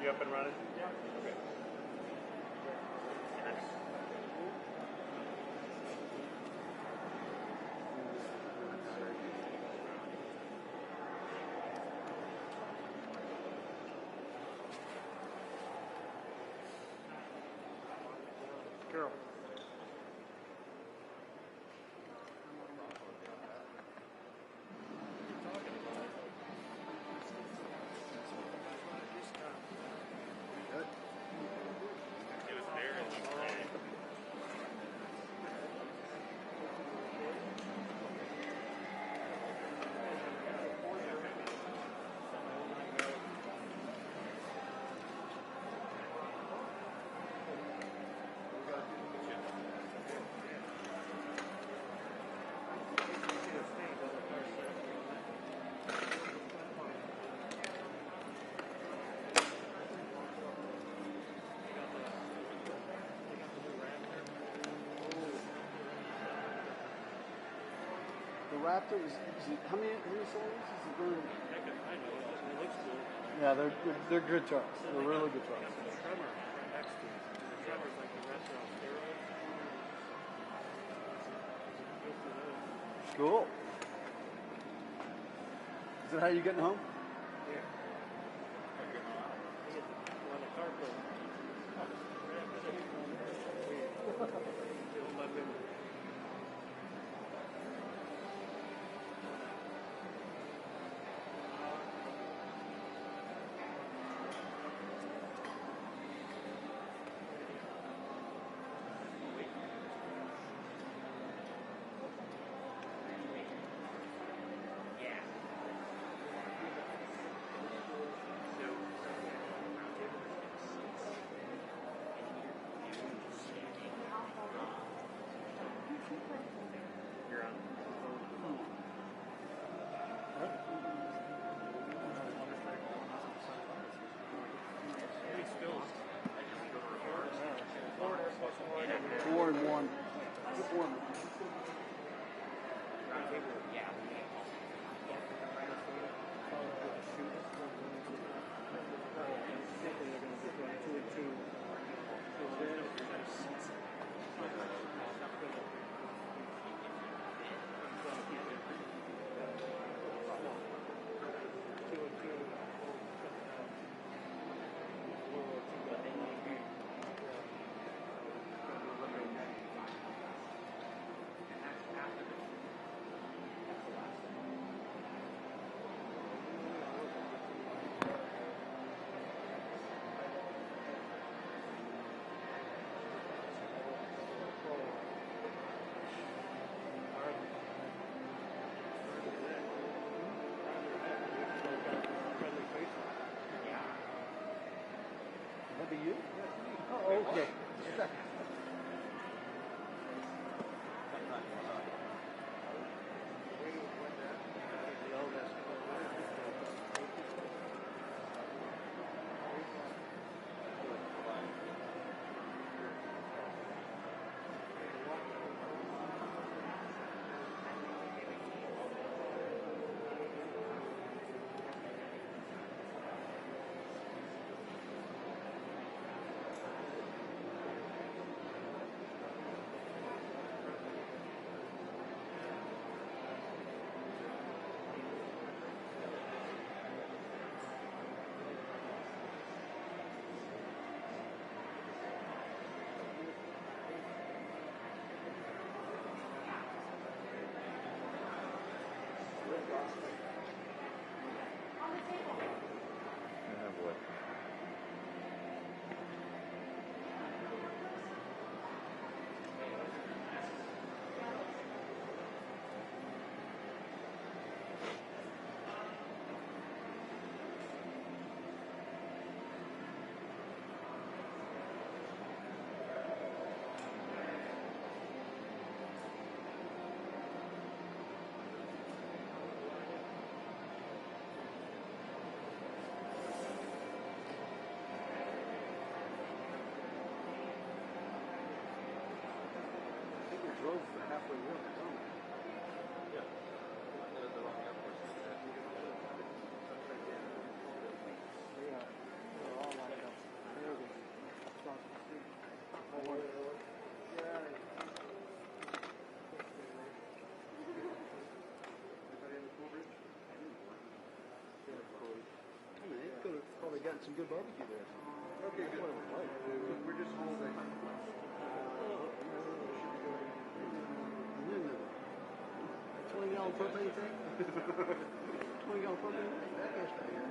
You up and running? Yeah. Okay. Carol. Raptor is it, how many cylinders is it going? Heck, I know. It looks cool. Yeah, they're good trucks. They're really good trucks. The Tremor right next to it. The Tremor's like the rest on steroids. Cool. Is that how you getting home? Yeah. On the carpet. You? Oh, okay. some good barbecue there. Okay, good. We're just holding. And then the 20-gallon propane tank. 20-gallon propane tank. That guy's right here.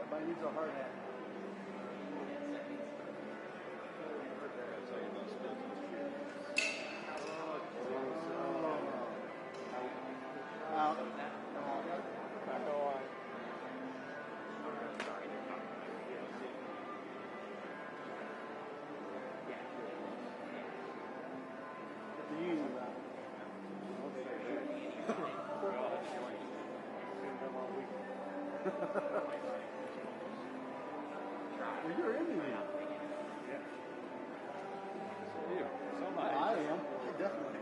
Everybody needs a hard hat. Out. What do you use that? Well, you're into me. Yeah. So are you. So am I. I am. Definitely.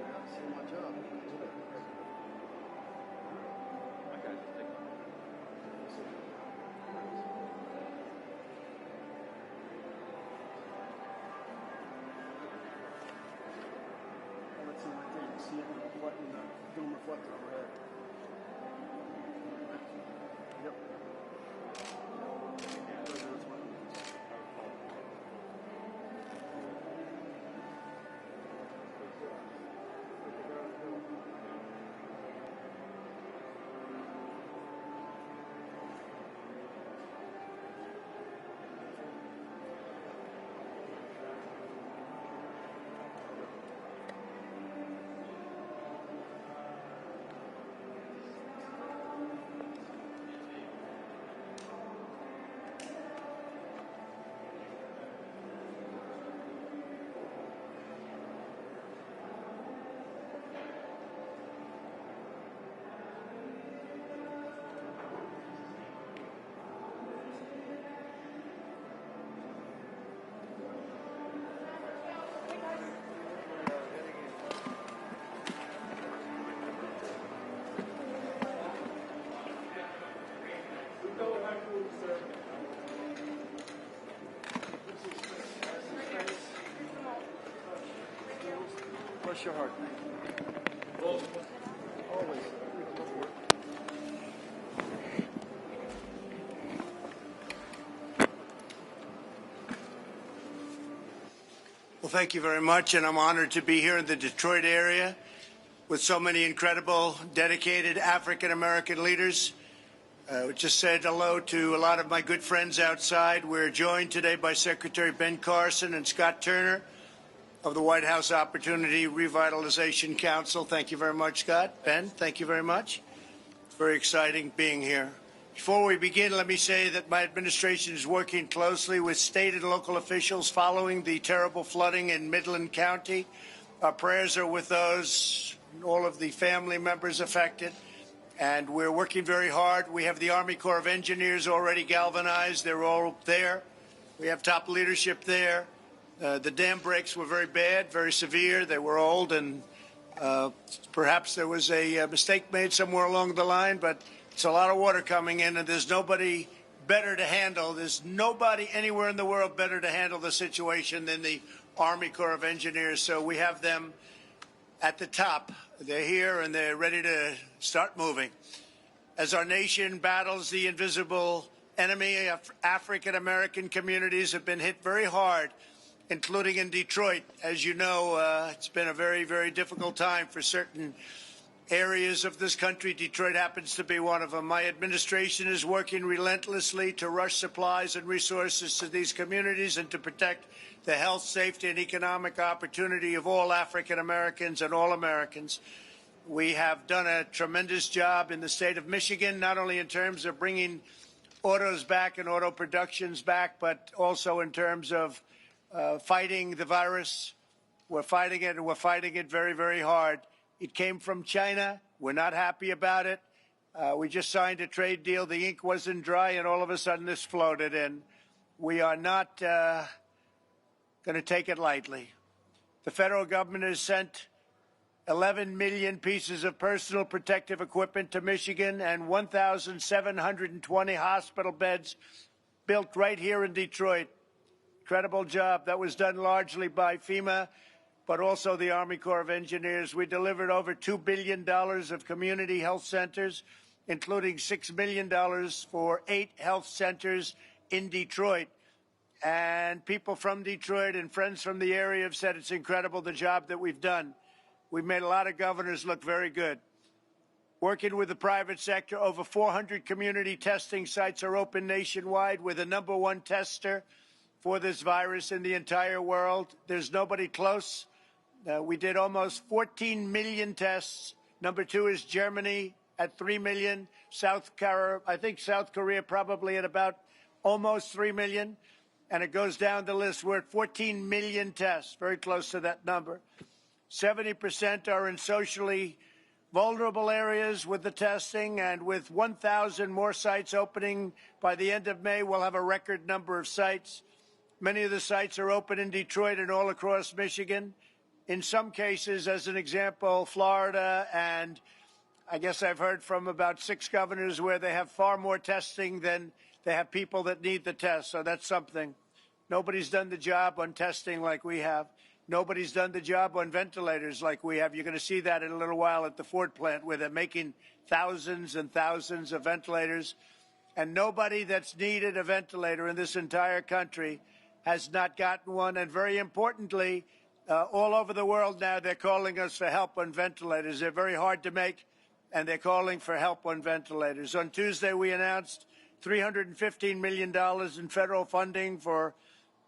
That's so my job. Okay, just take I'll let somebody take a see it in the film reflector overhead. Yep. Bless your heart. Always. Well, thank you very much, and I'm honored to be here in the Detroit area with so many incredible, dedicated African-American leaders. We just said hello to a lot of my good friends outside. We're joined today by Secretary Ben Carson and Scott Turner of the White House Opportunity Revitalization Council. Thank you very much, Scott. Ben, thank you very much. It's very exciting being here. Before we begin, let me say that my administration is working closely with state and local officials following the terrible flooding in Midland County. Our prayers are with those, all of the family members affected, and we're working very hard. We have the Army Corps of Engineers already galvanized. They're all there. We have top leadership there. The dam breaks were very bad, very severe. They were old, and perhaps there was a mistake made somewhere along the line, but it's a lot of water coming in, and there's nobody better to handle. There's nobody anywhere in the world better to handle the situation than the Army Corps of Engineers. So we have them at the top. They're here, and they're ready to start moving. As our nation battles the invisible enemy, African-American communities have been hit very hard, including in Detroit. As you know, it's been a very, very difficult time for certain areas of this country. Detroit happens to be one of them. My administration is working relentlessly to rush supplies and resources to these communities and to protect the health, safety, and economic opportunity of all African Americans and all Americans. We have done a tremendous job in the state of Michigan, not only in terms of bringing autos back and auto productions back, but also in terms of fighting the virus. We're fighting it, and we're fighting it very, very hard. It came from China. We're not happy about it. We just signed a trade deal. The ink wasn't dry, and all of a sudden this floated in. We are not going to take it lightly. The federal government has sent 11 million pieces of personal protective equipment to Michigan and 1,720 hospital beds built right here in Detroit. Incredible job. That was done largely by FEMA, but also the Army Corps of Engineers. We delivered over $2 billion of community health centers, including $6 million for 8 health centers in Detroit. And people from Detroit and friends from the area have said it's incredible the job that we've done. We've made a lot of governors look very good. Working with the private sector, over 400 community testing sites are open nationwide. We're the #1 tester for this virus in the entire world. There's nobody close. We did almost 14 million tests. #2 is Germany at 3 million. I think South Korea probably at about almost 3 million. And it goes down the list. We're at 14 million tests, very close to that number. 70% are in socially vulnerable areas with the testing, and with 1,000 more sites opening by the end of May, we'll have a record number of sites. Many of the sites are open in Detroit and all across Michigan. In some cases, as an example, Florida, and I guess I've heard from about 6 governors where they have far more testing than they have people that need the test, so that's something. Nobody's done the job on testing like we have. Nobody's done the job on ventilators like we have. You're going to see that in a little while at the Ford plant, where they're making thousands and thousands of ventilators. And nobody that's needed a ventilator in this entire country has not gotten one. And very importantly, all over the world now, they're calling us for help on ventilators. They're very hard to make, and they're calling for help on ventilators. On Tuesday, we announced $315 million in federal funding for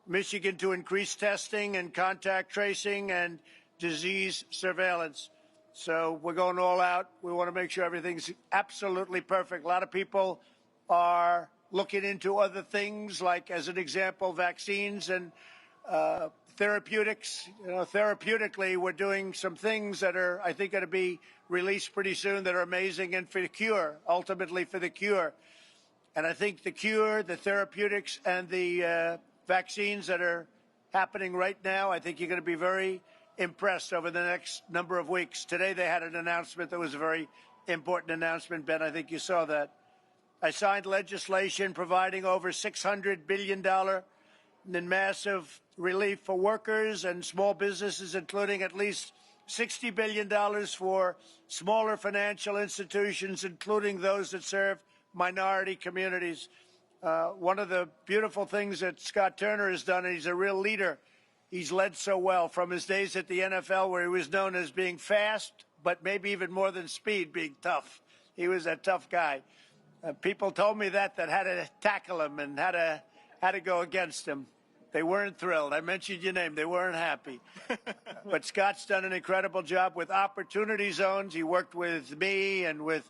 Michigan to increase testing and contact tracing and disease surveillance. So we're going all out. We want to make sure everything's absolutely perfect. A lot of people are looking into other things, like, as an example, vaccines and therapeutics. Therapeutically, we're doing some things that are, I think, going to be released pretty soon that are amazing, and for the cure, ultimately for the cure. And I think the cure, the therapeutics, and the vaccines that are happening right now, I think you're going to be very impressed over the next number of weeks. Today they had an announcement that was a very important announcement, Ben. I think you saw that. I signed legislation providing over $600 billion in massive relief for workers and small businesses, including at least $60 billion for smaller financial institutions, including those that serve minority communities. One of the beautiful things that Scott Turner has done, and he's a real leader, he's led so well from his days at the NFL, where he was known as being fast, but maybe even more than speed, being tough. He was a tough guy. People told me that had to tackle him and had to go against him. They weren't thrilled. I mentioned your name. They weren't happy. But Scott's done an incredible job with opportunity zones. He worked with me and with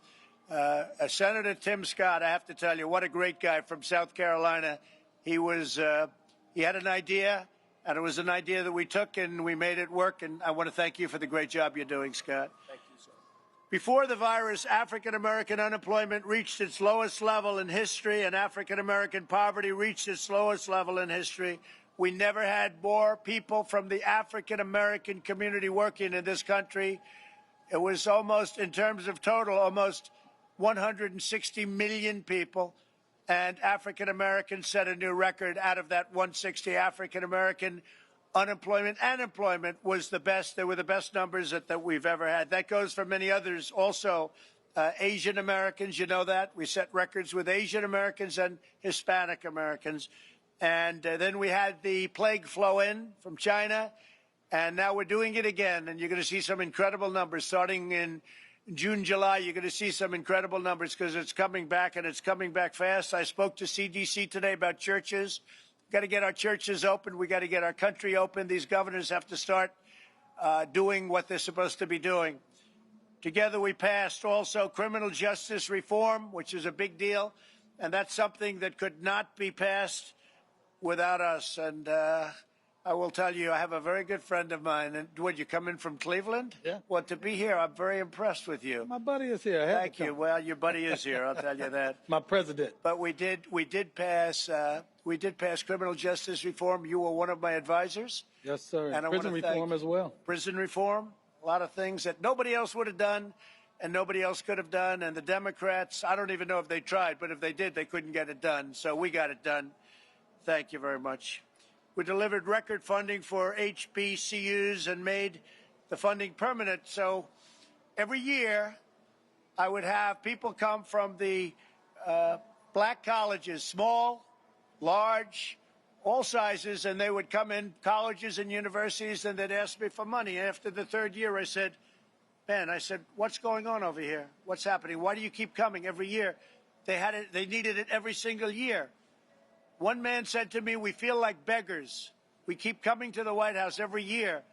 Senator Tim Scott. I have to tell you, what a great guy from South Carolina. He had an idea, and it was an idea that we took and we made it work. And I want to thank you for the great job you're doing, Scott. Thank you, sir. Before the virus, African-American unemployment reached its lowest level in history, and African-American poverty reached its lowest level in history. We never had more people from the African-American community working in this country. It was almost, in terms of total, almost 160 million people, and African-Americans set a new record. Out of that 160, African-American unemployment and employment was the best. They were the best numbers that we've ever had. That goes for many others also. Asian Americans, you know that. We set records with Asian Americans and Hispanic Americans. And then we had the plague flow in from China, and now we're doing it again. And you're going to see some incredible numbers starting in June, July, you're going to see some incredible numbers because it's coming back and it's coming back fast. I spoke to CDC today about churches. We've got to get our churches open. We got to get our country open. These governors have to start doing what they're supposed to be doing. Together, we passed also criminal justice reform, which is a big deal. And that's something that could not be passed without us. And I will tell you, I have a very good friend of mine. And would you come in from Cleveland? Yeah. Well, to be here, I'm very impressed with you. My buddy is here. I had Thank to you. come. Well, your buddy is here. I'll tell you that. My president. But we did pass criminal justice reform. You were one of my advisors. Yes, sir. And I Prison wanna thank reform as well. Prison reform, a lot of things that nobody else would have done and nobody else could have done. And the Democrats, I don't even know if they tried, but if they did, they couldn't get it done. So we got it done. Thank you very much. We delivered record funding for HBCUs and made the funding permanent. So every year I would have people come from the black colleges, small, large, all sizes, and they would come in colleges and universities and they'd ask me for money. And after the third year, I said, man, what's going on over here? What's happening? Why do you keep coming every year? They needed it every single year. One man said to me, we feel like beggars. We keep coming to the White House every year.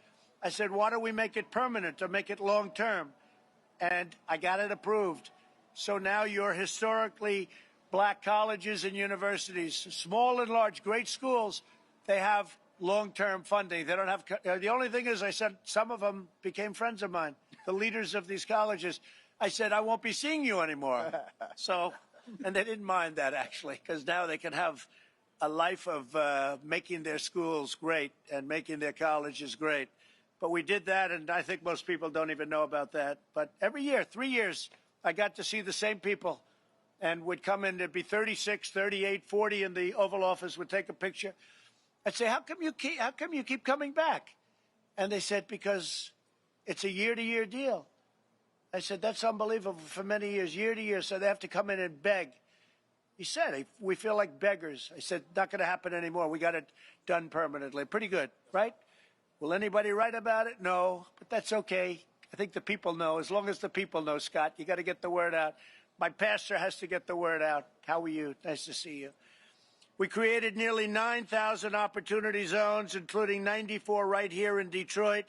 I said, why don't we make it permanent or make it long term? And I got it approved. So now your historically black colleges and universities, small and large, great schools, they have long-term funding. They don't have, the only thing is, I said, some of them became friends of mine, the leaders of these colleges. I said, I won't be seeing you anymore. So, and they didn't mind that actually, because now they can have a life of making their schools great and making their colleges great. But we did that, and I think most people don't even know about that. But every year, 3 years, I got to see the same people and would come in, there'd be 36, 38, 40 in the Oval Office, would take a picture. I'd say, how come you keep coming back? And they said, because it's a year-to-year deal. I said, that's unbelievable for many years, year to year, so they have to come in and beg. He said, we feel like beggars. I said, not going to happen anymore. We got it done permanently. Pretty good, right? Will anybody write about it? No, but that's okay. I think the people know. As long as the people know, Scott, you got to get the word out. My pastor has to get the word out. How are you? Nice to see you. We created nearly 9,000 opportunity zones, including 94 right here in Detroit.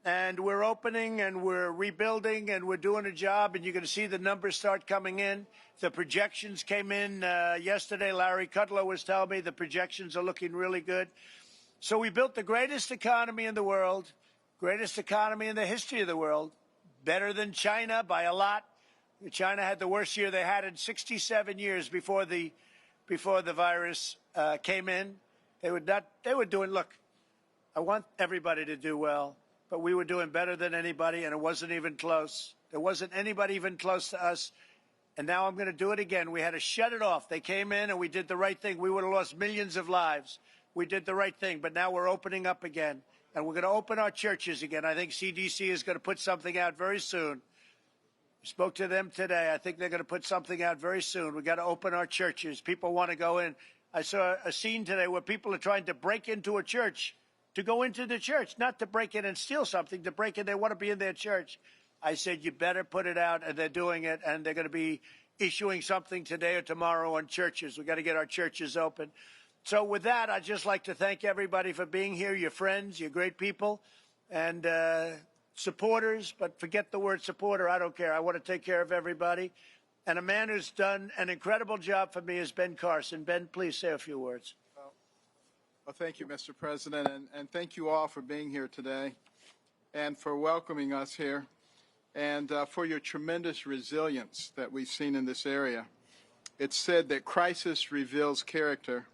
And we're opening and we're rebuilding and we're doing a job, and you're going to see the numbers start coming in. The projections came in yesterday. Larry Kudlow was telling me the projections are looking really good. So we built the greatest economy in the world, greatest economy in the history of the world, better than China by a lot. China had the worst year they had in 67 years before the virus came in. They were doing, look, I want everybody to do well. But we were doing better than anybody, and it wasn't even close. There wasn't anybody even close to us. And now I'm going to do it again. We had to shut it off. They came in, and we did the right thing. We would have lost millions of lives. We did the right thing. But now we're opening up again. And we're going to open our churches again. I think CDC is going to put something out very soon. I spoke to them today. I think they're going to put something out very soon. We've got to open our churches. People want to go in. I saw a scene today where people are trying to break into a church, to go into the church, not to break in and steal something, to break in. They want to be in their church. I said, you better put it out, and they're doing it, and they're going to be issuing something today or tomorrow on churches. We've got to get our churches open. So with that, I'd just like to thank everybody for being here, your friends, your great people, and supporters, but forget the word supporter. I don't care. I want to take care of everybody. And a man who's done an incredible job for me is Ben Carson. Ben, please say a few words. Well, thank you, Mr. President, and thank you all for being here today and for welcoming us here and for your tremendous resilience that we've seen in this area. It's said that crisis reveals character,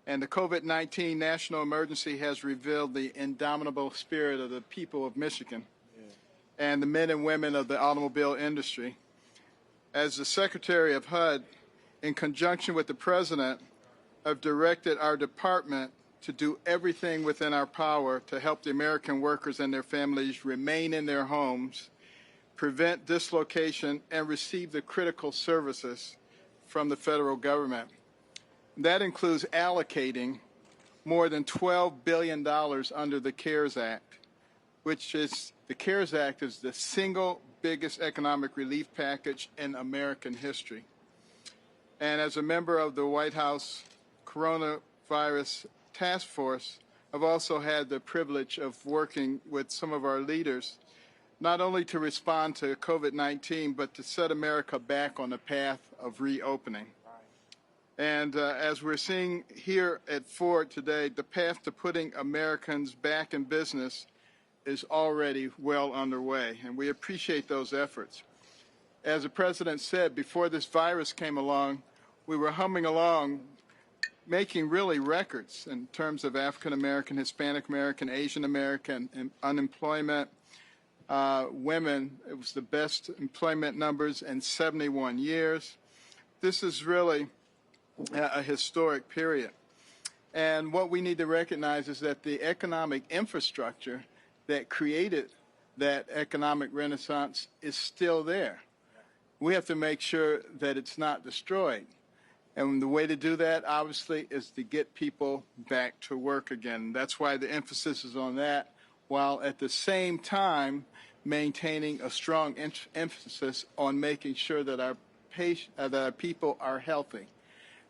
and the COVID-19 national emergency has revealed the indomitable spirit of the people of Michigan and the men and women of the automobile industry. As the Secretary of HUD, in conjunction with the President, have directed our department to do everything within our power to help the American workers and their families remain in their homes, prevent dislocation, and receive the critical services from the federal government. That includes allocating more than $12 billion under the CARES Act, which is, the CARES Act is the single biggest economic relief package in American history. And as a member of the White House Coronavirus Task Force, I've also had the privilege of working with some of our leaders, not only to respond to COVID-19, but to set America back on the path of reopening. And as we're seeing here at Ford today, the path to putting Americans back in business is already well underway, and we appreciate those efforts. As the President said, before this virus came along, we were humming along, making really records in terms of African American, Hispanic American, Asian American unemployment. Women, it was the best employment numbers in 71 years. This is really a historic period. And what we need to recognize is that the economic infrastructure that created that economic renaissance is still there. We have to make sure that it's not destroyed. And the way to do that, obviously, is to get people back to work again. That's why the emphasis is on that, while at the same time maintaining a strong emphasis on making sure that our people are healthy.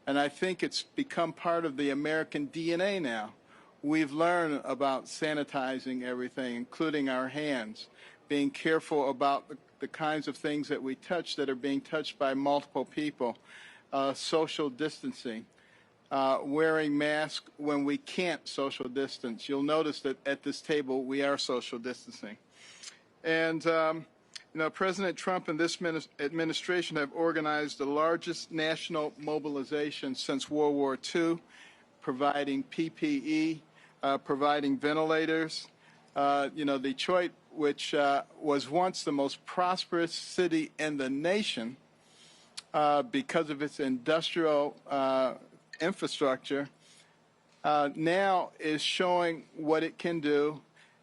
And I think it's become part of the American DNA now. We've learned about sanitizing everything, including our hands, being careful about the kinds of things that we touch that are being touched by multiple people, social distancing, wearing masks when we can't social distance. You'll notice that at this table we are social distancing. And President Trump and this administration have organized the largest national mobilization since World War II, providing PPE, providing ventilators. Detroit, which was once the most prosperous city in the nation because of its industrial infrastructure, now is showing what it can do,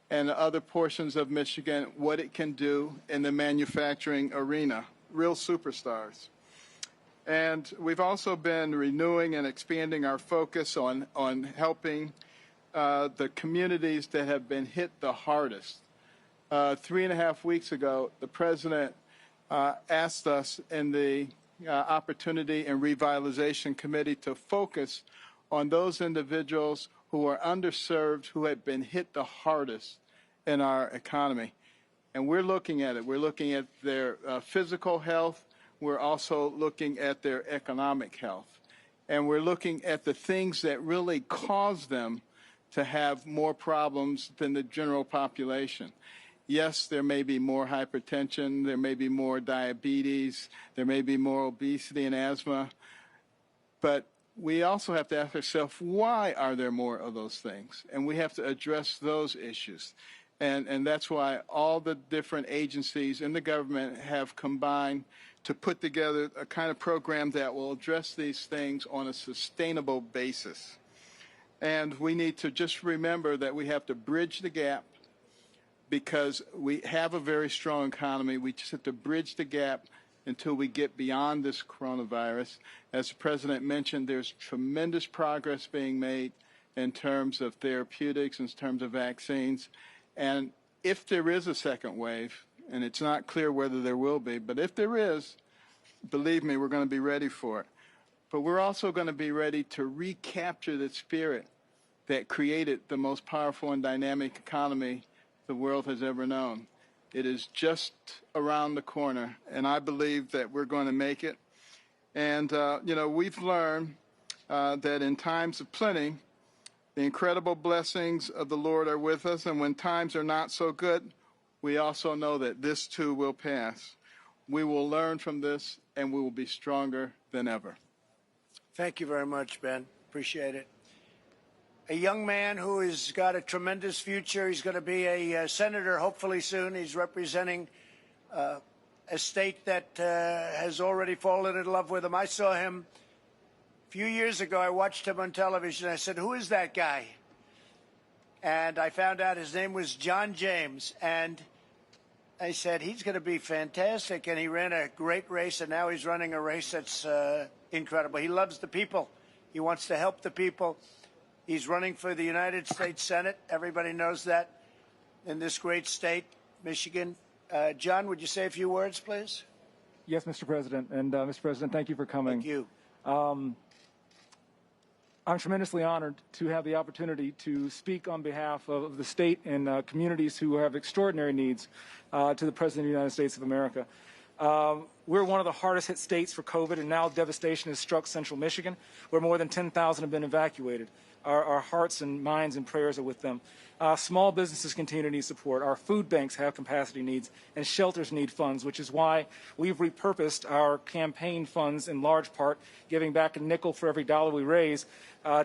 and other portions of Michigan, what it can do in the manufacturing arena, real superstars. And we've also been renewing and expanding our focus on helping the communities that have been hit the hardest. 3.5 weeks ago, the President asked us in the Opportunity and Revitalization Committee to focus on those individuals who are underserved, who have been hit the hardest in our economy. And we're looking at it. We're looking at their physical health. We're also looking at their economic health. And we're looking at the things that really cause them to have more problems than the general population. Yes, there may be more hypertension, there may be more diabetes, there may be more obesity and asthma, but we also have to ask ourselves, why are there more of those things? And we have to address those issues. And that's why all the different agencies in the government have combined to put together a kind of program that will address these things on a sustainable basis. And we need to just remember that we have to bridge the gap, because we have a very strong economy. We just have to bridge the gap until we get beyond this coronavirus. As the President mentioned, there's tremendous progress being made in terms of therapeutics, in terms of vaccines. And if there is a second wave, and it's not clear whether there will be, but if there is, believe me, we're going to be ready for it. But we're also going to be ready to recapture the spirit that created the most powerful and dynamic economy the world has ever known. It is just around the corner, and I believe that we're going to make it. And, we've learned that in times of plenty, the incredible blessings of the Lord are with us, and when times are not so good, we also know that this too will pass. We will learn from this, and we will be stronger than ever. Thank you very much, Ben. Appreciate it. A young man who has got a tremendous future. He's going to be a senator hopefully soon. He's representing a state that has already fallen in love with him. I saw him a few years ago. I watched him on television. I said, "Who is that guy?" And I found out his name was John James. And I said, he's going to be fantastic. And he ran a great race, and now he's running a race that's incredible. He loves the people. He wants to help the people. He's running for the United States Senate. Everybody knows that in this great state, Michigan. John, would you say a few words, please? Yes, Mr. President. And Mr. President, thank you for coming. Thank you. I'm tremendously honored to have the opportunity to speak on behalf of the state and communities who have extraordinary needs to the President of the United States of America. We're one of the hardest hit states for COVID, and now devastation has struck central Michigan, where more than 10,000 have been evacuated. Our hearts and minds and prayers are with them. Small businesses continue to need support. Our food banks have capacity needs, and shelters need funds, which is why we've repurposed our campaign funds in large part, giving back a nickel for every dollar we raise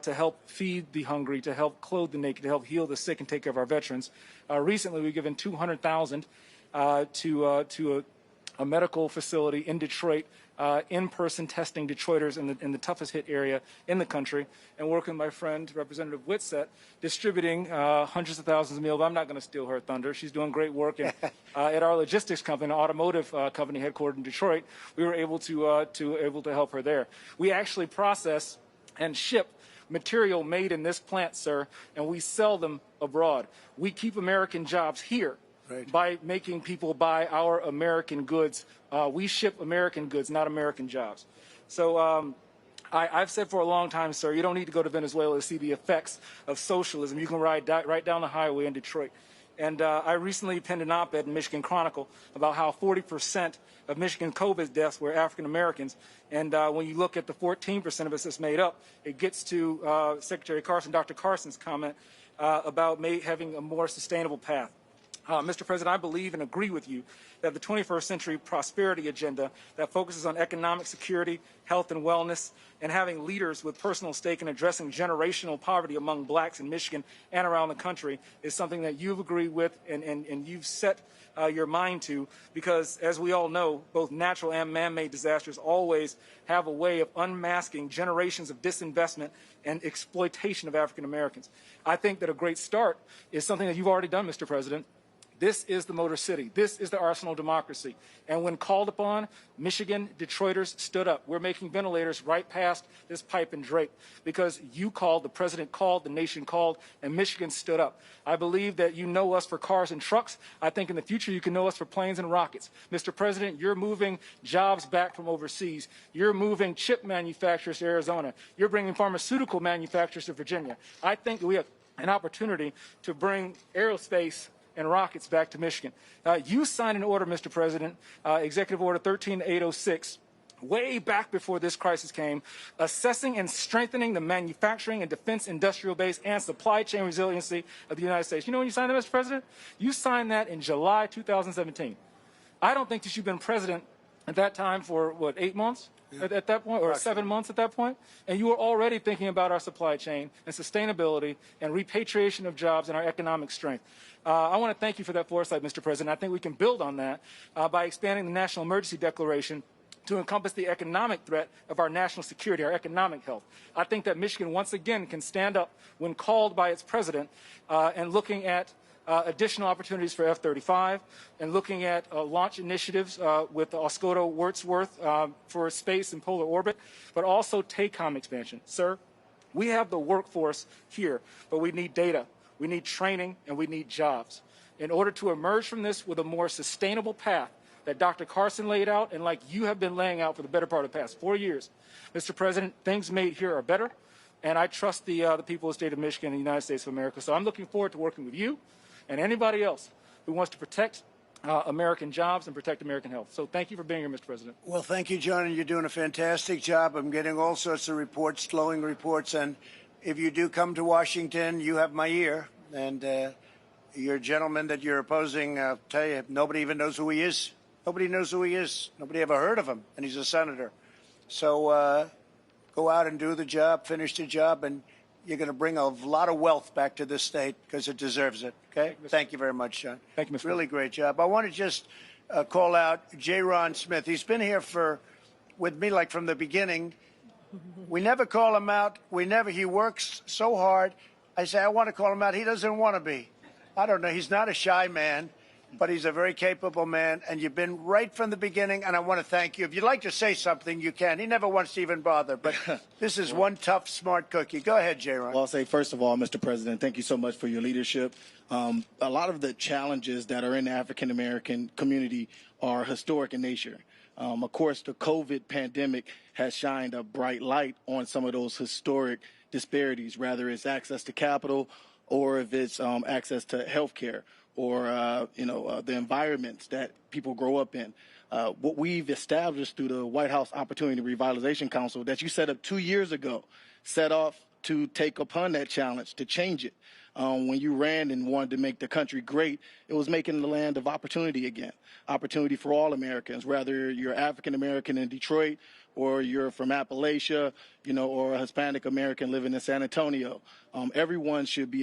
to help feed the hungry, to help clothe the naked, to help heal the sick and take care of our veterans. Recently, we've given $200,000 to a medical facility in Detroit, in-person testing Detroiters in the toughest hit area in the country, and working with my friend, Representative Whitsett, distributing hundreds of thousands of meals. I'm not going to steal her thunder. She's doing great work. And, at our logistics company, an automotive company headquartered in Detroit, we were able to help her there. We actually process and ship material made in this plant, sir, and we sell them abroad. We keep American jobs here. Right. By making people buy our American goods. We ship American goods, not American jobs. So I've said for a long time, sir, you don't need to go to Venezuela to see the effects of socialism. You can ride right down the highway in Detroit. And I recently penned an op-ed in Michigan Chronicle about how 40% of Michigan COVID deaths were African Americans. And when you look at the 14% of us that's made up, it gets to Secretary Carson, Dr. Carson's comment about having a more sustainable path. Mr. President, I believe and agree with you that the 21st century prosperity agenda that focuses on economic security, health and wellness, and having leaders with personal stake in addressing generational poverty among blacks in Michigan and around the country is something that you've agreed with and you've set your mind to, because as we all know, both natural and man-made disasters always have a way of unmasking generations of disinvestment and exploitation of African Americans. I think that a great start is something that you've already done, Mr. President. This is the Motor City. This is the arsenal of democracy. And when called upon, Michigan Detroiters stood up. We're making ventilators right past this pipe and drape because you called, the president called, the nation called, and Michigan stood up. I believe that you know us for cars and trucks. I think in the future you can know us for planes and rockets. Mr. President, you're moving jobs back from overseas. You're moving chip manufacturers to Arizona. You're bringing pharmaceutical manufacturers to Virginia. I think we have an opportunity to bring aerospace and rockets back to Michigan. You signed an order, Mr. President, Executive Order 13806, way back before this crisis came, assessing and strengthening the manufacturing and defense industrial base and supply chain resiliency of the United States. You know when you signed that, Mr. President? You signed that in July 2017. I don't think that you've been president at that time for, what, 8 months? Yeah. At that point, or 7 months at that point, and you were already thinking about our supply chain and sustainability and repatriation of jobs and our economic strength. I want to thank you for that foresight, Mr. President. I think we can build on that by expanding the National Emergency Declaration to encompass the economic threat of our national security, our economic health. I think that Michigan once again can stand up when called by its president and looking at additional opportunities for F-35 and looking at launch initiatives with Oscoda Wordsworth for space and polar orbit, but also TACOM expansion. Sir, we have the workforce here, but we need data, we need training, and we need jobs. In order to emerge from this with a more sustainable path that Dr. Carson laid out and like you have been laying out for the better part of the past 4 years, Mr. President, things made here are better, and I trust the people of the state of Michigan and the United States of America. So I'm looking forward to working with you and anybody else who wants to protect American jobs and protect American health. So thank you for being here, Mr. President. Well, thank you, John, and you're doing a fantastic job. I'm getting all sorts of reports, glowing reports, and if you do come to Washington, you have my ear, and your gentleman that you're opposing, I'll tell you, nobody even knows who he is. Nobody knows who he is. Nobody ever heard of him, and he's a senator. So go out and do the job, finish the job, and you're going to bring a lot of wealth back to this state because it deserves it. Okay? Thank you very much, John. Thank you, Mr. Really great job. I want to just call out J. Ron Smith. He's been here with me like from the beginning. We never call him out. He works so hard. I say, I want to call him out. He doesn't want to be. I don't know. He's not a shy man. but he's a very capable man, and you've been right from the beginning, and I want to thank you. If you'd like to say something, you can. He never wants to even bother, but this is one tough, smart cookie. Go ahead, J-Ron. Well, I'll say, first of all, Mr. President, thank you so much for your leadership. A lot of the challenges that are in the African-American community are historic in nature. Of course, the COVID pandemic has shined a bright light on some of those historic disparities, whether it's access to capital or if it's access to health care or, the environments that people grow up in. What we've established through the White House Opportunity Revitalization Council that you set up 2 years ago, set off to take upon that challenge, to change it. When you ran and wanted to make the country great, it was making the land of opportunity again, opportunity for all Americans, whether you're African American in Detroit or you're from Appalachia, or a Hispanic American living in San Antonio. Everyone should be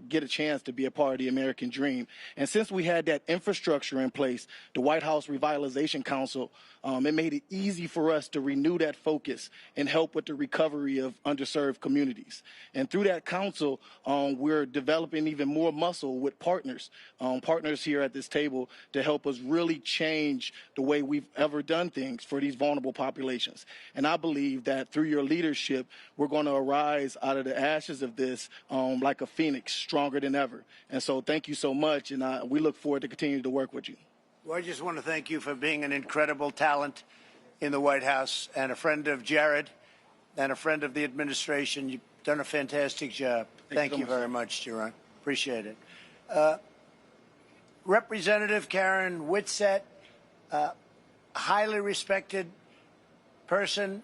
get a chance to be a part of the American dream. And since we had that infrastructure in place, the White House Revitalization Council, it made it easy for us to renew that focus and help with the recovery of underserved communities. And through that council, we're developing even more muscle with partners here at this table to help us really change the way we've ever done things for these vulnerable populations. And I believe that through your leadership, we're going to arise out of the ashes of this like a phoenix, stronger than ever. And so thank you so much, and we look forward to continuing to work with you. Well, I just want to thank you for being an incredible talent in the White House and a friend of Jared and a friend of the administration. You've done a fantastic job. Thank you very much, Jaron. Appreciate it. Representative Karen Whitsett, highly respected person,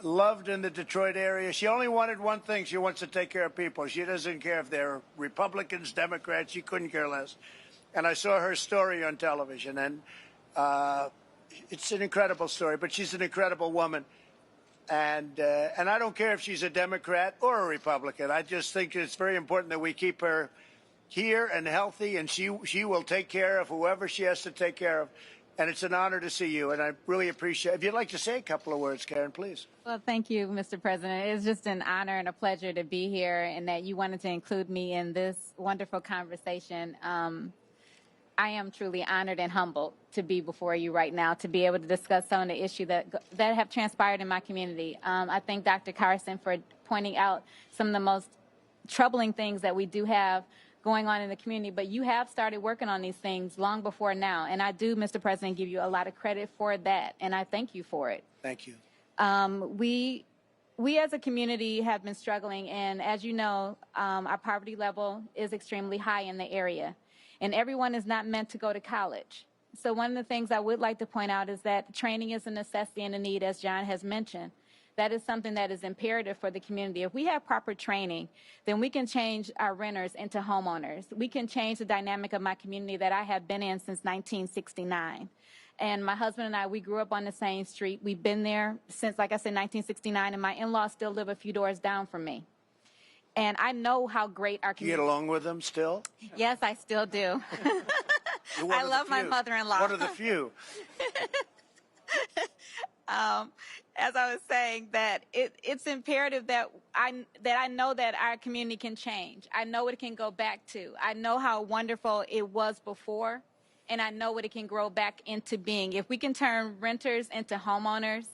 loved in the Detroit area. She only wanted one thing. She wants to take care of people. She doesn't care if they're Republicans, Democrats. She couldn't care less. And I saw her story on television, and it's an incredible story, but she's an incredible woman. And I don't care if she's a Democrat or a Republican. I just think it's very important that we keep her here and healthy, and she will take care of whoever she has to take care of. And it's an honor to see you, and I really appreciate it. If you'd like to say a couple of words, Karen, please. Well, thank you, Mr. President. It's just an honor and a pleasure to be here, and that you wanted to include me in this wonderful conversation. I am truly honored and humbled to be before you right now, to be able to discuss some of the issues that have transpired in my community. I thank Dr. Carson for pointing out some of the most troubling things that we do have going on in the community, but you have started working on these things long before now, and I do, Mr. President, give you a lot of credit for that, and I thank you for it. Thank you. We as a community have been struggling, and as you know, our poverty level is extremely high in the area, and everyone is not meant to go to college. So one of the things I would like to point out is that training is a necessity and a need, as John has mentioned. That is something that is imperative for the community. If we have proper training, then we can change our renters into homeowners. We can change the dynamic of my community that I have been in since 1969. And my husband and I, we grew up on the same street. We've been there since, like I said, 1969, and my in-laws still live a few doors down from me. And I know how great our community... You get along with them still? Yes, I still do. I love my mother-in-law. One of the few. As I was saying, that it's imperative that I know that our community can change. I know it can go back to. I know how wonderful it was before, and I know what it can grow back into being. If we can turn renters into homeowners,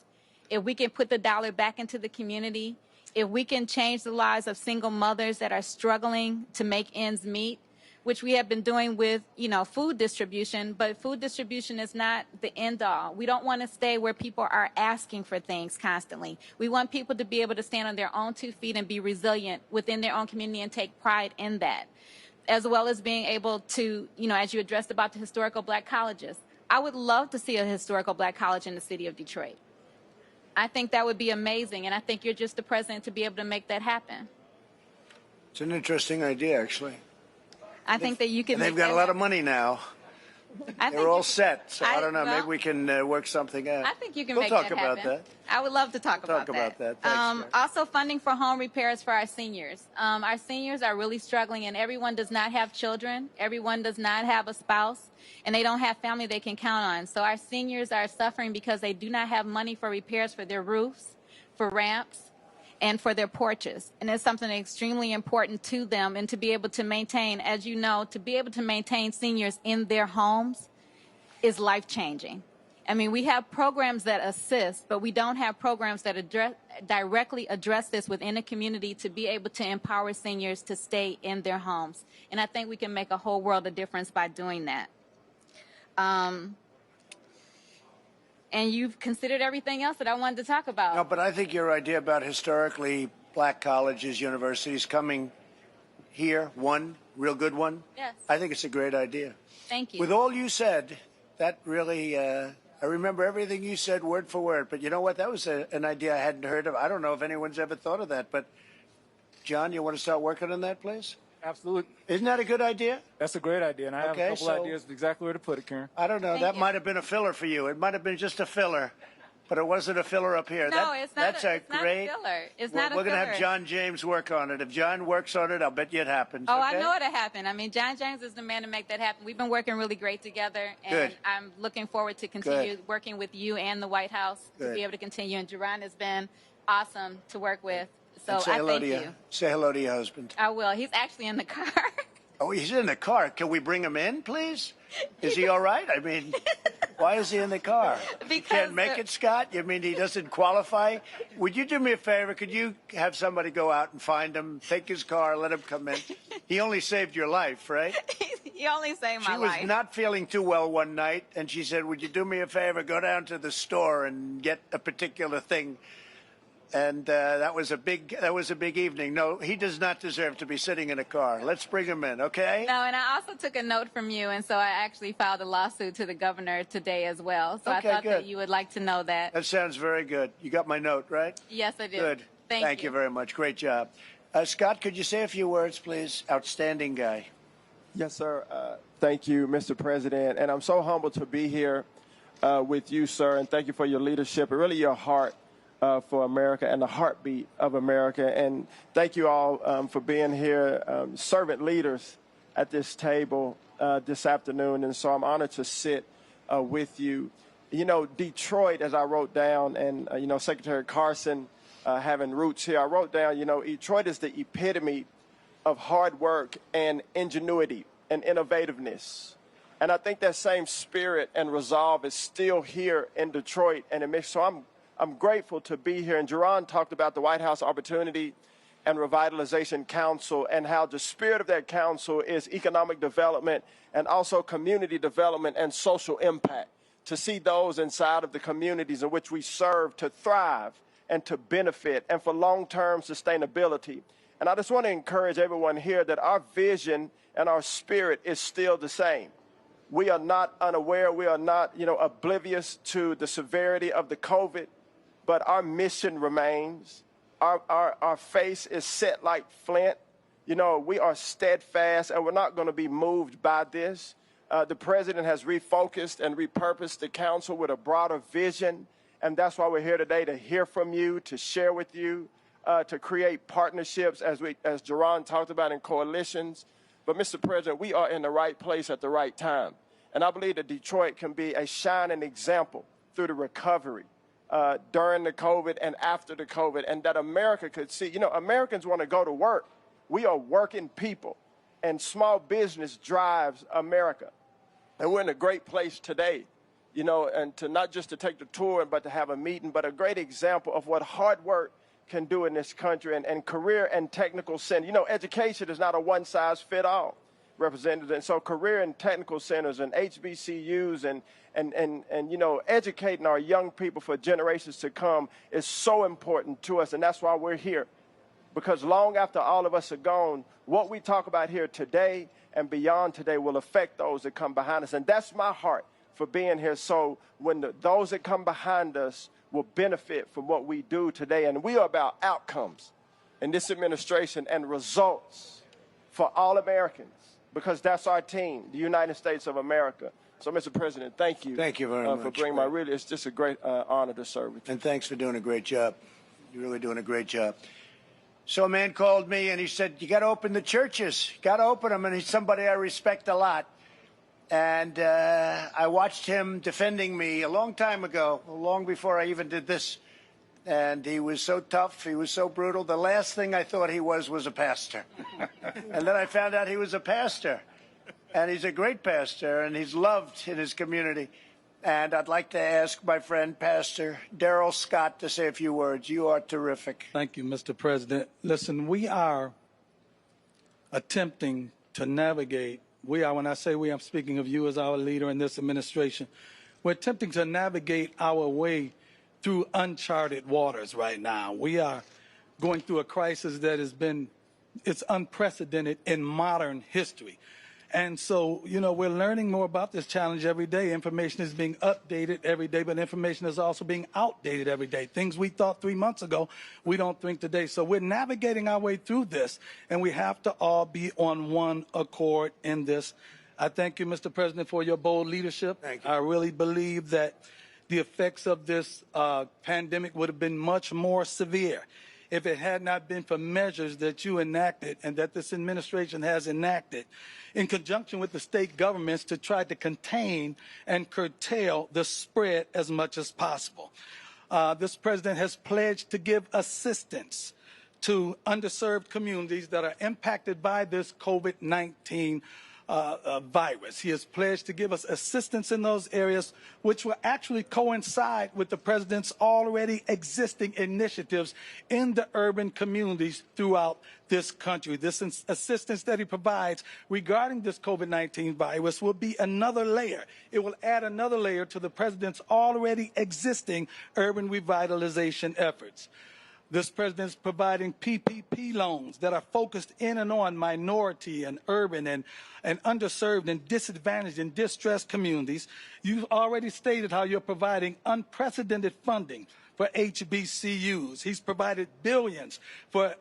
if we can put the dollar back into the community, if we can change the lives of single mothers that are struggling to make ends meet, which we have been doing with, food distribution, but food distribution is not the end all. We don't want to stay where people are asking for things constantly. We want people to be able to stand on their own 2 feet and be resilient within their own community and take pride in that, as well as being able to, as you addressed about the historical black colleges. I would love to see a historical black college in the city of Detroit. I think that would be amazing, and I think you're just the president to be able to make that happen. It's an interesting idea, actually. I think that you can. And they've got a lot of money now. They're all set, so I don't know. Well, maybe we can work something out. I think you can we'll make talk that about happen. that. I would love to talk about that. Thanks, also, funding for home repairs for our seniors. Our seniors are really struggling, and everyone does not have children. Everyone does not have a spouse, and they don't have family they can count on. So our seniors are suffering because they do not have money for repairs for their roofs, for ramps, and for their porches. And it's something extremely important to them, and to be able to maintain, as you know, to be able to maintain seniors in their homes is life-changing. I mean, we have programs that assist, but we don't have programs that directly address this within a community to be able to empower seniors to stay in their homes. And I think we can make a whole world of difference by doing that. And you've considered everything else that I wanted to talk about. No, but I think your idea about historically black colleges, universities coming here, one real good one, Yes. I think it's a great idea. Thank you. With all you said, that really, I remember everything you said word for word. But you know what? That was an idea I hadn't heard of. I don't know if anyone's ever thought of that. But, John, you want to start working on that, please? Absolutely. Isn't that a good idea? That's a great idea, and I have a couple ideas of exactly where to put it, Karen. I don't know. Thank That you. might have been a filler for you. It might have been just a filler, but it wasn't a filler up here. No, it's not. That's It's great. not a filler. It's We're not a going to filler. have John James work on it. If John works on it, I'll bet you it happens. Oh, okay? I know it'll happen. I mean, John James is the man to make that happen. We've been working really great together, and Good. I'm looking forward to continue Good. working with you and the White House to Good. be able to continue. And Jerron has been awesome to work with. So And say I hello thank to you. Say hello to your husband. I will. He's actually in the car. Oh, he's in the car. Can we bring him in, please? Is he all right? I mean, why is he in the car? He can't make it, Scott? You mean he doesn't qualify? Would you do me a favor? Could you have somebody go out and find him, take his car, let him come in? He only saved your life, right? He only saved my She was life. not feeling too well one night, and she said, would you do me a favor, go down to the store and get a particular thing? And that was a big evening. No, he does not deserve to be sitting in a car. Let's bring him in, okay? No, and I also took a note from you, and so I actually filed a lawsuit to the governor today as well. So Okay, I thought good. that you would like to know that. That sounds very good. You got my note, right? Yes, I do. Good. Thank you very much. Great job. Scott, could you say a few words, please? Outstanding guy. Yes, sir. Thank you, Mr. President. And I'm so humbled to be here with you, sir, and thank you for your leadership and really your heart for America and the heartbeat of America. And thank you all for being here, servant leaders at this table this afternoon. And so I'm honored to sit with you. You know, Detroit, as I wrote down, and, you know, Secretary Carson having roots here, I wrote down, you know, Detroit is the epitome of hard work and ingenuity and innovativeness. And I think that same spirit and resolve is still here in Detroit and in Michigan. So I'm grateful to be here. And Jerron talked about the White House Opportunity and Revitalization Council and how the spirit of that council is economic development and also community development and social impact, to see those inside of the communities in which we serve to thrive and to benefit and for long-term sustainability. And I just want to encourage everyone here that our vision and our spirit is still the same. We are not unaware. We are not, you know, oblivious to the severity of the COVID, but our mission remains. Our face is set like flint. You know, we are steadfast, and we're not going to be moved by this. The president has refocused and repurposed the council with a broader vision, and that's why we're here today, to hear from you, to share with you, to create partnerships, as Jerron talked about, in coalitions. But, Mr. President, we are in the right place at the right time. And I believe that Detroit can be a shining example through the recovery during the COVID and after the COVID, and that America could see. You know, Americans want to go to work. We are working people, and small business drives America. And we're in a great place today, you know, and to not just to take the tour, but to have a meeting, but a great example of what hard work can do in this country, and career and technical center. You know, education is not a one-size-fit-all, Representative. And so career and technical centers and HBCUs and you know, educating our young people for generations to come is so important to us. And that's why we're here, because long after all of us are gone, what we talk about here today and beyond today will affect those that come behind us. And that's my heart for being here. So when those that come behind us will benefit from what we do today. And we are about outcomes in this administration and results for all Americans, because that's our team, the United States of America. So, Mr. President, thank you. Thank you very much. For bringing my, really, it's just a great honor to serve with you. And thanks for doing a great job. You're really doing a great job. So a man called me and he said, you got to open the churches. Got to open them. And he's somebody I respect a lot. And I watched him defending me a long time ago, long before I even did this And he was so tough, he was so brutal. The last thing I thought he was a pastor. And then I found out he was a pastor. And he's a great pastor, and he's loved in his community. And I'd like to ask my friend, Pastor Darrell Scott, to say a few words. You are terrific. Thank you, Mr. President. Listen, we are attempting to navigate. When I say we, I'm speaking of you as our leader in this administration. We're attempting to navigate our way through uncharted waters right now. We are going through a crisis that it's unprecedented in modern history. And so, we're learning more about this challenge every day. Information is being updated every day, but information is also being outdated every day. Things we thought 3 months ago, we don't think today. So we're navigating our way through this, and we have to all be on one accord in this. I thank you, Mr. President, for your bold leadership. Thank you. I really believe that the effects of this pandemic would have been much more severe if it had not been for measures that you enacted and that this administration has enacted in conjunction with the state governments to try to contain and curtail the spread as much as possible. This president has pledged to give assistance to underserved communities that are impacted by this COVID-19 virus. He has pledged to give us assistance in those areas, which will actually coincide with the president's already existing initiatives in the urban communities throughout this country. This assistance that he provides regarding this COVID-19 virus will be another layer. It will add another layer to the president's already existing urban revitalization efforts. This president is providing PPP loans that are focused in and on minority and urban and underserved and disadvantaged and distressed communities. You've already stated how you're providing unprecedented funding for HBCUs. He's provided billions for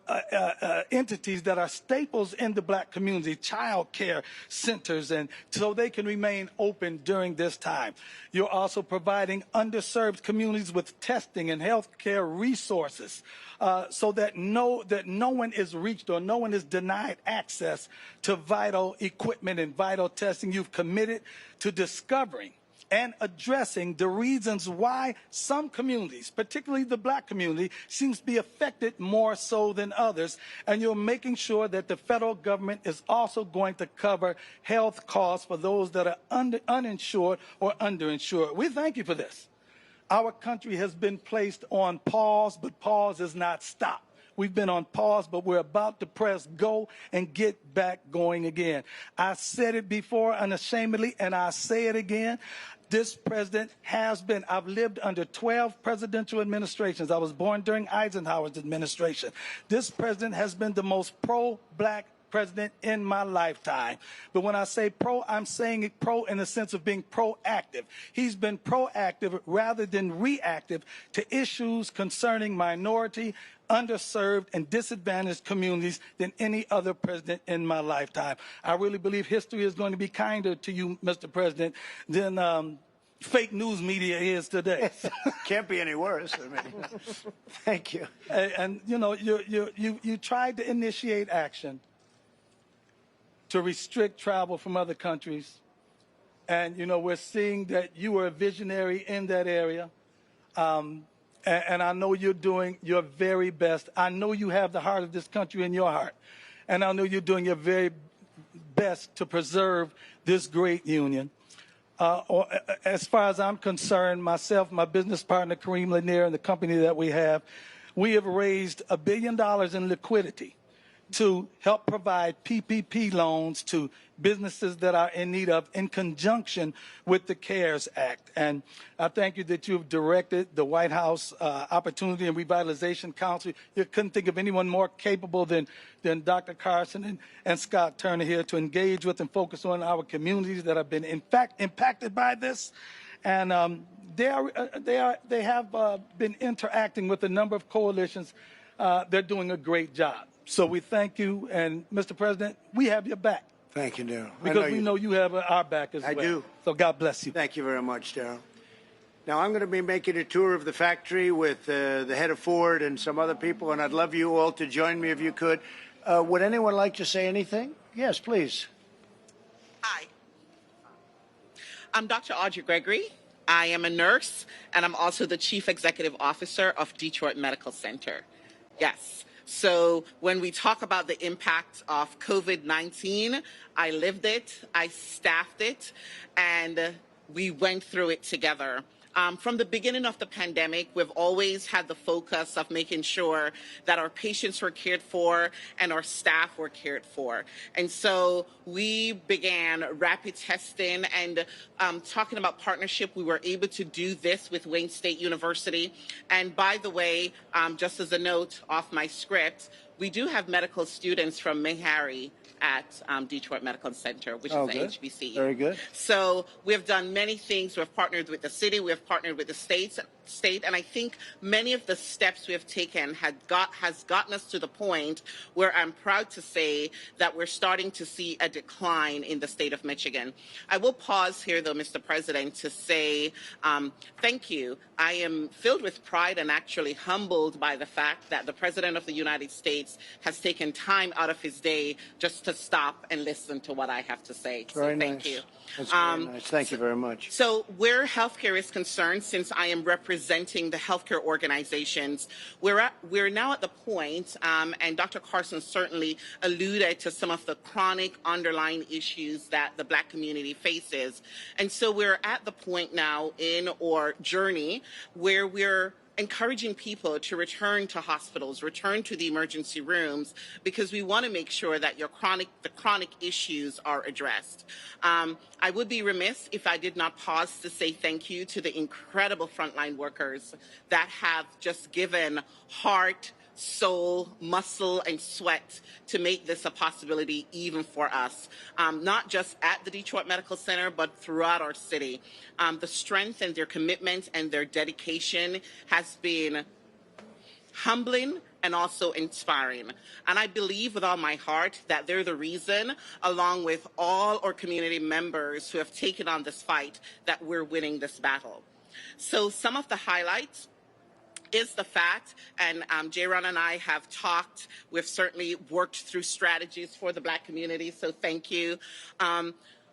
entities that are staples in the black community, child care centers, and so they can remain open during this time. You're also providing underserved communities with testing and health care resources so that no one is reached or no one is denied access to vital equipment and vital testing. You've committed to discovering and addressing the reasons why some communities, particularly the black community, seems to be affected more so than others. And you're making sure that the federal government is also going to cover health costs for those that are uninsured or underinsured. We thank you for this. Our country has been placed on pause, but pause is not stopped. We've been on pause, but we're about to press go and get back going again. I said it before unashamedly, and I say it again. This president has been, I've lived under 12 presidential administrations. I was born during Eisenhower's administration. This president has been the most pro-black president in my lifetime. But when I say pro, I'm saying it pro in the sense of being proactive. He's been proactive rather than reactive to issues concerning minority, underserved, and disadvantaged communities than any other president in my lifetime. I really believe history is going to be kinder to you, Mr. President, than fake news media is today. Can't be any worse. I mean, thank you. And you tried to initiate action to restrict travel from other countries. And, we're seeing that you are a visionary in that area. And I know you're doing your very best. I know you have the heart of this country in your heart. And I know you're doing your very best to preserve this great union. As far as I'm concerned, myself, my business partner, Kareem Lanier, and the company that we have raised $1 billion in liquidity to help provide PPP loans to businesses that are in need of in conjunction with the CARES Act. And I thank you that you've directed the White House Opportunity and Revitalization Council. You couldn't think of anyone more capable than Dr. Carson and Scott Turner here to engage with and focus on our communities that have been, in fact, impacted by this. And they have been interacting with a number of coalitions. They're doing a great job. So we thank you, and Mr. President, we have your back. Thank you, Darrell. Because we know you have our back as well. I do. So God bless you. Thank you very much, Darrell. Now, I'm going to be making a tour of the factory with the head of Ford and some other people, and I'd love you all to join me if you could. Would anyone like to say anything? Yes, please. Hi. I'm Dr. Audrey Gregory. I am a nurse, and I'm also the Chief Executive Officer of Detroit Medical Center. Yes. So when we talk about the impact of COVID-19, I lived it, I staffed it, and we went through it together. From the beginning of the pandemic, we've always had the focus of making sure that our patients were cared for and our staff were cared for. And so we began rapid testing and talking about partnership. We were able to do this with Wayne State University. And by the way, just as a note off my script, we do have medical students from Meharry at Detroit Medical Center, which is the HBCU. Very good. So we've done many things. We've partnered with the city. We've partnered with the state, and I think many of the steps we have taken has gotten us to the point where I'm proud to say that we're starting to see a decline in the state of Michigan. I will pause here, though, Mr. President, to say thank you. I am filled with pride and actually humbled by the fact that the President of the United States has taken time out of his day just to stop and listen to what I have to say. So Very thank nice. you. That's very nice. Thank you very much. So where healthcare is concerned, since I am representing the healthcare organizations, we're now at the point, and Dr. Carson certainly alluded to some of the chronic underlying issues that the Black community faces. And so we're at the point now in our journey where we're encouraging people to return to hospitals, return to the emergency rooms, because we want to make sure that the chronic issues are addressed. I would be remiss if I did not pause to say thank you to the incredible frontline workers that have just given heart, soul, muscle, and sweat to make this a possibility even for us, not just at the Detroit Medical Center, but throughout our city. The strength and their commitment and their dedication has been humbling and also inspiring. And I believe with all my heart that they're the reason, along with all our community members who have taken on this fight, that we're winning this battle. So some of the highlights is the fact, and J-Ron and I have talked, we've certainly worked through strategies for the Black community, so thank you.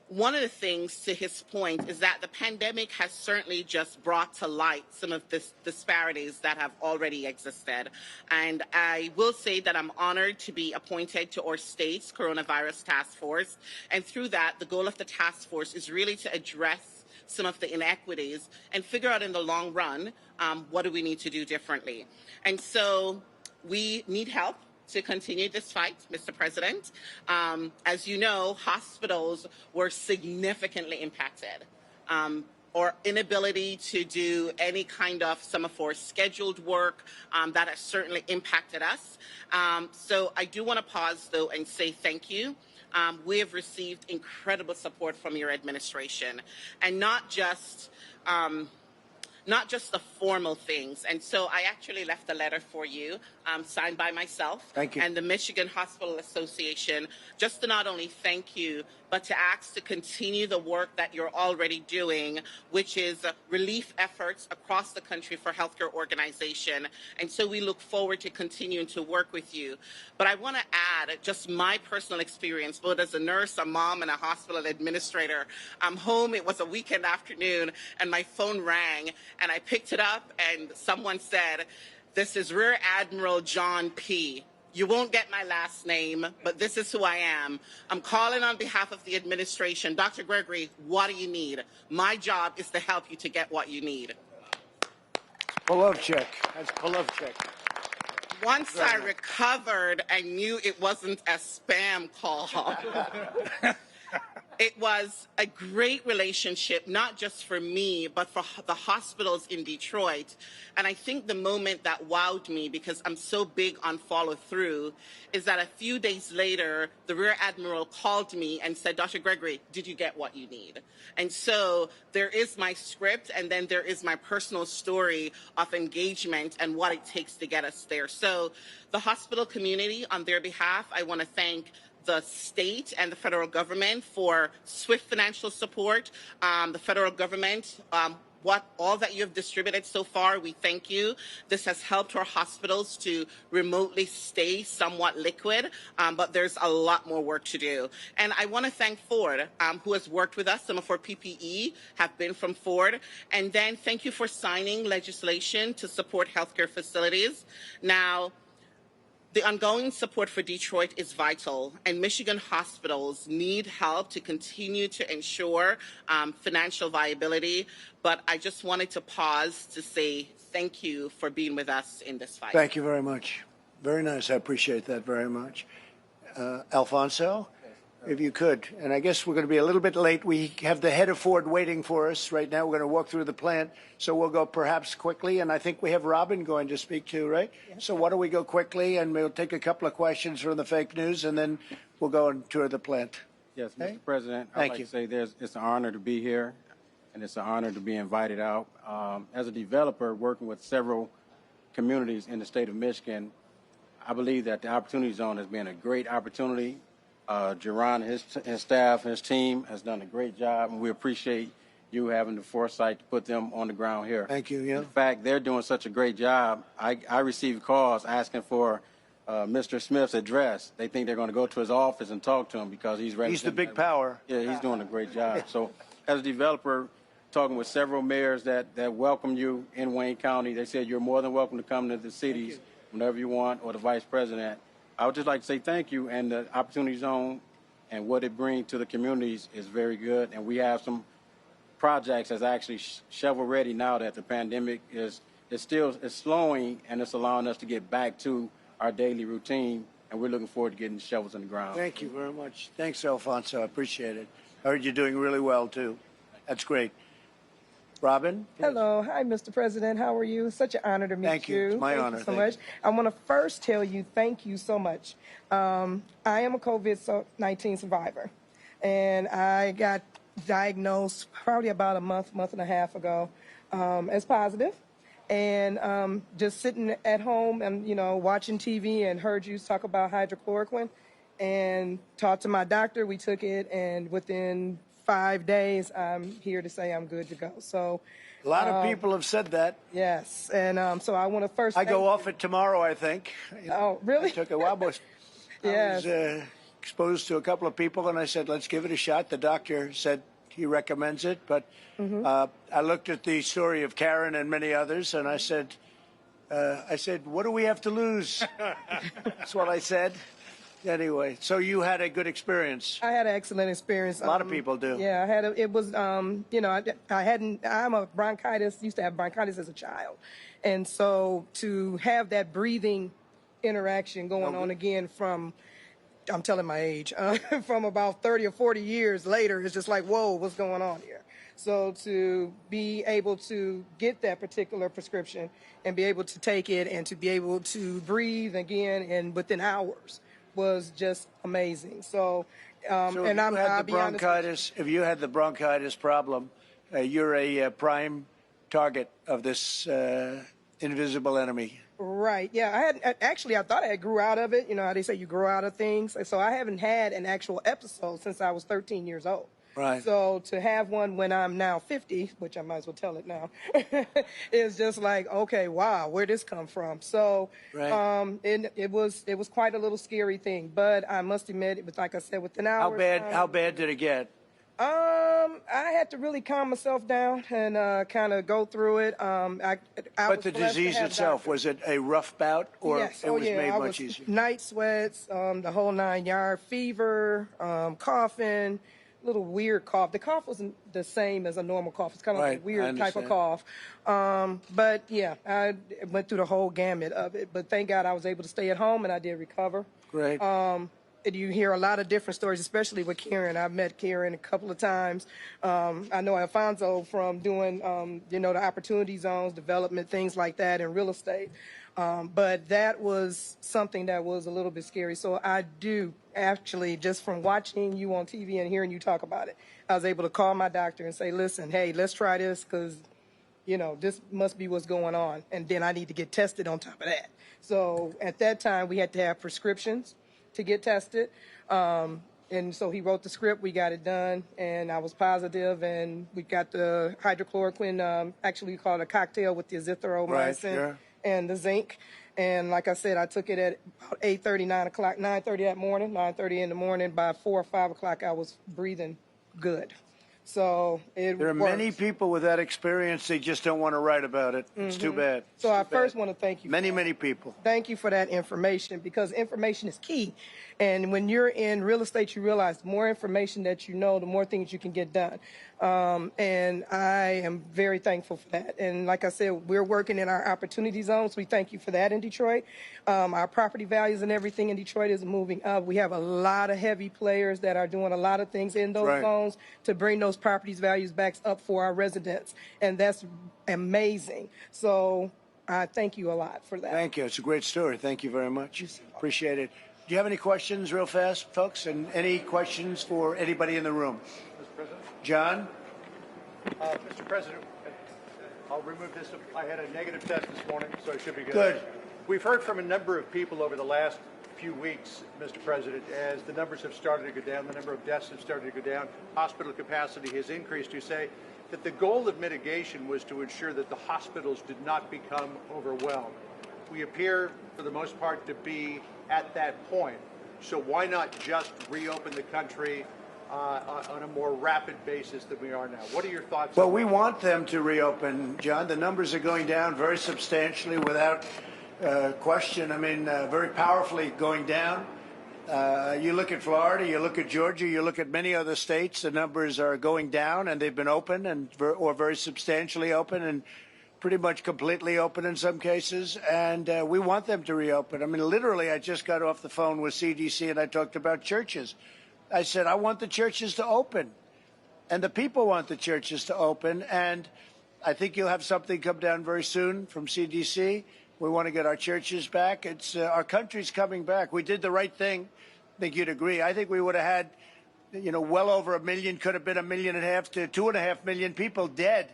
One of the things, to his point, is that the pandemic has certainly just brought to light some of the disparities that have already existed. And I will say that I'm honored to be appointed to our state's coronavirus task force. And through that, the goal of the task force is really to address some of the inequities and figure out in the long run, what do we need to do differently. And so we need help to continue this fight, Mr. President. As you know, hospitals were significantly impacted. Our inability to do any kind of some of our scheduled work, that has certainly impacted us. So I do want to pause, though, and say thank you. We have received incredible support from your administration, and not just the formal things. And so I actually left a letter for you, signed by myself and the Michigan Hospital Association, just to not only thank you, but to ask to continue the work that you're already doing, which is relief efforts across the country for healthcare organization. And so we look forward to continuing to work with you. But I want to add just my personal experience, both as a nurse, a mom, and a hospital administrator. I'm home, it was a weekend afternoon, and my phone rang, and I picked it up, and someone said, "This is Rear Admiral John P. You won't get my last name, but this is who I am. I'm calling on behalf of the administration. Dr. Gregory, what do you need? My job is to help you to get what you need." Polovchik. That's Polovchik. Once I recovered, I knew it wasn't a spam call. It was a great relationship, not just for me, but for the hospitals in Detroit. And I think the moment that wowed me, because I'm so big on follow through, is that a few days later, the Rear Admiral called me and said, "Dr. Gregory, did you get what you need?" And so there is my script, and then there is my personal story of engagement and what it takes to get us there. So the hospital community, on their behalf, I want to thank the state and the federal government for swift financial support. The federal government all that you have distributed so far. We thank you. This has helped our hospitals to remotely stay somewhat liquid, but there's a lot more work to do. And I want to thank Ford, who has worked with us. Some of our PPE have been from Ford. And then thank you for signing legislation to support healthcare facilities. Now, the ongoing support for Detroit is vital, and Michigan hospitals need help to continue to ensure financial viability. But I just wanted to pause to say thank you for being with us in this fight. Thank you very much. Very nice. I appreciate that very much. Alfonso, if you could. And I guess we're going to be a little bit late. We have the head of Ford waiting for us right now. We're going to walk through the plant, so we'll go perhaps quickly. And I think we have Robin going to speak too, right? Yes. So why don't we go quickly, and we'll take a couple of questions from the fake news, and then we'll go and tour the plant. Yes, Okay? Mr. President, I'd like to say it's an honor to be here, and it's an honor to be invited out. As a developer working with several communities in the state of Michigan, I believe that the Opportunity Zone has been a great opportunity. Jerron and his staff, his team has done a great job, and we appreciate you having the foresight to put them on the ground here. Thank you. Yeah. In fact, they're doing such a great job. I received calls asking for Mr. Smith's address. They think they're going to go to his office and talk to him because he's ready. He's the big power. Yeah, he's doing a great job. So as a developer, talking with several mayors that welcome you in Wayne County, they said you're more than welcome to come to the cities whenever you want, or the vice president. I would just like to say thank you, and the Opportunity Zone and what it brings to the communities is very good. And we have some projects that's actually shovel ready now that the pandemic is slowing, and it's allowing us to get back to our daily routine. And we're looking forward to getting shovels in the ground. Thank you very much. Thanks, Alfonso. I appreciate it. I heard you're doing really well too. That's great. Robin? Hello. Hi, Mr. President. How are you? Such an honor to meet you. Thank you. It's my honor. Thank you so much. I want to first tell you thank you so much. I am a COVID-19 survivor, and I got diagnosed probably about a month and a half ago as positive. And just sitting at home and, watching TV and heard you talk about hydrochloroquine and talked to my doctor. We took it, and within 5 days, I'm here to say I'm good to go. So a lot of people have said that. Yes, and so I want to first. I go off it tomorrow, I think. Oh, really? I took a while, but yes. I was exposed to a couple of people, and I said, let's give it a shot. The doctor said he recommends it, but I looked at the story of Karen and many others, and I said, what do we have to lose? That's what I said. Anyway, so you had a good experience. I had an excellent experience. A lot of people do. Yeah, I'm a bronchitis, used to have bronchitis as a child. And so to have that breathing interaction going on again from, I'm telling my age, from about 30 or 40 years later, it's just like, whoa, what's going on here? So to be able to get that particular prescription and be able to take it and to be able to breathe again and within hours was just amazing. So, I'll be honest. If you had the bronchitis problem, you're a prime target of this invisible enemy. Right. Yeah. I thought I grew out of it. You know how they say you grow out of things. So I haven't had an actual episode since I was 13 years old. Right. So to have one when I'm now 50, which I might as well tell it now, is just like, okay, wow, where'd this come from? So it was quite a little scary thing, but I must admit, it was like I said, within hours. How bad did it get? I had to really calm myself down and kind of go through it. But the disease itself, was it a rough bout, or yes. it was made much easier? Night sweats, the whole 9 yards, fever, coughing. Little weird cough. The cough wasn't the same as a normal cough. It's kind of like a weird type of cough. But yeah, I went through the whole gamut of it. But thank God I was able to stay at home and I did recover. Great. You hear a lot of different stories, especially with Karen. I've met Karen a couple of times. I know Alfonso from doing, the opportunity zones, development, things like that in real estate. But that was something that was a little bit scary. So I do actually, just from watching you on TV and hearing you talk about it, I was able to call my doctor and say, listen, hey, let's try this because, this must be what's going on. And then I need to get tested on top of that. So at that time, we had to have prescriptions to get tested. And so he wrote the script, we got it done, and I was positive, and we got the hydrochloroquine, actually we call it a cocktail with the azithromycin and the zinc. And like I said, I took it at about 8:30, 9 o'clock, 9:30 that morning, 9:30 in the morning. By 4 or 5 o'clock, I was breathing good. So there are many people with that experience. They just don't want to write about it. It's too bad. So I first want to thank you. Many people. Thank you for that information, because information is key. And when you're in real estate, you realize the more information that you know, the more things you can get done. And I am very thankful for that. And like I said, we're working in our opportunity zones. We thank you for that in Detroit. Our property values and everything in Detroit is moving up. We have a lot of heavy players that are doing a lot of things in those zones to bring those properties values back up for our residents. And that's amazing. So I thank you a lot for that. Thank you. It's a great story. Thank you very much. Appreciate it. Do you have any questions real fast, folks? And any questions for anybody in the room? Mr. President? John? Mr. President, I'll remove this. I had a negative test this morning, so it should be good. Good. We've heard from a number of people over the last few weeks, Mr. President, as the numbers have started to go down, the number of deaths have started to go down, hospital capacity has increased, to say that the goal of mitigation was to ensure that the hospitals did not become overwhelmed. We appear, for the most part, to be at that point. So why not just reopen the country on a more rapid basis than we are now? What are your thoughts? Well, we want them to reopen, John. The numbers are going down very substantially without question. I mean, very powerfully going down. You look at Florida, you look at Georgia, you look at many other states, the numbers are going down, and they've been open or very substantially open and pretty much completely open in some cases, and we want them to reopen. I mean, literally, I just got off the phone with CDC and I talked about churches. I said, I want the churches to open, and the people want the churches to open, and I think you'll have something come down very soon from CDC. We want to get our churches back. It's our country's coming back. We did the right thing. I think you'd agree. I think we would have had, well over 1 million, could have been 1.5 million to 2.5 million people dead.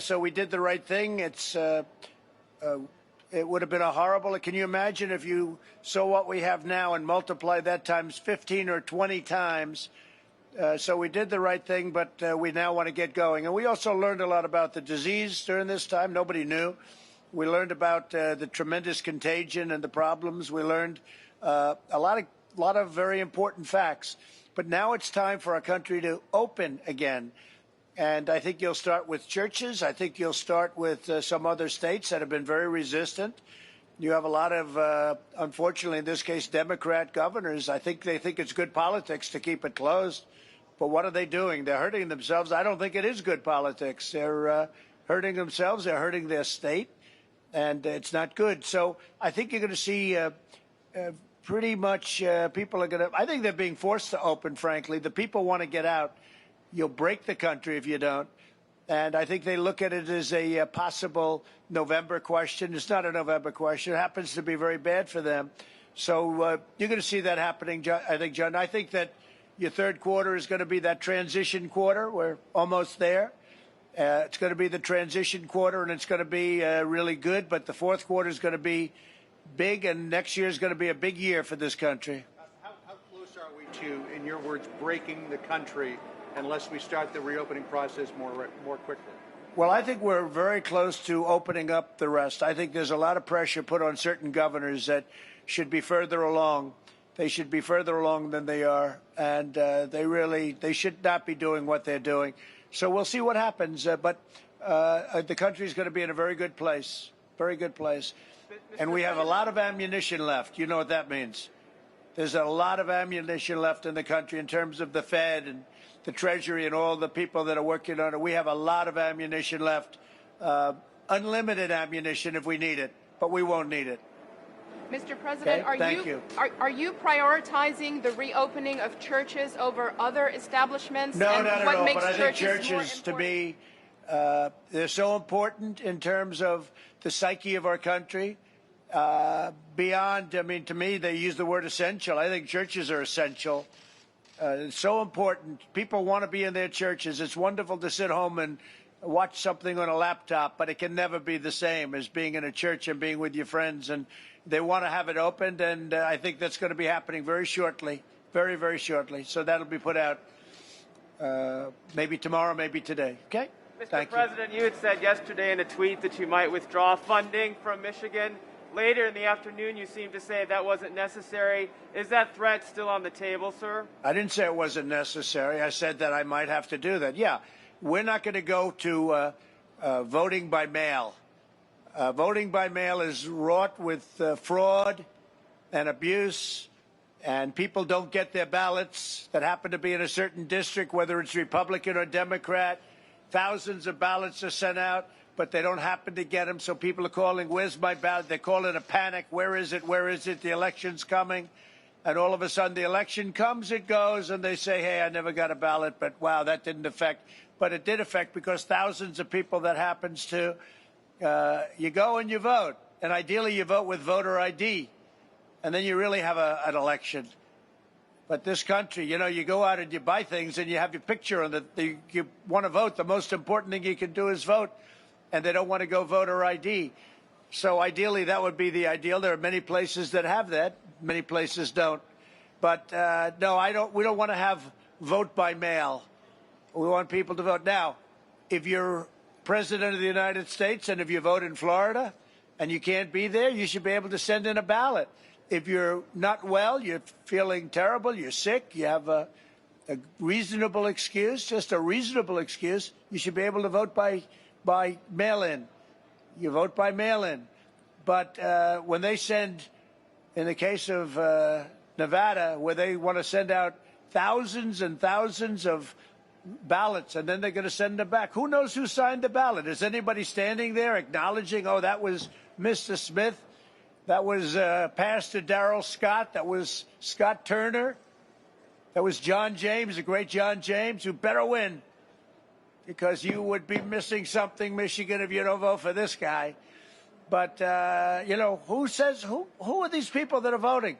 So we did the right thing. It would have been a horrible. Can you imagine if you saw what we have now and multiply that times 15 or 20 times? So we did the right thing, but we now want to get going. And we also learned a lot about the disease during this time. Nobody knew. We learned about the tremendous contagion and the problems. We learned a lot of very important facts. But now it's time for our country to open again. And I think you'll start with churches. I think you'll start with some other states that have been very resistant. You have a lot of, unfortunately, in this case, Democrat governors. I think they think it's good politics to keep it closed. But what are they doing? They're hurting themselves. I don't think it is good politics. They're hurting themselves. They're hurting their state. And it's not good. So I think you're going to see pretty much people are going to, I think they're being forced to open, frankly. The people want to get out. You'll break the country if you don't. And I think they look at it as a possible November question. It's not a November question. It happens to be very bad for them. So you're going to see that happening, I think, John. I think that your third quarter is going to be that transition quarter. We're almost there. It's going to be the transition quarter, and it's going to be really good. But the fourth quarter is going to be big, and next year is going to be a big year for this country. How close are we to, in your words, breaking the country unless we start the reopening process more quickly? Well, I think we're very close to opening up the rest. I think there's a lot of pressure put on certain governors that should be further along. They should be further along than they are, and they should not be doing what they're doing. So we'll see what happens. But the country is going to be in a very good place, and we have a lot of ammunition left. You know what that means. There's a lot of ammunition left in the country in terms of the Fed and the Treasury and all the people that are working on it. We have a lot of ammunition left, unlimited ammunition if we need it, but we won't need it. Mr. President, Okay? are you prioritizing the reopening of churches over other establishments? No, and not at what all. makes But I think churches churches, to me, they're so important in terms of the psyche of our country. Beyond, I mean, to me, they use the word essential. I think churches are essential. It's so important. People want to be in their churches. It's wonderful to sit home and watch something on a laptop, but it can never be the same as being in a church and being with your friends. And they want to have it opened, and I think that's going to be happening very shortly. very, very shortly. So that'll be put out maybe tomorrow, maybe today. Okay? Mr. President, you had said yesterday in a tweet that you might withdraw funding from Michigan. Later in the afternoon, you seemed to say that wasn't necessary. Is that threat still on the table, sir? I didn't say it wasn't necessary. I said that I might have to do that. Yeah, we're not going to go to voting by mail. Voting by mail is wrought with fraud and abuse, and people don't get their ballots that happen to be in a certain district, whether it's Republican or Democrat. Thousands of ballots are sent out, but they don't happen to get them, so people are calling, where's my ballot? They call it a panic. Where is it? Where is it? The election's coming. And all of a sudden, the election comes, it goes, and they say, hey, I never got a ballot, but wow, that didn't affect. But it did affect because thousands of people that happens to, you go and you vote. And ideally, you vote with voter ID. And then you really have an election. But this country, you know, you go out and you buy things and you have your picture on it. You want to vote. The most important thing you can do is vote. And they don't want to go voter ID. So ideally, that would be the ideal. There are many places that have that. Many places don't. But no, we don't want to have vote by mail. We want people to vote. Now, if you're president of the United States and if you vote in Florida and you can't be there, you should be able to send in a ballot. If you're not well, you're feeling terrible, you're sick, you have a reasonable excuse, just a reasonable excuse, you should be able to vote by mail-in. You vote by mail-in. But when they send, in the case of Nevada, where they want to send out thousands and thousands of ballots, and then they're going to send them back. Who knows who signed the ballot? Is anybody standing there acknowledging, oh, that was Mr. Smith? That was Pastor Darrell Scott. That was Scott Turner. That was John James, the great John James, who better win because you would be missing something, Michigan, if you don't vote for this guy. But, you know, who are these people that are voting?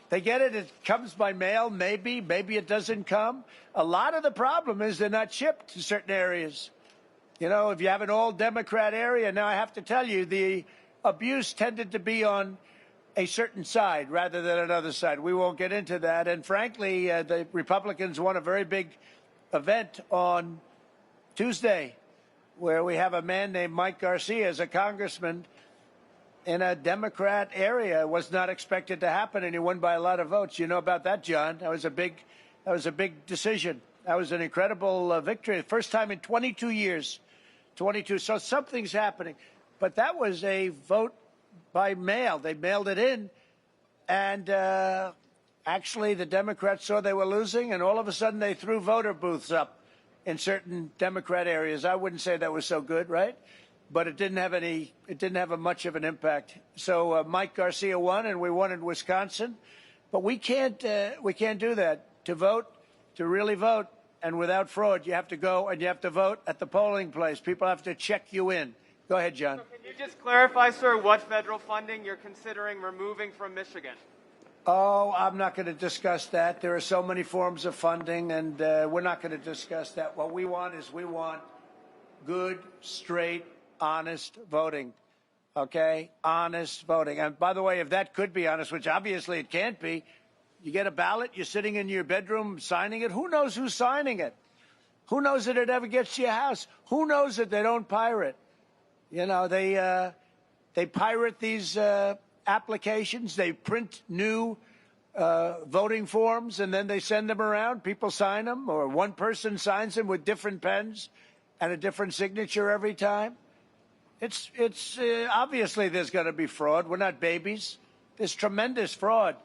They get it. It comes by mail, maybe. Maybe it doesn't come. A lot of the problem is they're not shipped to certain areas. You know, if you have an all-Democrat area, now I have to tell you, the abuse tended to be on a certain side rather than another side. We won't get into that. And frankly, the Republicans won a very big event on Tuesday where we have a man named Mike Garcia as a congressman in a Democrat area. It was not expected to happen, and he won by a lot of votes. You know about that, John. That was a big decision. That was an incredible victory. First time in 22 years. 22. So something's happening. But that was a vote by mail. They mailed it in, and actually the Democrats saw they were losing, and all of a sudden they threw voter booths up in certain Democrat areas. I wouldn't say that was so good, right? But it didn't have much of an impact. So Mike Garcia won, and we won in Wisconsin. But we can't do that. To vote, to really vote, and without fraud, you have to go and you have to vote at the polling place. People have to check you in. Go ahead, John. So can you just clarify, sir, what federal funding you're considering removing from Michigan? Oh, I'm not going to discuss that. There are so many forms of funding, and we're not going to discuss that. What we want is good, straight, honest voting. Okay? Honest voting. And by the way, if that could be honest, which obviously it can't be, you get a ballot, you're sitting in your bedroom signing it. Who knows who's signing it? Who knows that it ever gets to your house? Who knows that they don't pirate? You know, they pirate these applications. They print new voting forms, and then they send them around. People sign them, or one person signs them with different pens and a different signature every time. It's obviously there's going to be fraud. We're not babies. There's tremendous fraud.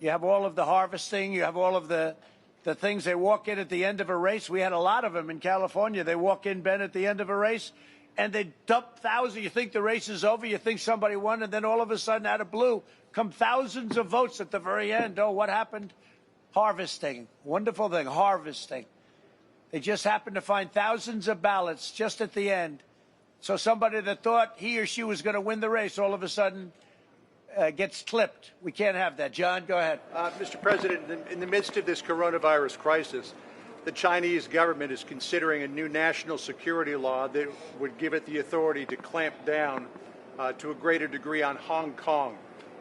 You have all of the harvesting. You have all of the things. They walk in at the end of a race. We had a lot of them in California. They walk in, Ben, at the end of a race, and they dump thousands. You think the race is over. You think somebody won, and then all of a sudden, out of blue, come thousands of votes at the very end. Oh, what happened? Harvesting. Wonderful thing, harvesting. They just happened to find thousands of ballots just at the end. So somebody that thought he or she was going to win the race all of a sudden gets clipped. We can't have that. John, go ahead. Mr. President, in the midst of this coronavirus crisis, the Chinese government is considering a new national security law that would give it the authority to clamp down to a greater degree on Hong Kong.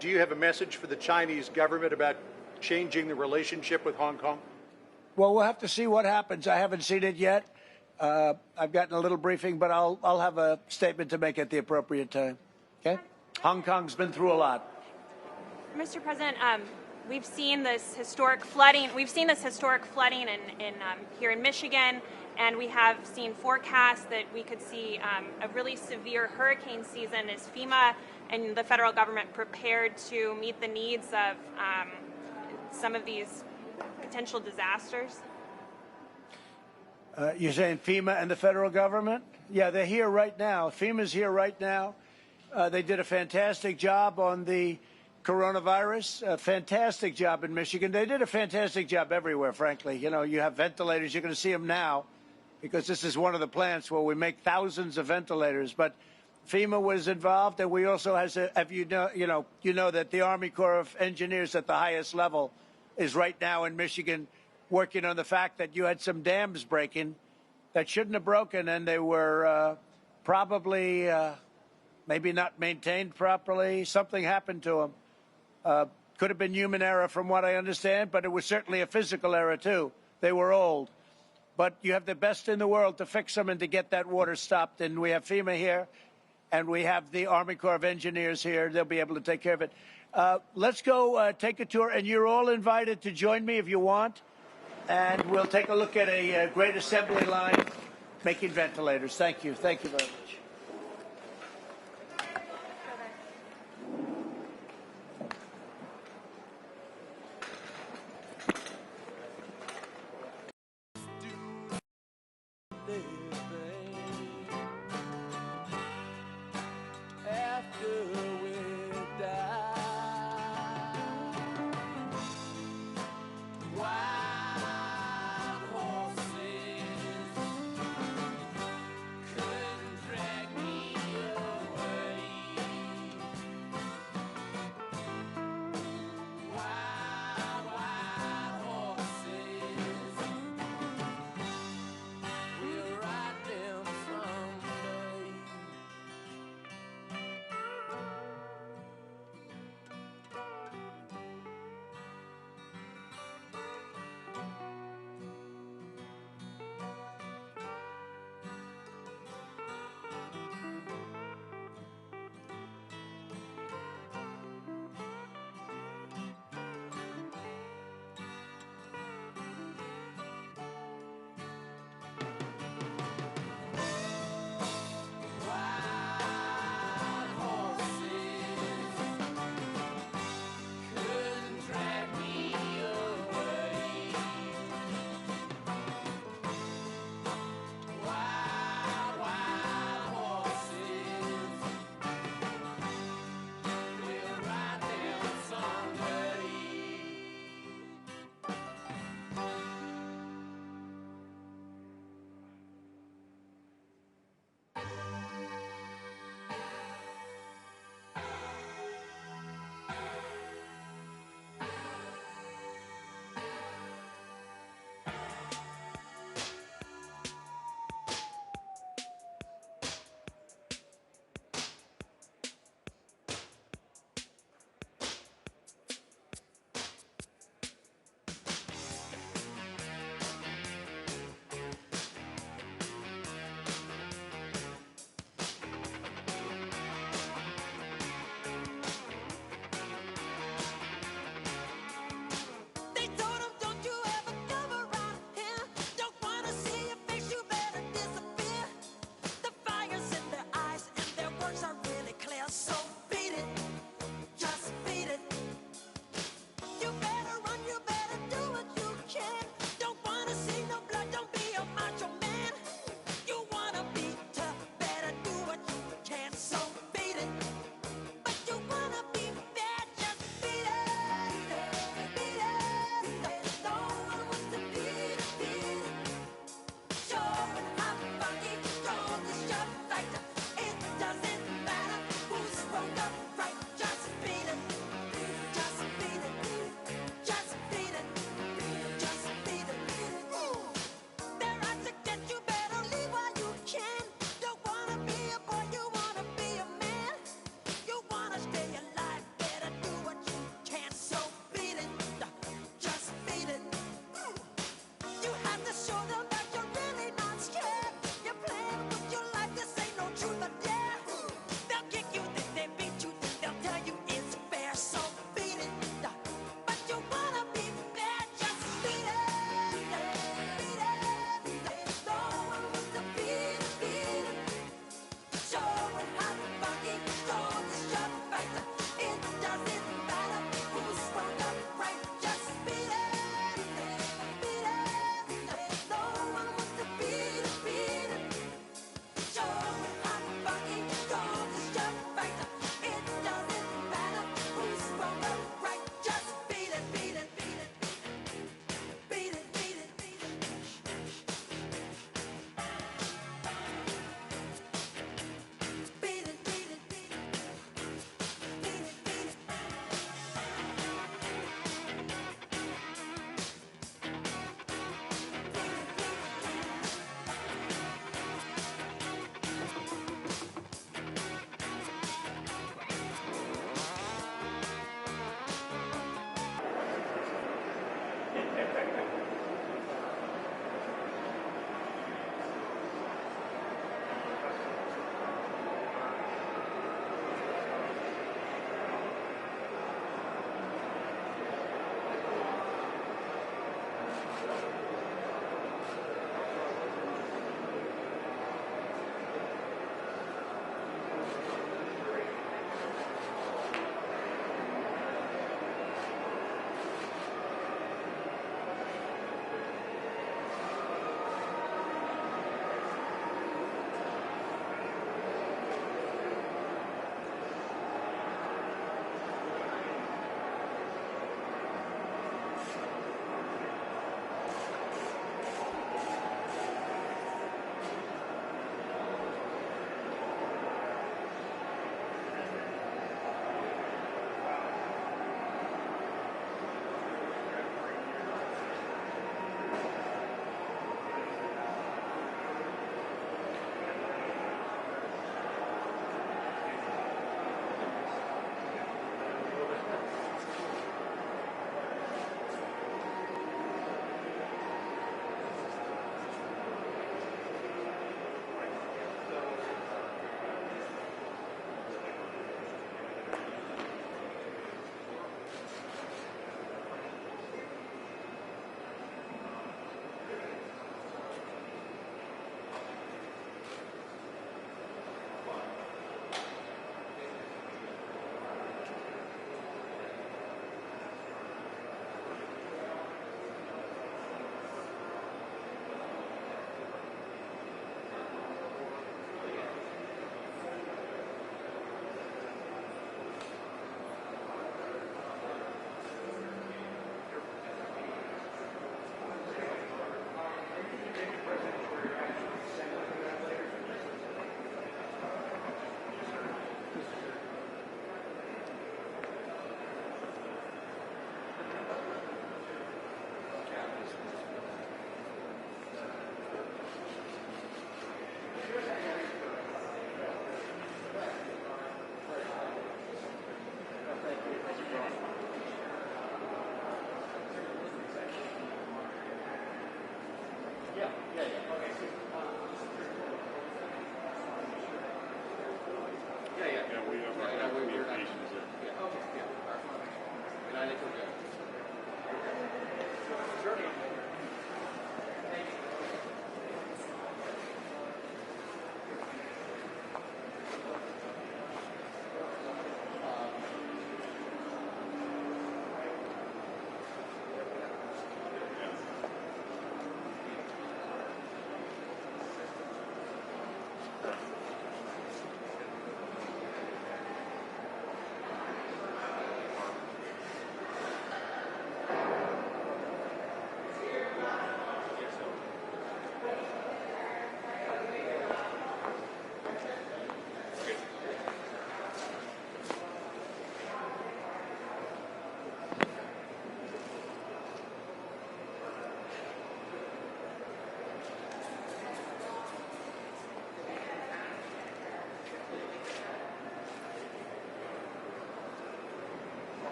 Do you have a message for the Chinese government about changing the relationship with Hong Kong? Well, we'll have to see what happens. I haven't seen it yet. I've gotten a little briefing, but I'll have a statement to make at the appropriate time. Okay? Hong Kong's been through a lot. Mr. President, we've seen this historic flooding. We've seen this historic flooding here in Michigan, and we have seen forecasts that we could see a really severe hurricane season. Is FEMA and the federal government prepared to meet the needs of some of these potential disasters? You're saying FEMA and the federal government? Yeah, they're here right now. FEMA's here right now. They did a fantastic job on the coronavirus, a fantastic job in Michigan. They did a fantastic job everywhere, frankly. You know, you have ventilators. You're going to see them now because this is one of the plants where we make thousands of ventilators. But FEMA was involved, and we also have you know that the Army Corps of Engineers at the highest level is right now in Michigan working on the fact that you had some dams breaking that shouldn't have broken, and they were probably maybe not maintained properly. Something happened to them. Could have been human error from what I understand, but it was certainly a physical error too. They were old. But you have the best in the world to fix them and to get that water stopped. And we have FEMA here, and we have the Army Corps of Engineers here. They'll be able to take care of it. Let's go take a tour, and you're all invited to join me if you want. And we'll take a look at a great assembly line making ventilators. Thank you. Thank you very much. Who's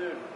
soon.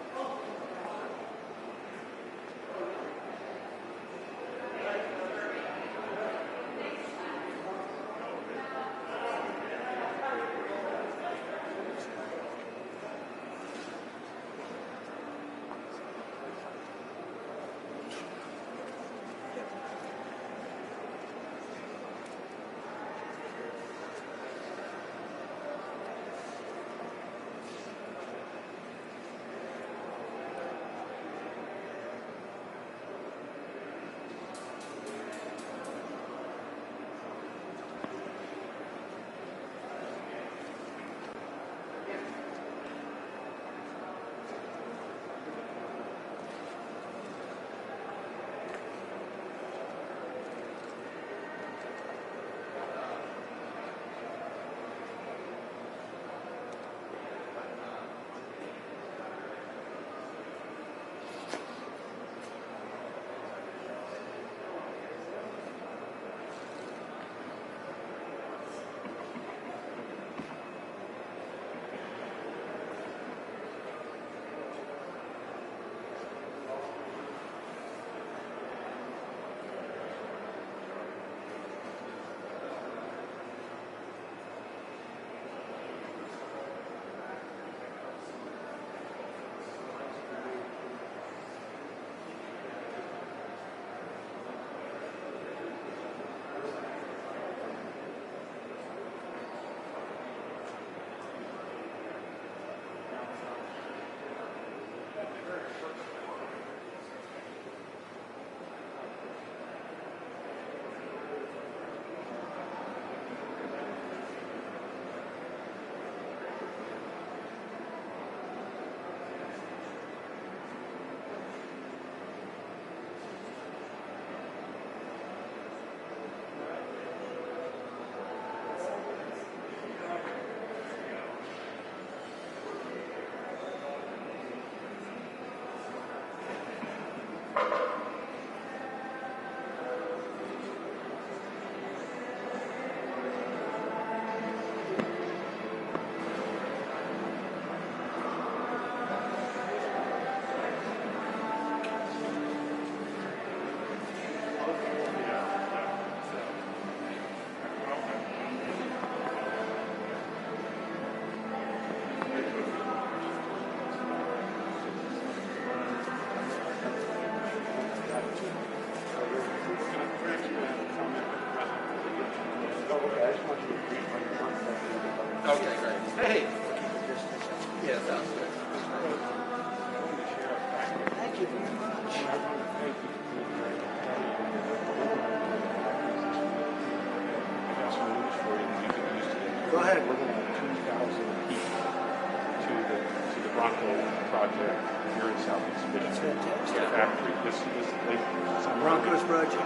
Okay, great. Hey. Yeah, sounds good. Thank you very much. Go ahead. We're going to have 2,000 people to the Bronco project here in Southeast Michigan. That's fantastic. The factory. Broncos project.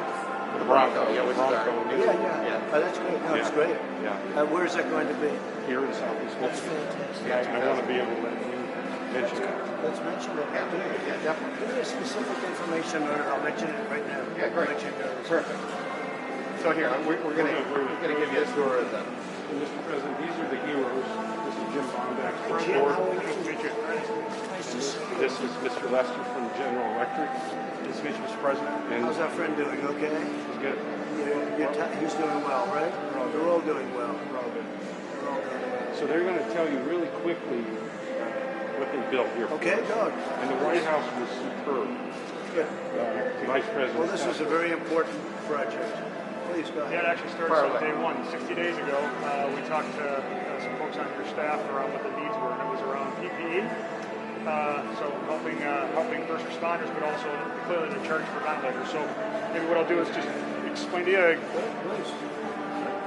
The Bronco. Yeah, which is Yeah. Oh, that's great. No, it's great. Yeah. Where is that going to be? Here in Southeast Michigan. That's fantastic. Yeah, I want to be able to let you mention it. Let's mention it. Yeah, definitely. Give me a specific information on it. I'll mention it right now. Yeah, great. Perfect. So here, we're going to give you a tour of the... Mr. President, these are the heroes. This is Jim Bondack's front Jim, door. how are you? Nice to see you. This is Mr. Lester from General Electric. Nice to meet you, Mr. President. And how's our friend doing? Okay? He's good. He's doing well, right? They're all doing well. We're all good. So they're going to tell you really quickly what they built here. Okay, good. And the White House was superb. Good. Vice President. Well, this was a very important project. Please go ahead. Yeah, it actually started on day one. 60 days ago, we talked to some folks on your staff around what the needs were, and it was around PPE. So helping first responders, but also clearly the charge for ventilators. So maybe what I'll do is just explain to you.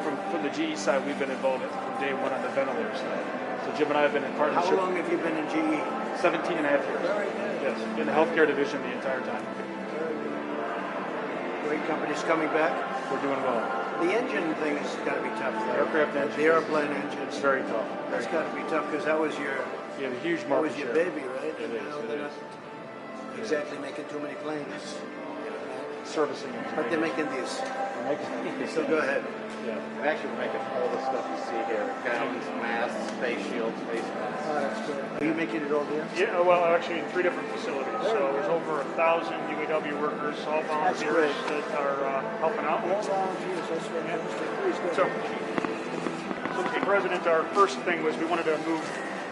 From the GE side, we've been involved from day one on the ventilator side. So Jim and I have been in partnership. How long have you been in GE? 17 and a half years. Very good. Yes, in the healthcare division the entire time. Great companies coming back. We're doing well. The engine thing has got to be tough. Though. Aircraft engine. The airplane engine. It's very tough. That's got to be tough because that was your. You have a huge that market was your share. baby, right? It and is. now they're not exactly making too many planes. servicing. But they're making these. So go ahead. Yeah. Actually, we're making all the stuff you see here: gowns, masks, face shields, face masks. Oh, that's good. Are you making it all there? Yeah, well, actually in 3 different facilities. So there's over 1,000 UAW workers, all volunteers that are helping out. All volunteers, that's fantastic. Please go So, ahead. Mr. President, our first thing was we wanted to move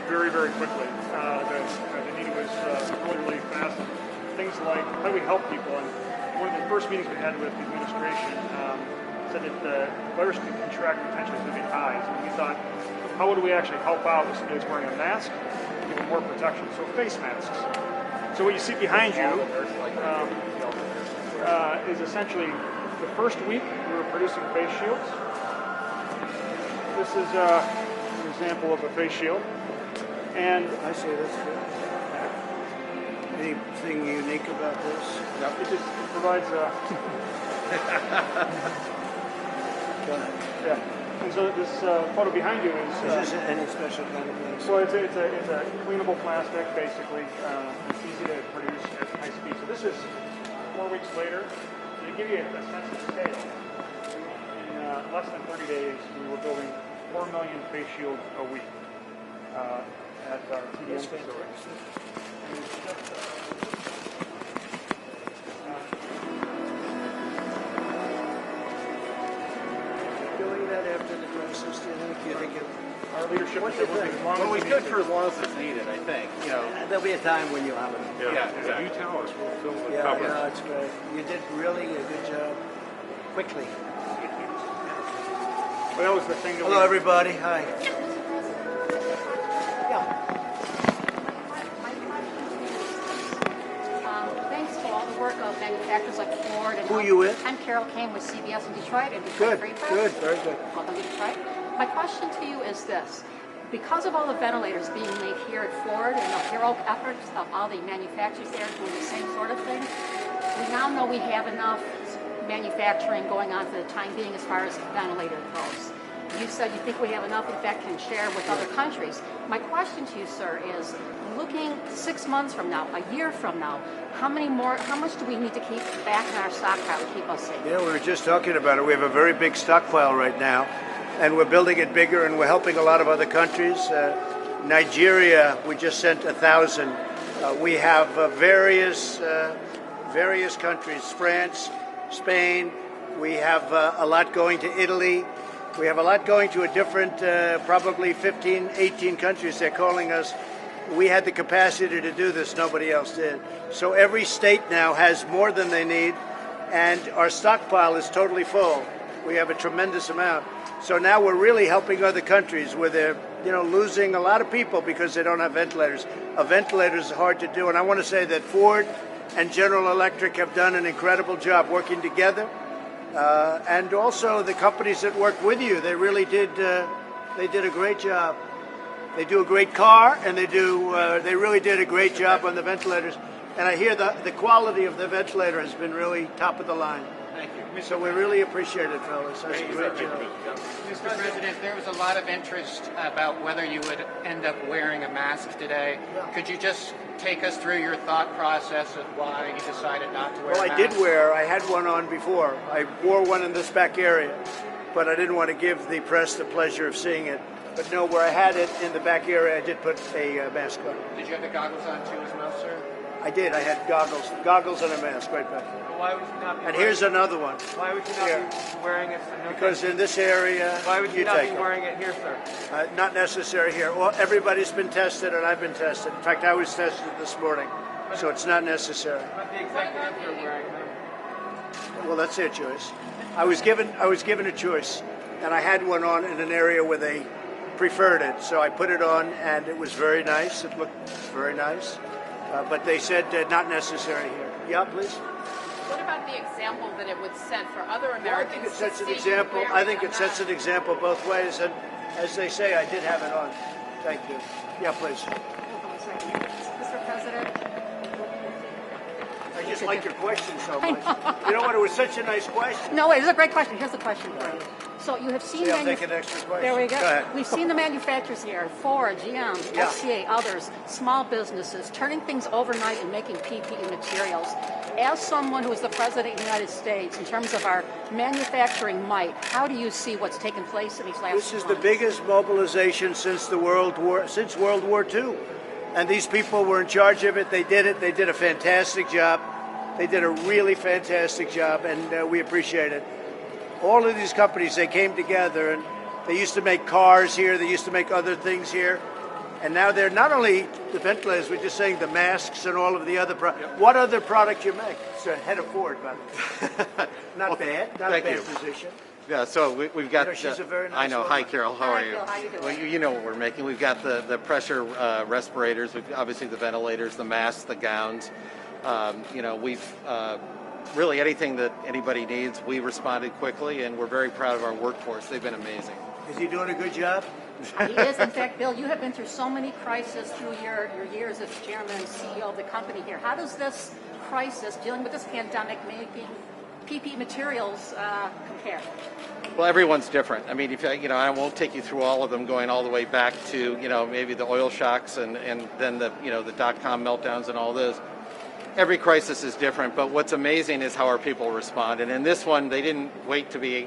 very, very quickly. The need was really, really fast. Things like how do we help people? And one of the first meetings we had with the administration said that the virus could contract potentially through the eyes. And we thought, how would we actually help out with somebody that's wearing a mask, give them more protection? So face masks. So what you see behind you is essentially the first week we were producing face shields. This is an example of a face shield. And I see this. Anything unique about this? It just provides yeah. And so this photo behind you is this any special kind of thing? So it's a cleanable plastic, basically. It's easy to produce at high speed. So this is 4 weeks later. To give you a sense of scale, in less than 30 days, we were building 4 million face shields a week at our TDM facility. Doing that after the crisis, do you think our leadership will take as long as we could for as long as it's needed, I think. You know, there'll be a time when you'll have it. Yeah, exactly. You tell us, we'll fill the Yeah, cupboard. yeah, that's great. You did really a good job. Quickly. Well, that was the thing that Hello, everybody. Hi. Thanks to all the work of manufacturers like Ford and Who are you with? I'm Carol Kane with CBS in Detroit and Detroit Free Press. Good, very good. Welcome to Detroit. My question to you is this. Because of all the ventilators being made here at Ford and the heroic efforts of all the manufacturers there doing the same sort of thing, we now know we have enough manufacturing going on for the time being as far as ventilator goes. You said you think we have enough, in fact, can share with other countries. My question to you, sir, is looking 6 months from now, a year from now, how much do we need to keep back in our stockpile to keep us safe? Yeah, we were just talking about it. We have a very big stockpile right now, and we're building it bigger, and we're helping a lot of other countries. Nigeria, we just sent 1,000. We have various countries, France, Spain. We have a lot going to Italy. We have a lot going to a different, probably 15, 18 countries. They're calling us. We had the capacity to do this. Nobody else did. So every state now has more than they need, and our stockpile is totally full. We have a tremendous amount. So now we're really helping other countries where they're, losing a lot of people because they don't have ventilators. A ventilator is hard to do, and I want to say that Ford and General Electric have done an incredible job working together. And also the companies that work with you, they really did. They did a great job. They do a great car, and they really did a great job on the ventilators. And I hear the quality of the ventilator has been really top of the line. Thank you. So we really appreciate it, fellas. That's a great job. Mr. President, there was a lot of interest about whether you would end up wearing a mask today. Could you just take us through your thought process of why you decided not to wear a mask? Well, I had one on before. I wore one in this back area, but I didn't want to give the press the pleasure of seeing it. But no, where I had it in the back area, I did put a mask on. Did you have the goggles on too as well, sir? I did. I had goggles and a mask right back there. Why would you not be And here's another one. Why would you not be wearing it? No, because in this area, why would you not take be them. wearing it here, sir? Not necessary here. Well, everybody's been tested, and I've been tested. In fact, I was tested this morning, so it's not necessary. But the executives are wearing them. Well, that's their choice. I was given a choice, and I had one on in an area where they preferred it, so I put it on, and it was very nice. It looked very nice, but they said not necessary here. Yeah, please. What about the example that it would set for other Americans? I think it sets an example. I think it sets an example both ways, and as they say, I did have it on. Thank you. Yeah, please. Mr. President. I just like your question so much. You know what? It was such a nice question. No, it is a great question. Here's the question for you. So you have seen. I'll take an extra question. There we go. Go ahead. We've seen the manufacturers here: Ford, GM, Yeah. FCA, others, small businesses, turning things overnight and making PPE materials. As someone who is the president of the United States, in terms of our manufacturing might, how do you see what's taken place in these last? This is few the months? biggest mobilization since World War II, and these people were in charge of it. They did it. They did a fantastic job. They did a really fantastic job, and we appreciate it. All of these companies, they came together, and they used to make cars here. They used to make other things here. And now they're not only the ventilators, we're just saying the masks and all of the other products. Yep. What other product you make? It's a head of Ford, by the way. Not bad. Not a bad position. Yeah, so we've got. She's a very nice I know. woman. Hi, Carol. How are you? Bill, how you doing? Well, you know what we're making. We've got the pressure respirators. We've obviously the ventilators, the masks, the gowns. We've really anything that anybody needs. We responded quickly, and we're very proud of our workforce. They've been amazing. Is he doing a good job? He is. In fact, Bill, you have been through so many crises through your years as chairman and CEO of the company here. How does this crisis, dealing with this pandemic, making PPE materials compare? Well, everyone's different. I mean, I won't take you through all of them, going all the way back to maybe the oil shocks and then the .com meltdowns and all those. Every crisis is different, but what's amazing is how our people respond. And in this one, they didn't wait to be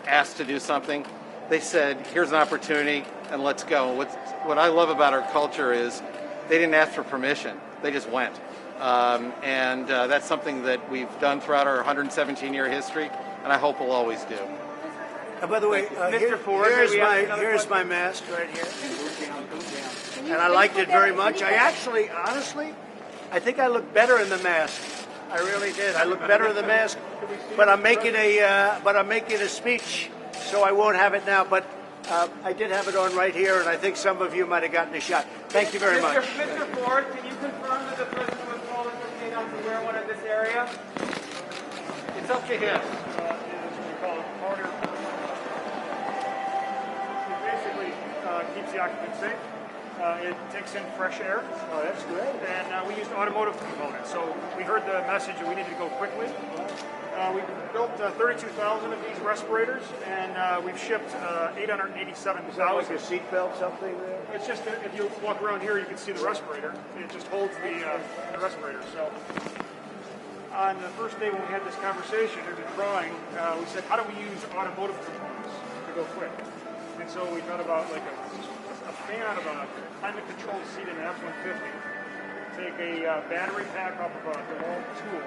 asked to do something. They said, here's an opportunity, and let's go. What I love about our culture is they didn't ask for permission. They just went. And that's something that we've done throughout our 117-year history, and I hope we'll always do. And by the way, Mr. Ford, here's my mask right here. And I liked it very much. Honestly, I think I look better in the mask. I really did. I look better in the mask, but I'm making a speech, so I won't have it now. But I did have it on right here, and I think some of you might have gotten a shot. Thank you very much. Mr. Ford, can you confirm that the president was told it's okay not to wear one in this area? It's up to him. We call it powder. It basically keeps the occupant safe. It takes in fresh air. Oh, that's great. And we used automotive components. So we heard the message that we needed to go quickly. We built 32,000 of these respirators, and we've shipped 887,000. Is that like a seatbelt something there? It's just, if you walk around here, you can see the respirator. It just holds the respirator. So on the first day when we had this conversation, or the drawing, we said, how do we use automotive components to go quick? And so we thought about like a fan out of a climate-controlled seat in an F-150. Take a battery pack off of a DeWalt tool,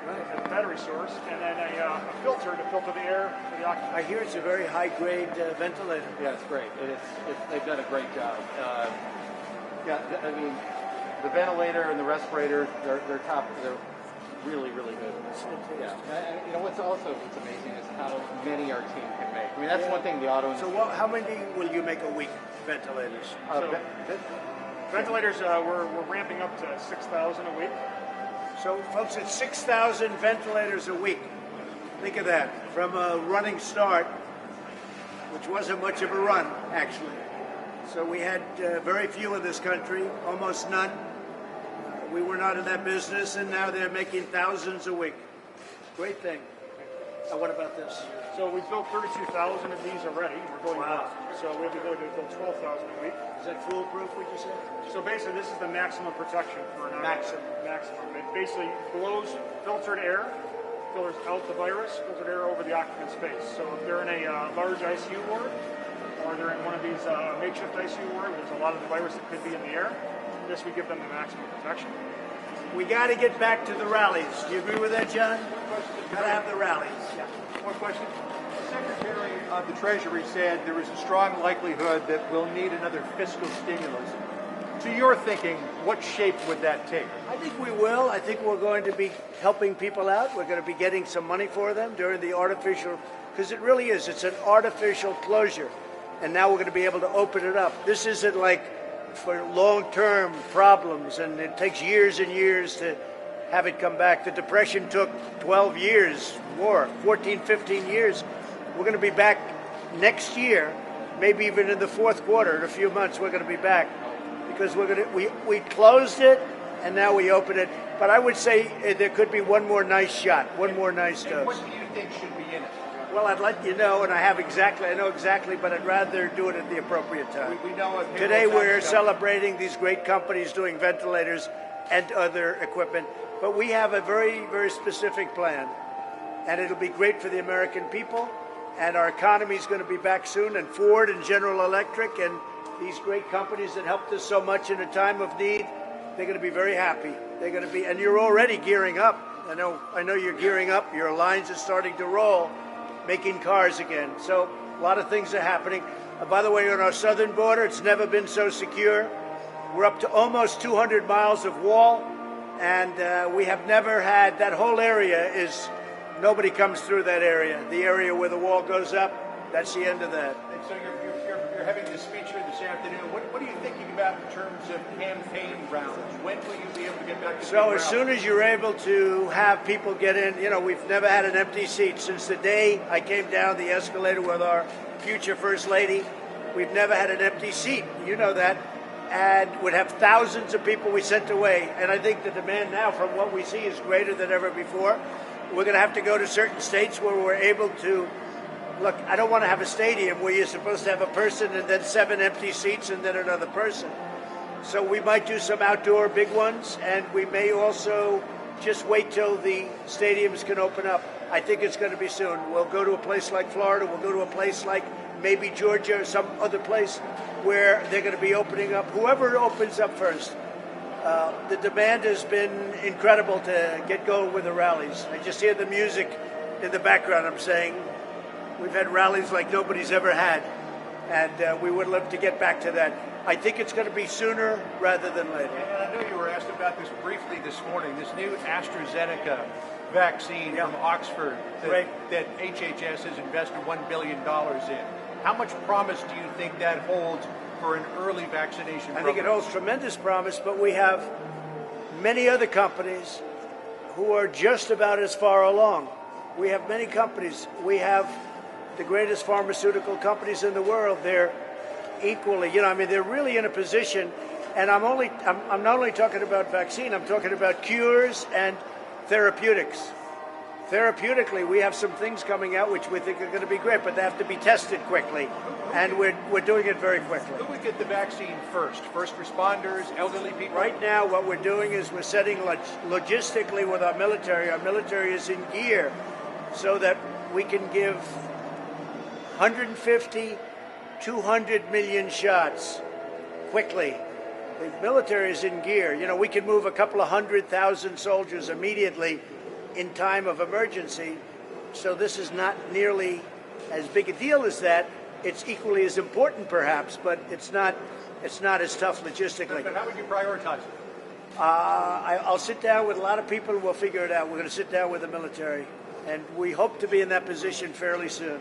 a battery source, and then a filter to filter the air for the occupant. I hear it's a very high-grade ventilator. Yeah, it's great. They've done a great job. I mean, the ventilator and the respirator, they're top. They're really, really good. Yeah. And what's amazing is how many our team can make. I mean, that's one thing the auto industry. So how many will you make a week, ventilators? Ventilators, we're ramping up to 6,000 a week. So, folks, it's 6,000 ventilators a week. Think of that. From a running start, which wasn't much of a run, actually. So we had very few in this country, almost none. We were not in that business, and now they're making thousands a week. Great thing. What about this? So we built 32,000 of these already. We're going up. So we have the ability to build 12,000 a week. Is that foolproof, would you say? So basically, this is the maximum protection for an Maximum. It basically blows filtered air, filters out the virus, filtered air over the occupant space. So if they're in a large ICU ward, or they're in one of these makeshift ICU ward, there's a lot of the virus that could be in the air. This would give them the maximum protection. We got to get back to the rallies. Do you agree with that, John? Got to have the rallies. Yeah. One question. The Secretary of the Treasury said there is a strong likelihood that we'll need another fiscal stimulus. To your thinking, what shape would that take? I think we will. I think we're going to be helping people out. We're going to be getting some money for them during the artificial, because it really is. It's an artificial closure. And now we're going to be able to open it up. This isn't like for long-term problems, and it takes years and years to have it come back. The Depression took 12 years, more, 14, 15 years. We're going to be back next year, maybe even in the fourth quarter, in a few months, we're going to be back. Because we closed it, and now we open it. But I would say there could be one more nice shot, one more nice dose. What do you think should be in it? Well, I'd let you know, and I know exactly, but I'd rather do it at the appropriate time. We know it. Today we're celebrating these great companies doing ventilators and other equipment, but we have a very, very specific plan, and it'll be great for the American people, and our economy is going to be back soon, and Ford and General Electric and these great companies that helped us so much in a time of need, they're going to be very happy. They're going to be, and you're already gearing up. I know you're gearing up. Your lines are starting to roll, making cars again. So a lot of things are happening. By the way, on our southern border, it's never been so secure. We're up to almost 200 miles of wall, and we have never had, that whole area is, nobody comes through that area. The area where the wall goes up, that's the end of that. And so you're having this speech here this afternoon. What are you thinking about in terms of campaign rounds? When will you be able to get back to So as soon as you're able to have people get in, we've never had an empty seat. Since the day I came down the escalator with our future First Lady, we've never had an empty seat. You know that. And would have thousands of people we sent away. And I think the demand now, from what we see, is greater than ever before. We're going to have to go to certain states where we're able to. Look, I don't want to have a stadium where you're supposed to have a person and then 7 empty seats and then another person. So we might do some outdoor big ones, and we may also just wait till the stadiums can open up. I think it's going to be soon. We'll go to a place like Florida. We'll go to a place like maybe Georgia or some other place where they're going to be opening up. Whoever opens up first. The demand has been incredible to get going with the rallies. I just hear the music in the background. I'm saying we've had rallies like nobody's ever had, and we would love to get back to that. I think it's going to be sooner rather than later. And I know you were asked about this briefly this morning, this new AstraZeneca vaccine from Oxford that HHS has invested $1 billion in. How much promise do you think that holds for an early vaccination program? I think it holds tremendous promise, but we have many other companies who are just about as far along. We have many companies. We have the greatest pharmaceutical companies in the world. They're equally, they're really in a position, and I'm not only talking about vaccine, I'm talking about cures and therapeutics. Therapeutically, we have some things coming out which we think are going to be great, but they have to be tested quickly, and we're doing it very quickly. Who would get the vaccine first? First responders, elderly people? Right now, what we're doing is we're setting logistically with our military. Our military is in gear so that we can give 150, 200 million shots quickly. The military is in gear. We can move a couple of 100,000 soldiers immediately in time of emergency. So this is not nearly as big a deal as that. It's equally as important, perhaps, but it's not as tough logistically. But how would you prioritize it? I'll sit down with a lot of people and we'll figure it out. We're going to sit down with the military, and we hope to be in that position fairly soon.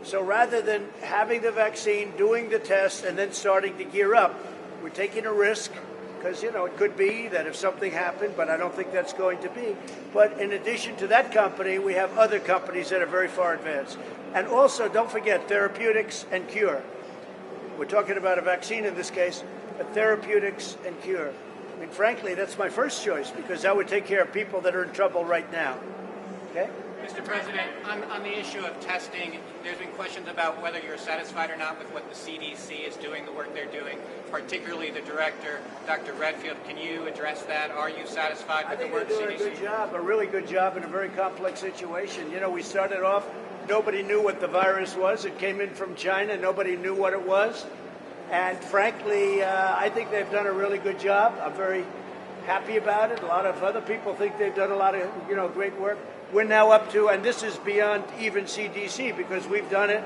So rather than having the vaccine, doing the test, and then starting to gear up, we're taking a risk because, it could be that if something happened, but I don't think that's going to be. But in addition to that company, we have other companies that are very far advanced. And also, don't forget, therapeutics and cure. We're talking about a vaccine in this case, but therapeutics and cure. Frankly, that's my first choice because that would take care of people that are in trouble right now. Okay? Mr. President, on the issue of testing, there's been questions about whether you're satisfied or not with what the CDC is doing, the work they're doing, particularly the director, Dr. Redfield. Can you address that? Are you satisfied with the work of the CDC? I think they're doing a good job, a really good job in a very complex situation. We started off, nobody knew what the virus was. It came in from China. Nobody knew what it was. And frankly, I think they've done a really good job. I'm very happy about it. A lot of other people think they've done a lot of, great work. We're now up to, and this is beyond even CDC because we've done it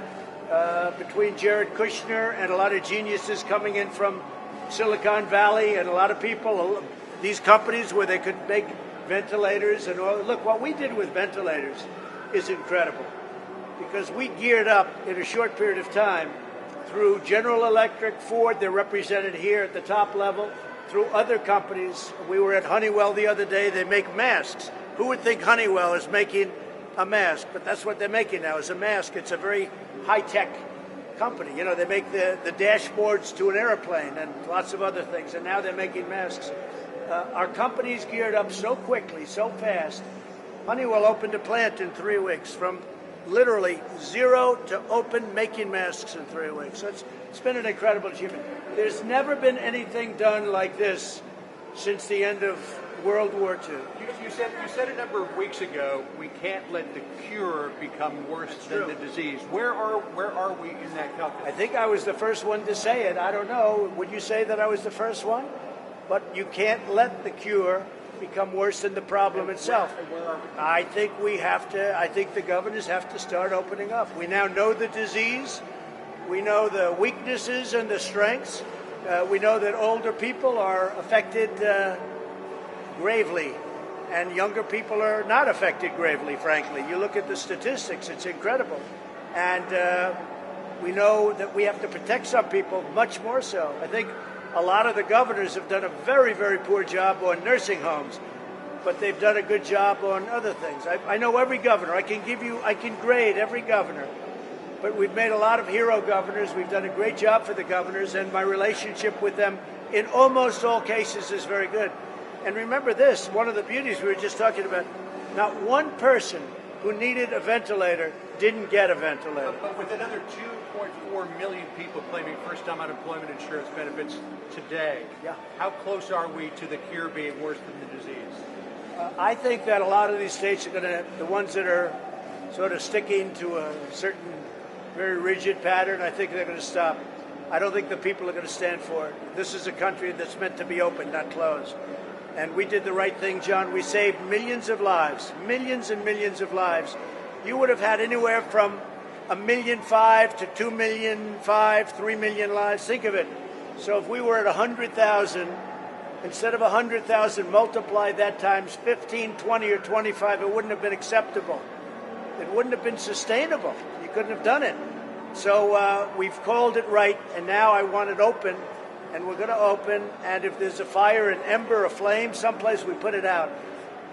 between Jared Kushner and a lot of geniuses coming in from Silicon Valley and a lot of people, these companies where they could make ventilators and all. Look, what we did with ventilators is incredible because we geared up in a short period of time through General Electric, Ford, they're represented here at the top level, through other companies. We were at Honeywell the other day. They make masks. Who would think Honeywell is making a mask? But that's what they're making now, is a mask. It's a very high-tech company. They make the dashboards to an airplane and lots of other things, and now they're making masks. Our company's geared up so quickly, so fast. Honeywell opened a plant in 3 weeks from literally 0 to open making masks in 3 weeks. So it's been an incredible achievement. There's never been anything done like this since the end of World War II. You said a number of weeks ago, we can't let the cure become worse than the disease. Where are we in that calculus? I think I was the first one to say it. I don't know. Would you say that I was the first one? But you can't let the cure become worse than the problem itself. I think I think the governors have to start opening up. We now know the disease. We know the weaknesses and the strengths. We know that older people are affected gravely, and younger people are not affected gravely, frankly. You look at the statistics, it's incredible. And we know that we have to protect some people much more so. I think a lot of the governors have done a very, very poor job on nursing homes, but they've done a good job on other things. I know every governor. I can grade every governor. But we've made a lot of hero governors. We've done a great job for the governors, and my relationship with them in almost all cases is very good. And remember this, one of the beauties we were just talking about, not one person who needed a ventilator didn't get a ventilator. But with another 2.4 million people claiming first-time unemployment insurance benefits today, how close are we to the cure being worse than the disease? I think that a lot of these states are going to, the ones that are sort of sticking to a certain very rigid pattern, I think they're going to stop. I don't think the people are going to stand for it. This is a country that's meant to be open, not closed. And we did the right thing, John. We saved millions of lives, millions and millions of lives. You would have had anywhere from 1.5 million to 2.5 million, 3 million lives. Think of it. So if we were at 100,000, instead of 100,000, multiply that times 15, 20, or 25, it wouldn't have been acceptable. It wouldn't have been sustainable. You couldn't have done it. So we've called it right, and now I want it open. And we're going to open, and if there's a fire, an ember, a flame, someplace we put it out.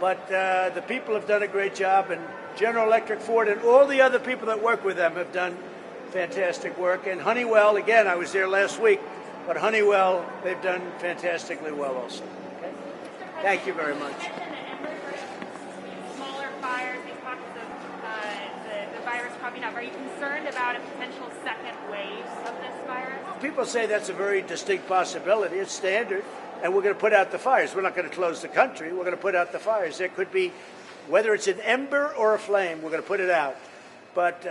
But the people have done a great job, and General Electric, Ford, and all the other people that work with them have done fantastic work. And Honeywell, again, I was there last week, but Honeywell, they've done fantastically well also. Okay? Thank you very much. Smaller fires, these pockets of the virus cropping up. Are you concerned about a potential second wave of this virus? People say that's a very distinct possibility. It's standard, and we're going to put out the fires. We're not going to close the country. We're going to put out the fires. There could be, whether it's an ember or a flame, we're going to put it out. But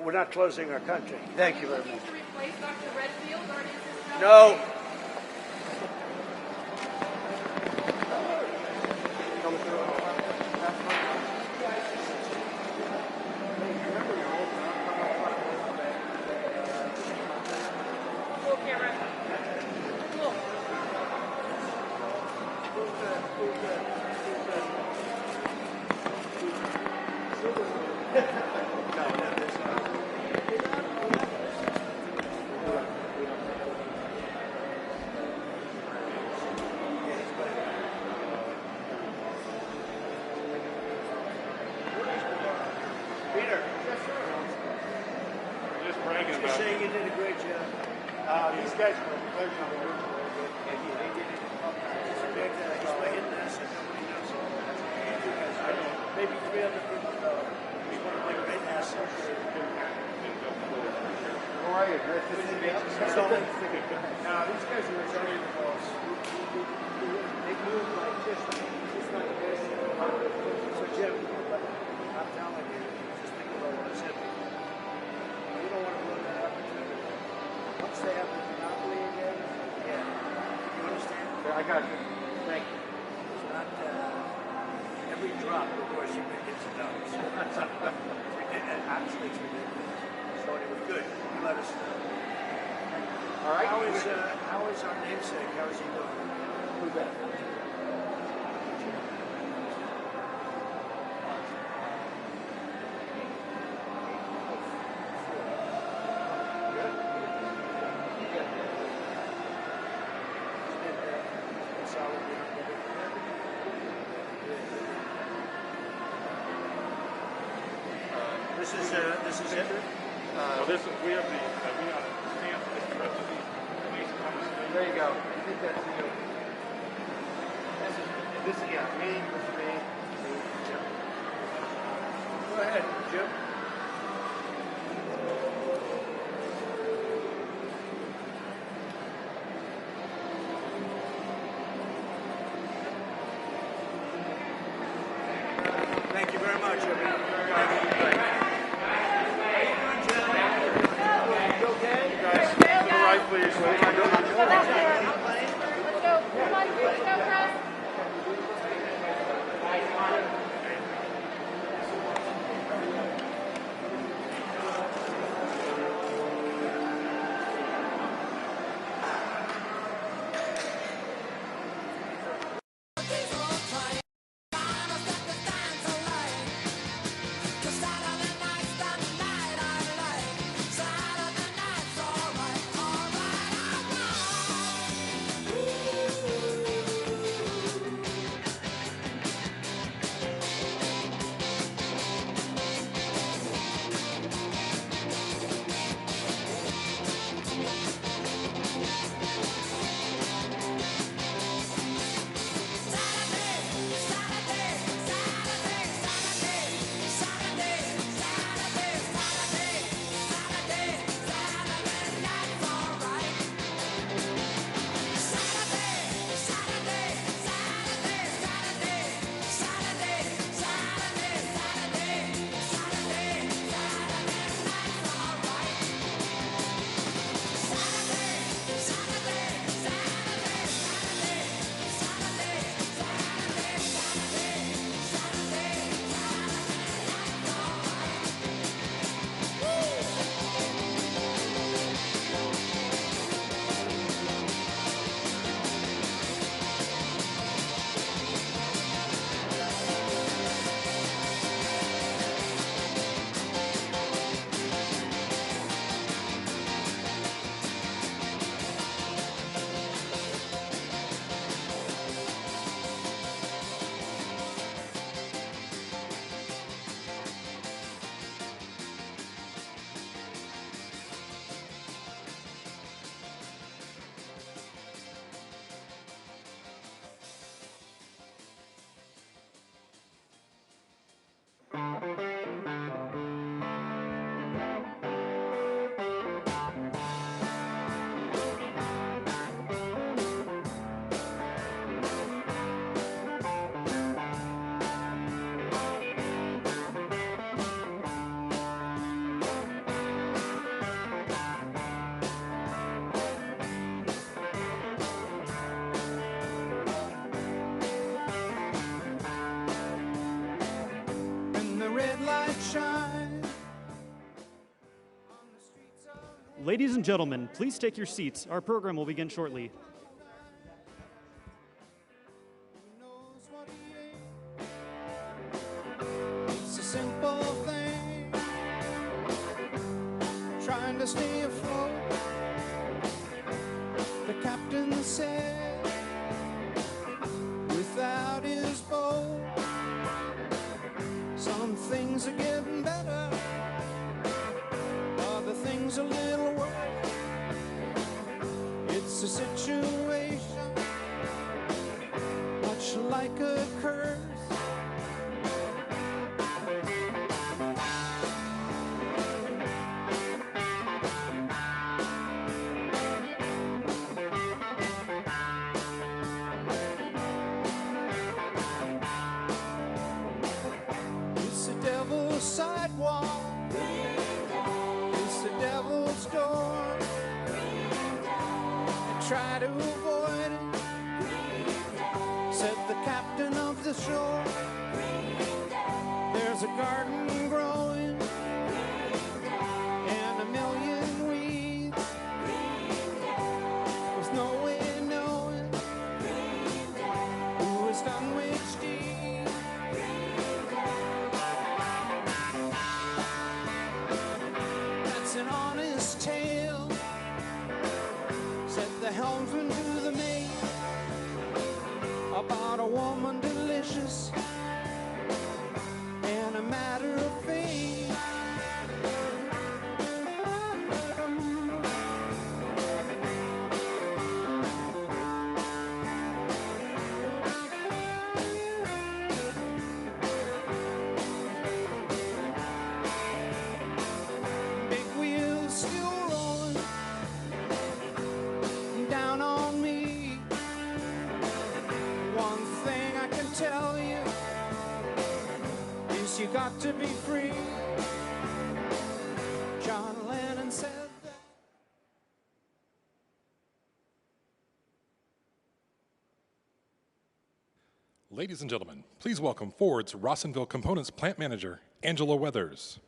we're not closing our country. Thank you very much. To replace Dr. Redfield, or is this No. I got you. Thank you. It's not every drop, of course, you make it $1. Honestly, it's ridiculous. So it was good. You let us know. All right. How is our namesake? How is he doing? Who that? This is it? Well, we have the stamp for the rest of these. There you go. I think that's you. This is, yeah, me, this is me. Go ahead, Jim. much, everyone. Guys, to the right, please. Ladies and gentlemen, please take your seats. Our program will begin shortly. It's a simple thing, trying to stay afloat. The captain said, without his boat, some things are getting better, other things a little worse. It's a situation much like a curse. It's the devil's sidewalk, it's the devil's door. Try to avoid it, said the captain of the Yes, you got to be free. John Lennon said that. Ladies and gentlemen, please welcome Ford's Rawsonville Components Plant Manager, Angela Weathers.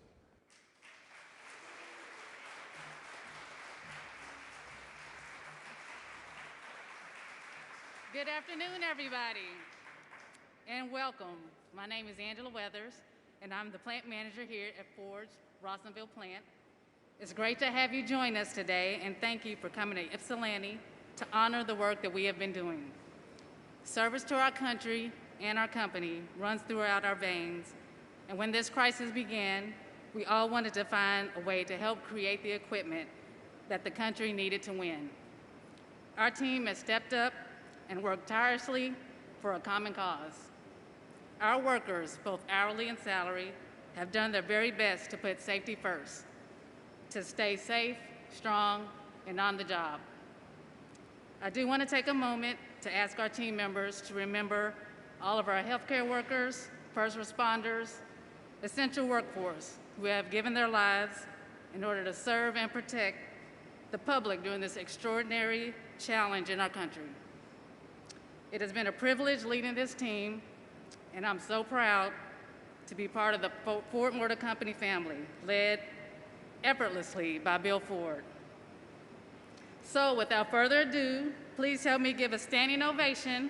Good afternoon, everybody, and welcome. My name is Angela Weathers, and I'm the plant manager here at Ford's Rawsonville plant. It's great to have you join us today, and thank you for coming to Ypsilanti to honor the work that we have been doing. Service to our country and our company runs throughout our veins, and when this crisis began, we all wanted to find a way to help create the equipment that the country needed to win. Our team has stepped up and worked tirelessly for a common cause. Our workers, both hourly and salary, have done their very best to put safety first, to stay safe, strong, and on the job. I do want to take a moment to ask our team members to remember all of our healthcare workers, first responders, essential workforce who have given their lives in order to serve and protect the public during this extraordinary challenge in our country. It has been a privilege leading this team, and I'm so proud to be part of the Ford Motor Company family, led effortlessly by Bill Ford. So without further ado, please help me give a standing ovation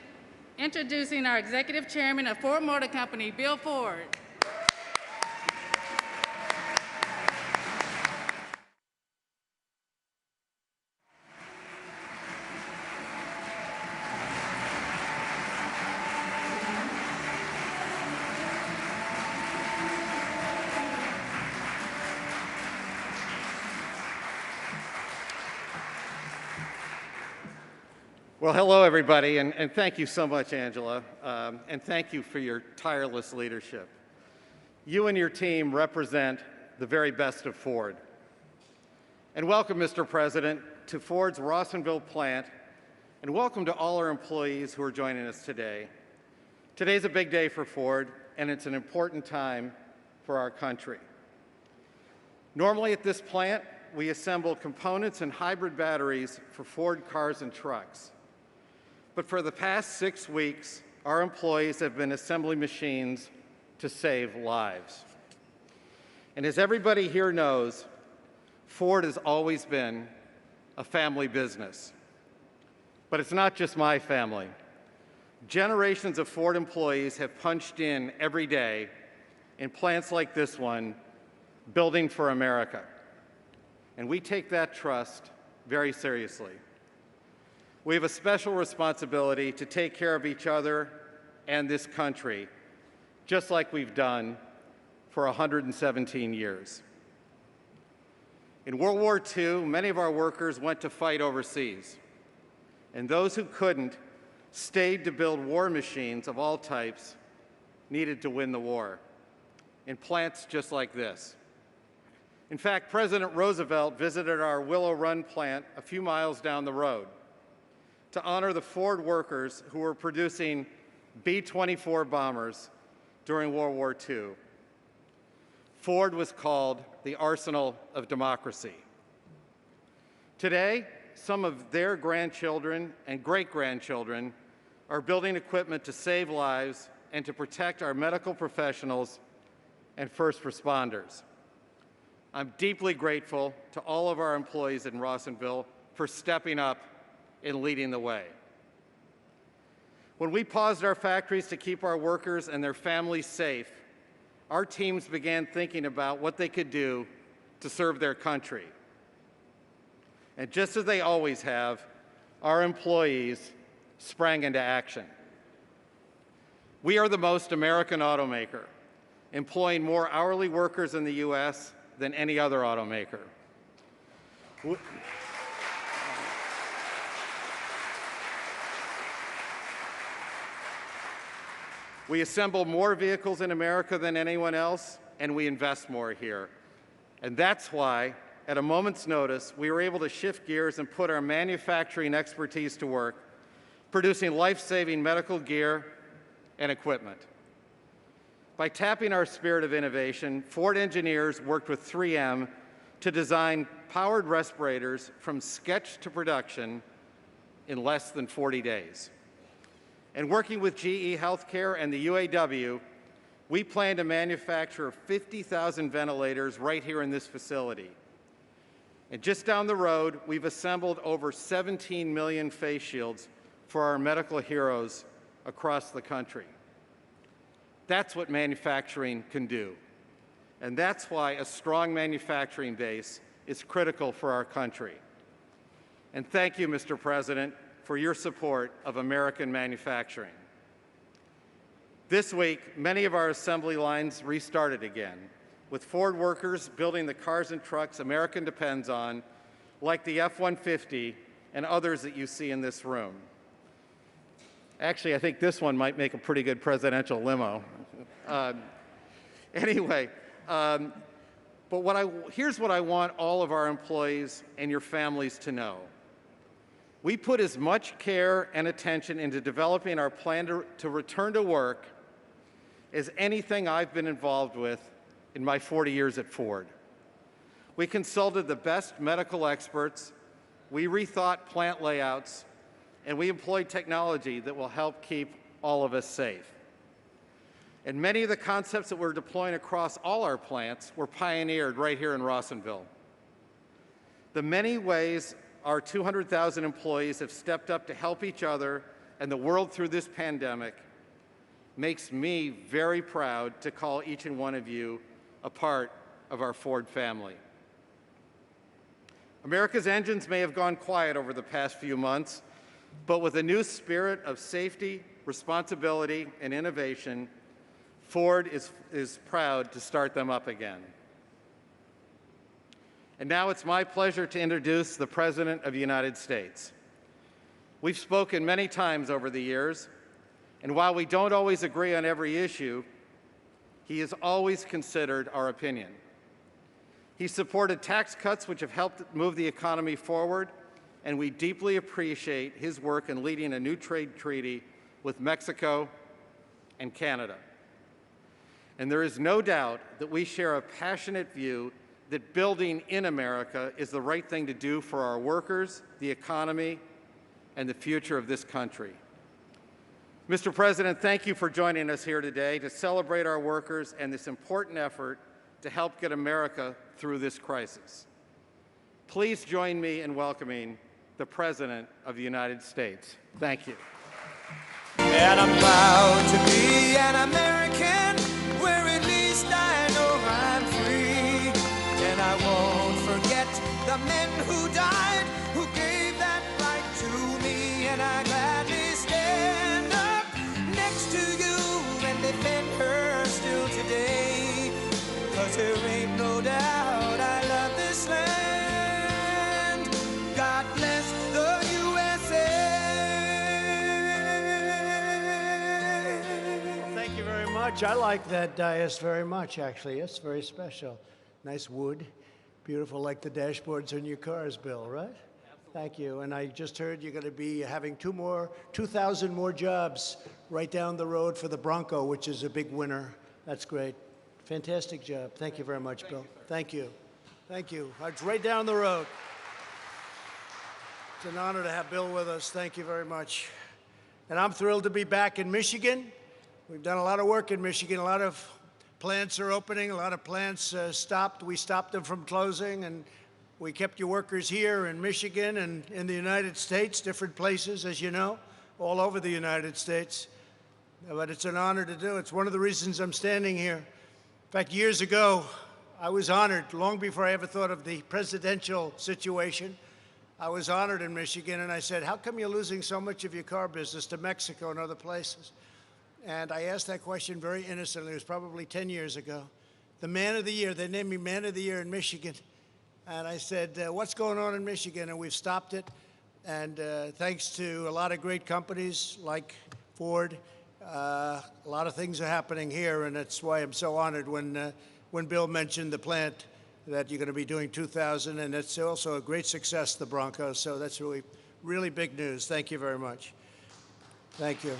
introducing our Executive Chairman of Ford Motor Company, Bill Ford. Well, hello, everybody, and thank you so much, Angela, and thank you for your tireless leadership. You and your team represent the very best of Ford. And welcome, Mr. President, to Ford's Rawsonville plant, and welcome to all our employees who are joining us today. Today's a big day for Ford, and it's an important time for our country. Normally at this plant, we assemble components and hybrid batteries for Ford cars and trucks. But for the past 6 weeks, our employees have been assembling machines to save lives. And as everybody here knows, Ford has always been a family business. But it's not just my family. Generations of Ford employees have punched in every day in plants like this one, building for America. And we take that trust very seriously. We have a special responsibility to take care of each other and this country, just like we've done for 117 years. In World War II, many of our workers went to fight overseas, and those who couldn't stayed to build war machines of all types needed to win the war, in plants just like this. In fact, President Roosevelt visited our Willow Run plant a few miles down the road to honor the Ford workers who were producing B-24 bombers during World War II. Ford was called the arsenal of democracy. Today, some of their grandchildren and great-grandchildren are building equipment to save lives and to protect our medical professionals and first responders. I'm deeply grateful to all of our employees in Rawsonville for stepping up and leading the way. When we paused our factories to keep our workers and their families safe, our teams began thinking about what they could do to serve their country. And just as they always have, our employees sprang into action. We are the most American automaker, employing more hourly workers in the U.S. than any other automaker. We assemble more vehicles in America than anyone else, and we invest more here. And that's why, at a moment's notice, we were able to shift gears and put our manufacturing expertise to work, producing life-saving medical gear and equipment. By tapping our spirit of innovation, Ford engineers worked with 3M to design powered respirators from sketch to production in less than 40 days. And working with GE Healthcare and the UAW, we plan to manufacture 50,000 ventilators right here in this facility. And just down the road, we've assembled over 17 million face shields for our medical heroes across the country. That's what manufacturing can do. And that's why a strong manufacturing base is critical for our country. And thank you, Mr. President, for your support of American manufacturing. This week, many of our assembly lines restarted again, with Ford workers building the cars and trucks America depends on, like the F-150 and others that you see in this room. Actually, I think this one might make a pretty good presidential limo. But here's what I want all of our employees and your families to know. We put as much care and attention into developing our plan to return to work as anything I've been involved with in my 40 years at Ford. We consulted the best medical experts, we rethought plant layouts, and we employed technology that will help keep all of us safe. And many of the concepts that we're deploying across all our plants were pioneered right here in Rawsonville. The many ways our 200,000 employees have stepped up to help each other and the world through this pandemic makes me very proud to call each and one of you a part of our Ford family. America's engines may have gone quiet over the past few months, but with a new spirit of safety, responsibility, and innovation, Ford is proud to start them up again. And now it's my pleasure to introduce the President of the United States. We've spoken many times over the years, and while we don't always agree on every issue, he has always considered our opinion. He supported tax cuts which have helped move the economy forward, and we deeply appreciate his work in leading a new trade treaty with Mexico and Canada. And there is no doubt that we share a passionate view that building in America is the right thing to do for our workers, the economy, and the future of this country. Mr. President, thank you for joining us here today to celebrate our workers and this important effort to help get America through this crisis. Please join me in welcoming the President of the United States. Thank you. And I'm proud to be an American, where at least I know I'm free. And I won't forget the men who died, who gave that right to me. And I gladly stand up next to you and defend her still today. 'Cause there ain't no doubt I love this land. God bless the USA. Thank you very much. I like that dais very much, actually. It's very special. Nice wood. Beautiful, like the dashboards on your cars, Bill, right? Absolutely. Thank you. And I just heard you're going to be having 2,000 more jobs right down the road for the Bronco, which is a big winner. That's great. Fantastic job. Thank you very much, Bill. Thank you. Thank you. It's right down the road. It's an honor to have Bill with us. Thank you very much. And I'm thrilled to be back in Michigan. We've done a lot of work in Michigan. A lot of plants are opening. A lot of plants stopped. We stopped them from closing, and we kept your workers here in Michigan and in the United States, different places, as you know, all over the United States. But it's an honor to do. It's one of the reasons I'm standing here. In fact, years ago, I was honored, long before I ever thought of the presidential situation. I was honored in Michigan, and I said, how come you're losing so much of your car business to Mexico and other places? And I asked that question very innocently. It was probably 10 years ago. The Man of the Year, they named me Man of the Year in Michigan. And I said, what's going on in Michigan? And we've stopped it. And thanks to a lot of great companies like Ford, a lot of things are happening here. And that's why I'm so honored when Bill mentioned the plant that you're going to be doing 2,000. And it's also a great success, the Bronco. So that's really, really big news. Thank you very much. Thank you.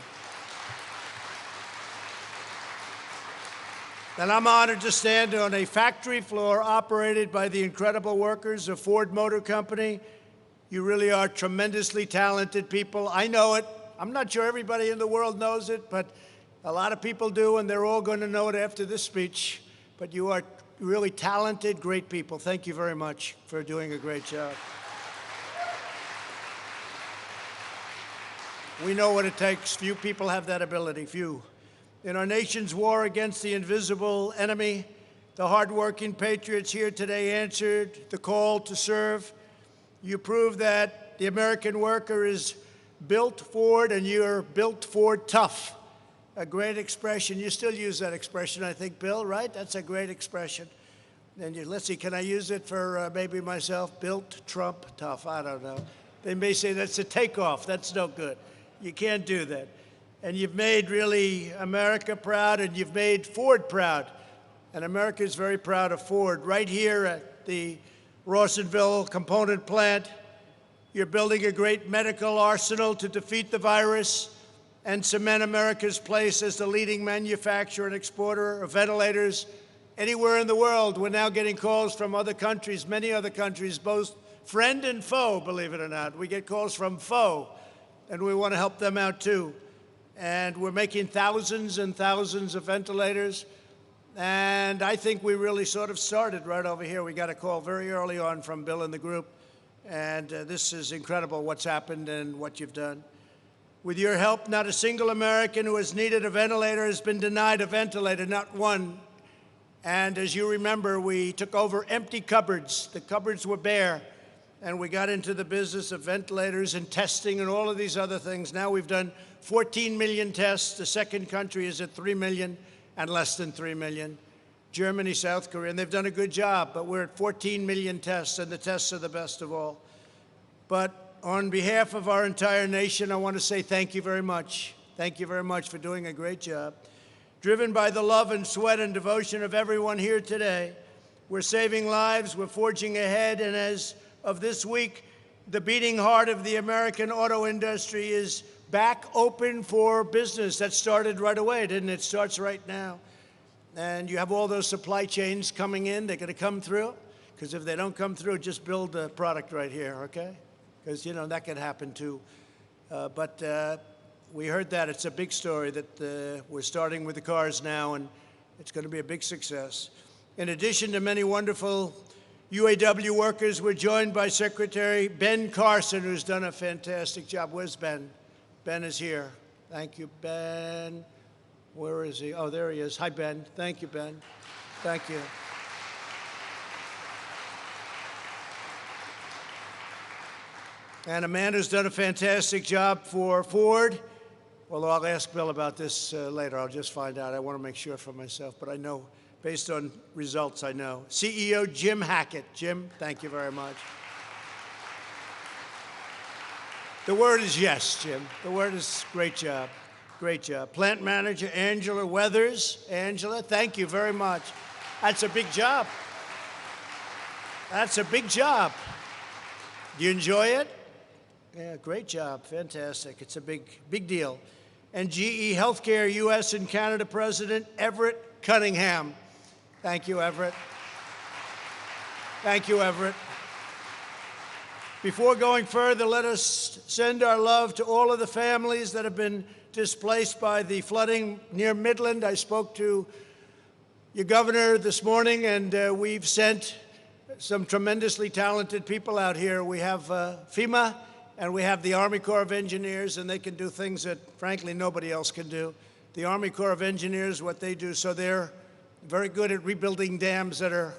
And I'm honored to stand on a factory floor operated by the incredible workers of Ford Motor Company. You really are tremendously talented people. I know it. I'm not sure everybody in the world knows it, but a lot of people do, and they're all going to know it after this speech. But you are really talented, great people. Thank you very much for doing a great job. We know what it takes. Few people have that ability, few. In our nation's war against the invisible enemy, the hardworking patriots here today answered the call to serve. You proved that the American worker is built Ford, and you're built Ford tough. A great expression. You still use that expression, I think, Bill, right? That's a great expression. And let's see, can I use it for maybe myself? Built Trump tough. I don't know. They may say that's a takeoff. That's no good. You can't do that. And you've made really America proud, and you've made Ford proud. And America is very proud of Ford. Right here at the Rawsonville component plant, you're building a great medical arsenal to defeat the virus and cement America's place as the leading manufacturer and exporter of ventilators anywhere in the world. We're now getting calls from other countries, many other countries, both friend and foe, believe it or not. We get calls from foe, and we want to help them out too. And we're making thousands and thousands of ventilators. And I think we really sort of started right over here. We got a call very early on from Bill and the group. And this is incredible what's happened and what you've done. With your help, not a single American who has needed a ventilator has been denied a ventilator, not one. And as you remember, we took over empty cupboards. The cupboards were bare. And we got into the business of ventilators and testing and all of these other things. Now we've done 14 million tests. The second country is at 3 million and less than 3 million. Germany, South Korea, and they've done a good job, but we're at 14 million tests, and the tests are the best of all. But on behalf of our entire nation, I want to say thank you very much. Thank you very much for doing a great job. Driven by the love and sweat and devotion of everyone here today, we're saving lives, we're forging ahead, and as of this week, the beating heart of the American auto industry is back open for business. That started right away, didn't it? It starts right now. And you have all those supply chains coming in. They're going to come through, because if they don't come through, just build the product right here, okay? Because, you know, that can happen too. But we heard that. It's a big story that we're starting with the cars now, and it's going to be a big success. In addition to many wonderful UAW workers, we're joined by Secretary Ben Carson, who's done a fantastic job. Where's Ben? Ben is here. Thank you, Ben. Where is he? Oh, there he is. Hi, Ben. Thank you, Ben. Thank you. And Amanda's done a fantastic job for Ford. Well, I'll ask Bill about this later. I'll just find out. I want to make sure for myself, but I know, based on results, I know. CEO Jim Hackett. Jim, thank you very much. The word is yes, Jim. The word is great job. Great job. Plant manager Angela Weathers. Angela, thank you very much. That's a big job. That's a big job. Do you enjoy it? Yeah, great job. Fantastic. It's a big deal. And GE Healthcare U.S. and Canada President Everett Cunningham. Thank you, Everett. Thank you, Everett. Before going further, let us send our love to all of the families that have been displaced by the flooding near Midland. I spoke to your governor this morning, and we've sent some tremendously talented people out here. We have FEMA, and we have the Army Corps of Engineers, and they can do things that, frankly, nobody else can do. The Army Corps of Engineers, what they do, so they're very good at rebuilding dams that are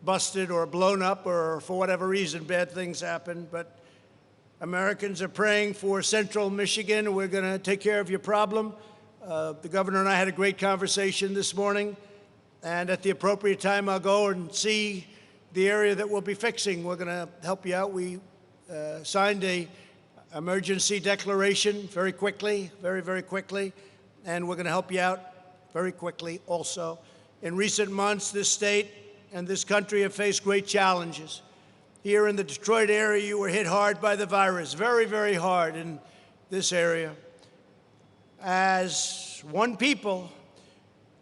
busted or blown up, or for whatever reason, bad things happen. But Americans are praying for central Michigan. We're going to take care of your problem. The governor and I had a great conversation this morning, and at the appropriate time, I'll go and see the area that we'll be fixing. We're going to help you out. We signed an emergency declaration very quickly, very, very quickly, and we're going to help you out very quickly also. In recent months, this state and this country have faced great challenges. Here in the Detroit area, you were hit hard by the virus, very, very hard in this area. As one people,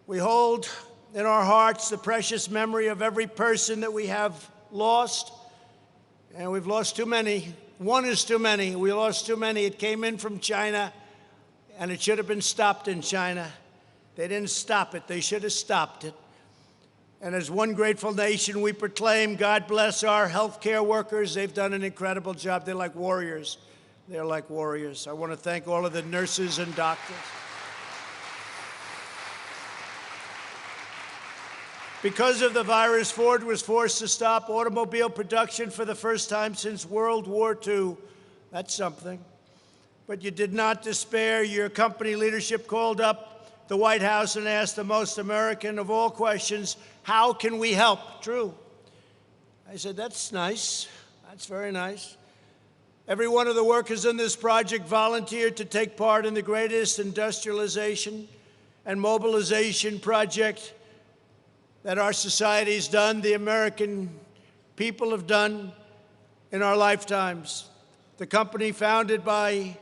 we hold in our hearts the precious memory of every person that we have lost. And we've lost too many. One is too many. We lost too many. It came in from China, and it should have been stopped in China. They didn't stop it. They should have stopped it. And as one grateful nation, we proclaim, God bless our healthcare workers. They've done an incredible job. They're like warriors. They're like warriors. I want to thank all of the nurses and doctors. Because of the virus, Ford was forced to stop automobile production for the first time since World War II. That's something. But you did not despair. Your company leadership called up the White House and asked the most American of all questions, how can we help? True. I said, that's nice. That's very nice. Every one of the workers in this project volunteered to take part in the greatest industrialization and mobilization project that our society's done, the American people have done in our lifetimes. The company founded by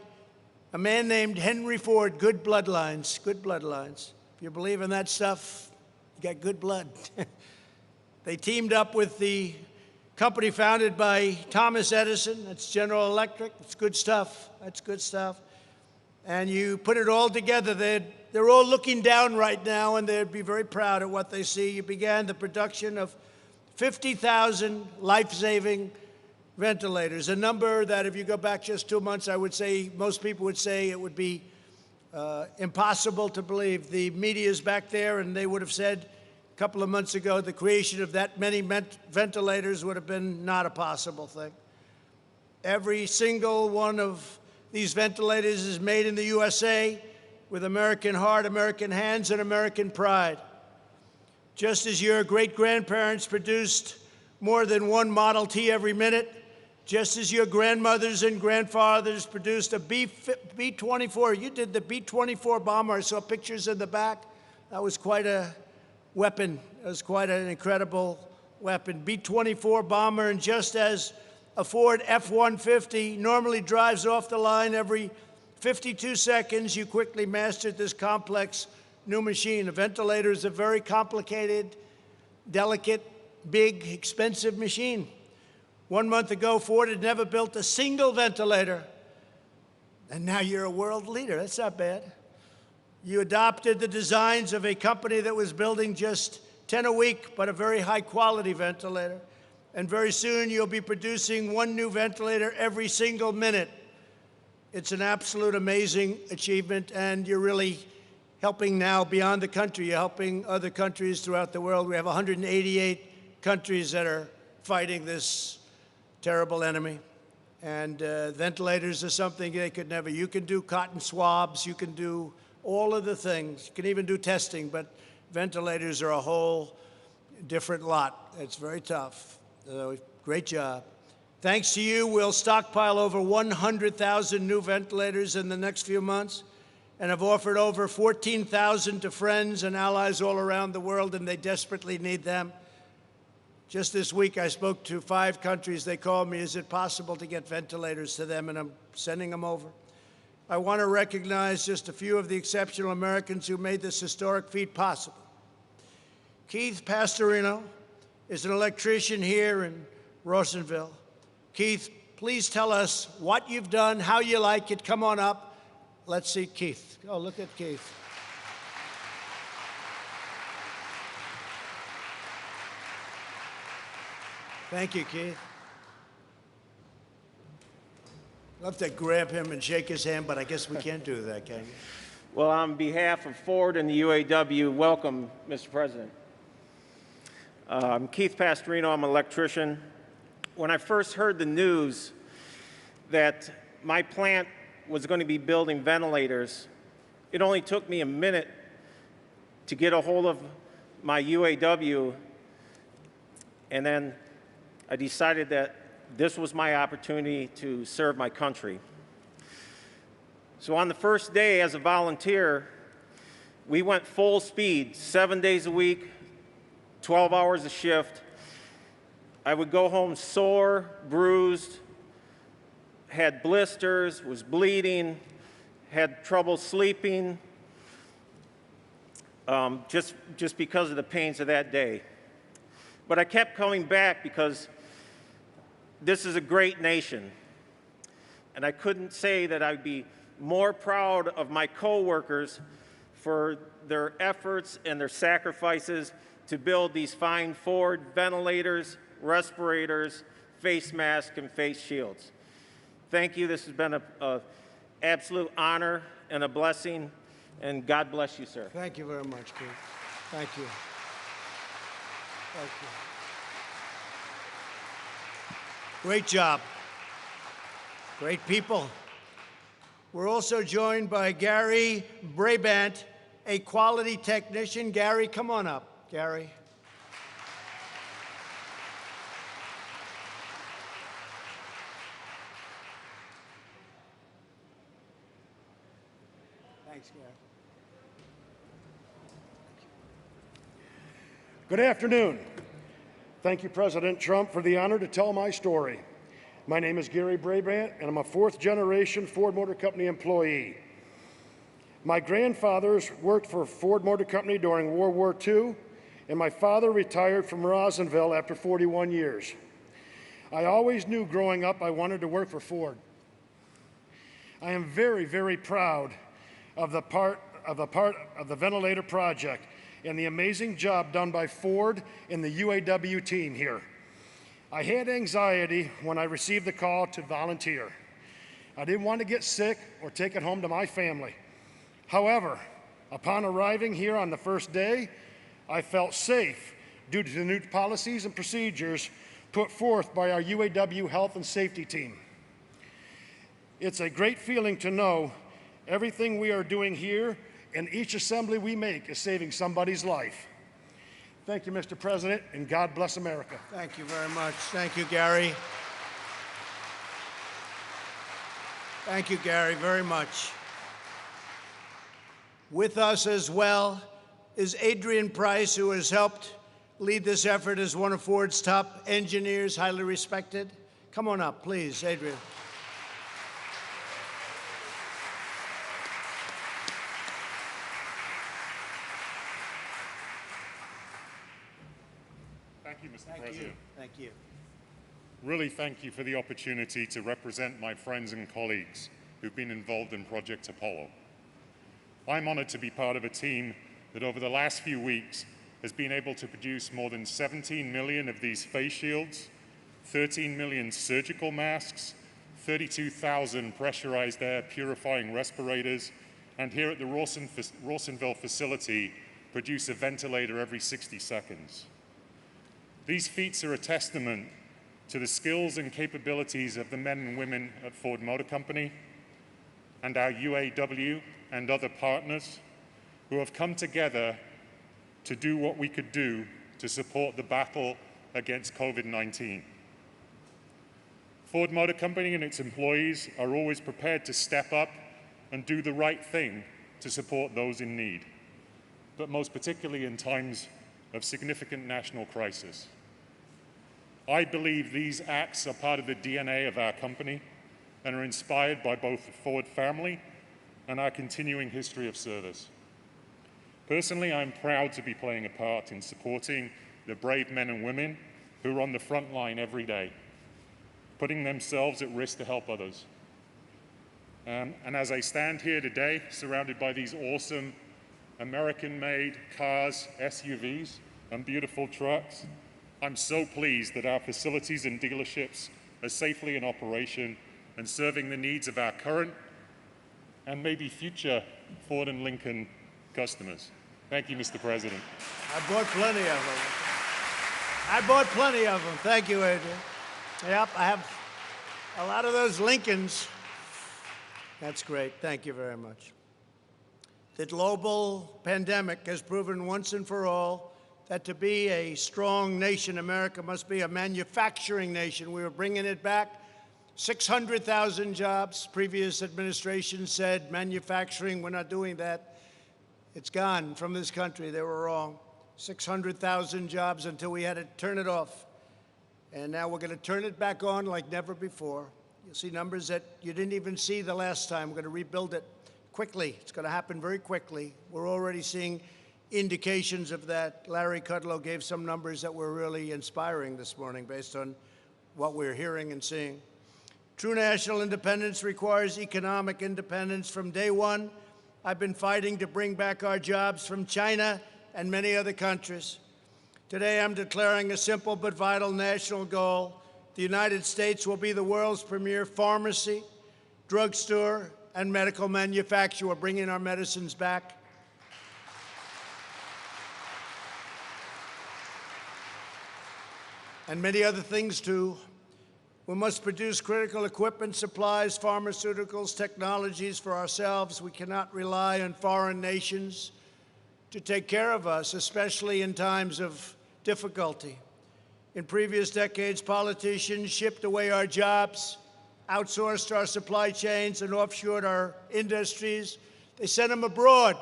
a man named Henry Ford, good bloodlines, good bloodlines. If you believe in that stuff, you got good blood. They teamed up with the company founded by Thomas Edison. That's General Electric. It's good stuff. That's good stuff. And you put it all together. They're all looking down right now, and they'd be very proud of what they see. You began the production of 50,000 life-saving ventilators, a number that if you go back just 2 months, I would say, most people would say it would be impossible to believe. The media's back there, and they would have said a couple of months ago the creation of that many ventilators would have been not a possible thing. Every single one of these ventilators is made in the USA with American heart, American hands, and American pride. Just as your great-grandparents produced more than one Model T every minute, just as your grandmothers and grandfathers produced a B-24. You did the B-24 bomber. I saw pictures in the back. That was quite a weapon. It was quite an incredible weapon. B-24 bomber, and just as a Ford F-150 normally drives off the line every 52 seconds, you quickly mastered this complex new machine. A ventilator is a very complicated, delicate, big, expensive machine. 1 month ago, Ford had never built a single ventilator. And now you're a world leader. That's not bad. You adopted the designs of a company that was building just 10 a week, but a very high-quality ventilator. And very soon, you'll be producing one new ventilator every single minute. It's an absolute amazing achievement, and you're really helping now beyond the country. You're helping other countries throughout the world. We have 188 countries that are fighting this terrible enemy. And ventilators are something they could never. You can do cotton swabs. You can do all of the things. You can even do testing, but ventilators are a whole different lot. It's very tough. Great job. Thanks to you, we'll stockpile over 100,000 new ventilators in the next few months and have offered over 14,000 to friends and allies all around the world, and they desperately need them. Just this week, I spoke to 5 countries. They called me, is it possible to get ventilators to them? And I'm sending them over. I want to recognize just a few of the exceptional Americans who made this historic feat possible. Keith Pastorino is an electrician here in Rawsonville. Keith, please tell us what you've done, how you like it. Come on up. Let's see Keith. Oh, look at Keith. Thank you, Keith. I'd love to grab him and shake his hand, but I guess we can't do that, can you? Well, on behalf of Ford and the UAW, welcome, Mr. President. I'm Keith Pastorino. I'm an electrician. When I first heard the news that my plant was going to be building ventilators, it only took me a minute to get a hold of my UAW, and then I decided that this was my opportunity to serve my country. So on the first day as a volunteer, we went full speed, 7 days a week, 12 hours a shift. I would go home sore, bruised, had blisters, was bleeding, had trouble sleeping. just because of the pains of that day. But I kept coming back because this is a great nation. And I couldn't say that I'd be more proud of my coworkers for their efforts and their sacrifices to build these fine Ford ventilators, respirators, face masks, and face shields. Thank you. This has been an absolute honor and a blessing, and God bless you, sir. Thank you very much, Keith. Thank you. Thank you. Great job. Great people. We're also joined by Gary Brandt, a quality technician. Gary, come on up. Gary. Thanks, Gary. Good afternoon. Thank you, President Trump, for the honor to tell my story. My name is Gary Brandt, and I'm a fourth-generation Ford Motor Company employee. My grandfathers worked for Ford Motor Company during World War II, and my father retired from Rawsonville after 41 years. I always knew growing up I wanted to work for Ford. I am very, very proud of the part of the ventilator project and the amazing job done by Ford and the UAW team here. I had anxiety when I received the call to volunteer. I didn't want to get sick or take it home to my family. However, upon arriving here on the first day, I felt safe due to the new policies and procedures put forth by our UAW health and safety team. It's a great feeling to know everything we are doing here and each assembly we make is saving somebody's life. Thank you, Mr. President, and God bless America. Thank you very much. Thank you, Gary. Thank you, Gary, very much. With us as well is Adrian Price, who has helped lead this effort as one of Ford's top engineers, highly respected. Come on up, please, Adrian. Thank you, Mr. President. Thank you. Really thank you for the opportunity to represent my friends and colleagues who've been involved in Project Apollo. I'm honored to be part of a team that over the last few weeks has been able to produce more than 17 million of these face shields, 13 million surgical masks, 32,000 pressurized air purifying respirators, and here at the Rawsonville facility, produce a ventilator every 60 seconds. These feats are a testament to the skills and capabilities of the men and women at Ford Motor Company and our UAW and other partners who have come together to do what we could do to support the battle against COVID-19. Ford Motor Company and its employees are always prepared to step up and do the right thing to support those in need, but most particularly in times of significant national crisis. I believe these acts are part of the DNA of our company and are inspired by both the Ford family and our continuing history of service. Personally, I'm proud to be playing a part in supporting the brave men and women who are on the front line every day, putting themselves at risk to help others. And as I stand here today, surrounded by these awesome American-made cars, SUVs, and beautiful trucks, I'm so pleased that our facilities and dealerships are safely in operation and serving the needs of our current and maybe future Ford and Lincoln customers. Thank you, Mr. President. I bought plenty of them. I bought plenty of them. Thank you, Adrian. Yep, I have a lot of those Lincolns. That's great. Thank you very much. The global pandemic has proven once and for all that to be a strong nation, America must be a manufacturing nation. We were bringing it back. 600,000 jobs. Previous administration said manufacturing, we're not doing that. It's gone from this country. They were wrong. 600,000 jobs until we had to turn it off. And now we're going to turn it back on like never before. You'll see numbers that you didn't even see the last time. We're going to rebuild it quickly. It's going to happen very quickly. We're already seeing indications of that. Larry Kudlow gave some numbers that were really inspiring this morning based on what we're hearing and seeing. True national independence requires economic independence. From day one, I've been fighting to bring back our jobs from China and many other countries. Today, I'm declaring a simple but vital national goal. The United States will be the world's premier pharmacy, drugstore, and medical manufacturer. We're bringing our medicines back. And many other things, too. We must produce critical equipment, supplies, pharmaceuticals, technologies for ourselves. We cannot rely on foreign nations to take care of us, especially in times of difficulty. In previous decades, politicians shipped away our jobs, outsourced our supply chains, and offshored our industries. They sent them abroad,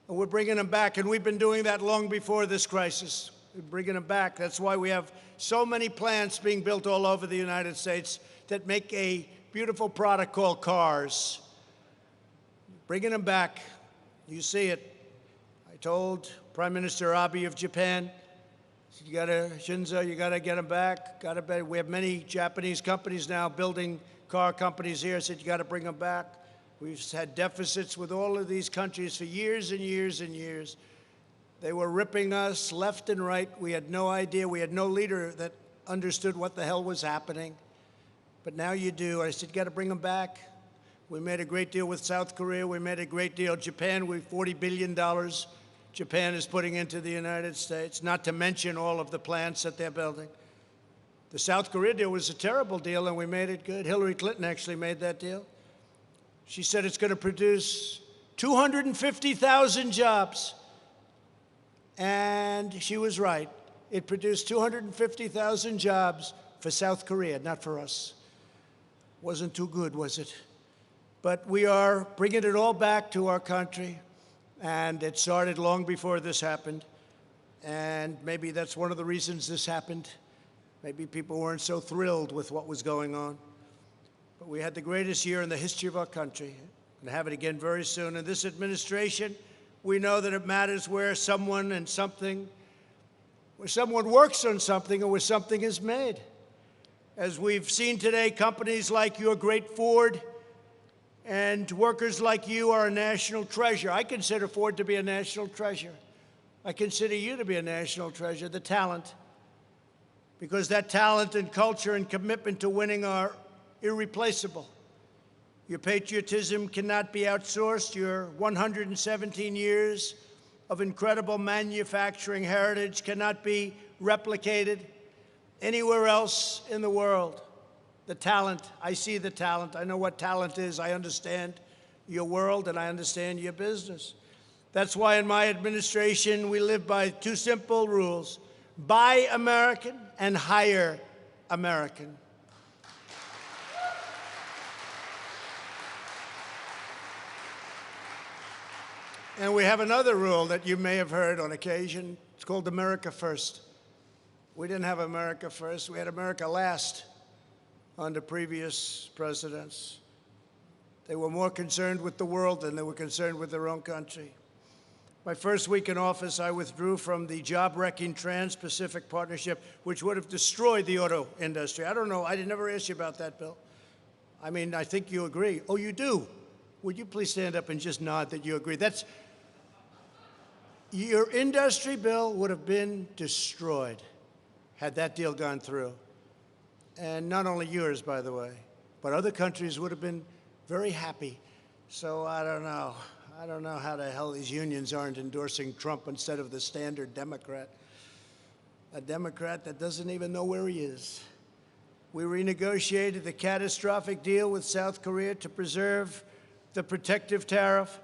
and we're bringing them back. And we've been doing that long before this crisis. We're bringing them back. That's why we have so many plants being built all over the United States that make a beautiful product called cars. Bringing them back. You see it. I told Prime Minister Abe of Japan, Shinzo, you got to get them back. We have many Japanese companies now building car companies here. I said, you got to bring them back. We've had deficits with all of these countries for years and years and years. They were ripping us left and right. We had no idea. We had no leader that understood what the hell was happening. But now you do. I said, you got to bring them back. We made a great deal with South Korea. We made a great deal. Japan, we $40 billion. Japan is putting into the United States, not to mention all of the plants that they're building. The South Korea deal was a terrible deal, and we made it good. Hillary Clinton actually made that deal. She said it's going to produce 250,000 jobs. And she was right. It produced 250,000 jobs for South Korea, not for us. Wasn't too good, was it? But we are bringing it all back to our country, and it started long before this happened. And maybe that's one of the reasons this happened. Maybe people weren't so thrilled with what was going on. But we had the greatest year in the history of our country, and have it again very soon. And this administration, we know that it matters where someone and something, where someone works on something and where something is made. As we've seen today, companies like your great Ford and workers like you are a national treasure. I consider Ford to be a national treasure. I consider you to be a national treasure, the talent, because that talent and culture and commitment to winning are irreplaceable. Your patriotism cannot be outsourced. Your 117 years of incredible manufacturing heritage cannot be replicated anywhere else in the world. The talent, I see the talent. I know what talent is. I understand your world and I understand your business. That's why in my administration we live by two simple rules: buy American and hire American. And we have another rule that you may have heard on occasion. It's called America First. We didn't have America first. We had America last under previous presidents. They were more concerned with the world than they were concerned with their own country. My first week in office, I withdrew from the job-wrecking Trans-Pacific Partnership, which would have destroyed the auto industry. I don't know. I never asked you about that, Bill. I mean, I think you agree. Oh, you do? Would you please stand up and just nod that you agree? Your industry, Bill, would have been destroyed had that deal gone through. And not only yours, by the way, but other countries would have been very happy. So I don't know. I don't know how the hell these unions aren't endorsing Trump instead of the standard Democrat. A Democrat that doesn't even know where he is. We renegotiated the catastrophic deal with South Korea to preserve the protective tariff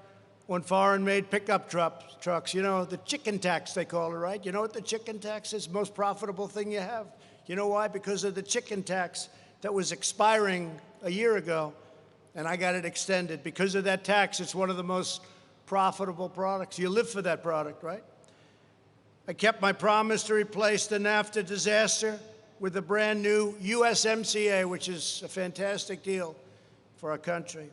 on foreign-made pickup trucks. You know, the chicken tax, they call it, right? You know what the chicken tax is? The most profitable thing you have. You know why? Because of the chicken tax that was expiring a year ago, and I got it extended. Because of that tax, it's one of the most profitable products. You live for that product, right? I kept my promise to replace the NAFTA disaster with a brand new USMCA, which is a fantastic deal for our country.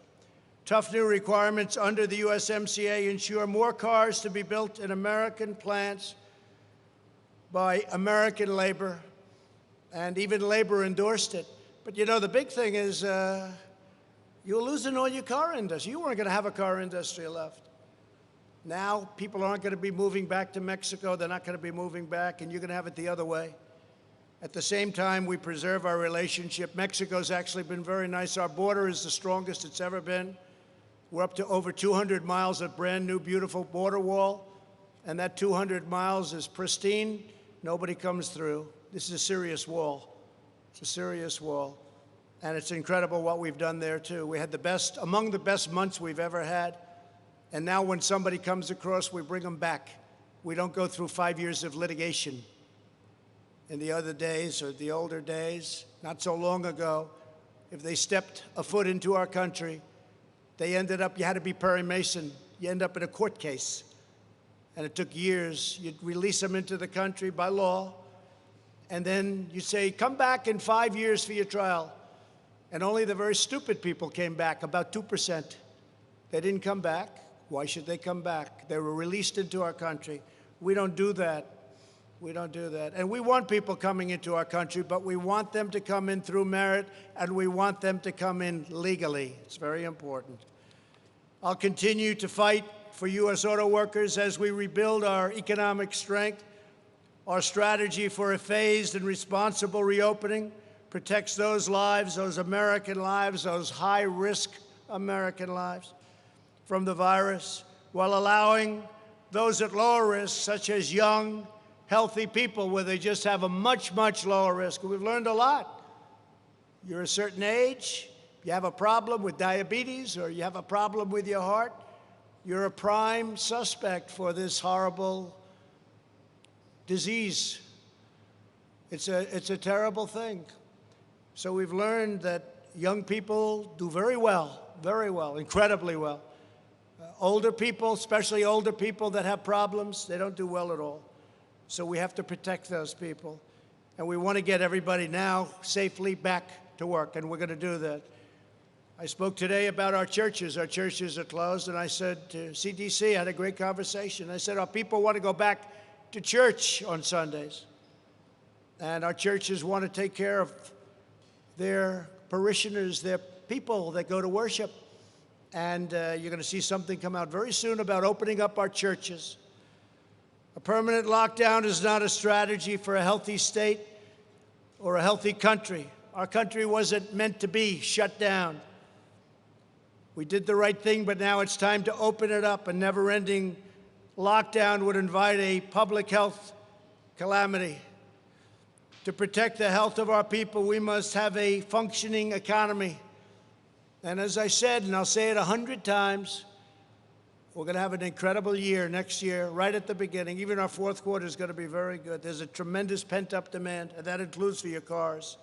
Tough new requirements under the USMCA ensure more cars to be built in American plants by American labor, and even labor endorsed it. But you know, the big thing is you're losing all your car industry. You weren't going to have a car industry left. Now people aren't going to be moving back to Mexico. They're not going to be moving back, and you're going to have it the other way. At the same time, we preserve our relationship. Mexico's actually been very nice. Our border is the strongest it's ever been. We're up to over 200 miles of brand new, beautiful border wall, and that 200 miles is pristine. Nobody comes through. This is a serious wall. It's a serious wall. And it's incredible what we've done there, too. We had the best, among the best months we've ever had. And now when somebody comes across, we bring them back. We don't go through 5 years of litigation. In the other days, or the older days, not so long ago, if they stepped a foot into our country, they ended up, you had to be Perry Mason. You end up in a court case. And it took years. You'd release them into the country by law. And then you say, come back in 5 years for your trial. And only the very stupid people came back, about 2%. They didn't come back. Why should they come back? They were released into our country. We don't do that. We don't do that. And we want people coming into our country, but we want them to come in through merit, and we want them to come in legally. It's very important. I'll continue to fight for U.S. auto workers as we rebuild our economic strength. Our strategy for a phased and responsible reopening protects those lives, those American lives, those high-risk American lives from the virus, while allowing those at lower risk, such as young, healthy people, where they just have a much, much lower risk. We've learned a lot. You're a certain age, you have a problem with diabetes, or you have a problem with your heart, you're a prime suspect for this horrible disease. It's a terrible thing. So we've learned that young people do very well, incredibly well. Older people, especially older people that have problems, they don't do well at all. So we have to protect those people. And we want to get everybody now safely back to work, and we're going to do that. I spoke today about our churches. Our churches are closed, and I said to CDC, I had a great conversation. I said, our people want to go back to church on Sundays. And our churches want to take care of their parishioners, their people that go to worship. And you're going to see something come out very soon about opening up our churches. A permanent lockdown is not a strategy for a healthy state or a healthy country. Our country wasn't meant to be shut down. We did the right thing, but now it's time to open it up. A never-ending lockdown would invite a public health calamity. To protect the health of our people, we must have a functioning economy. And as I said, and I'll say it 100 times, we're going to have an incredible year next year, right at the beginning. Even our fourth quarter is going to be very good. There's a tremendous pent-up demand, and that includes for your cars.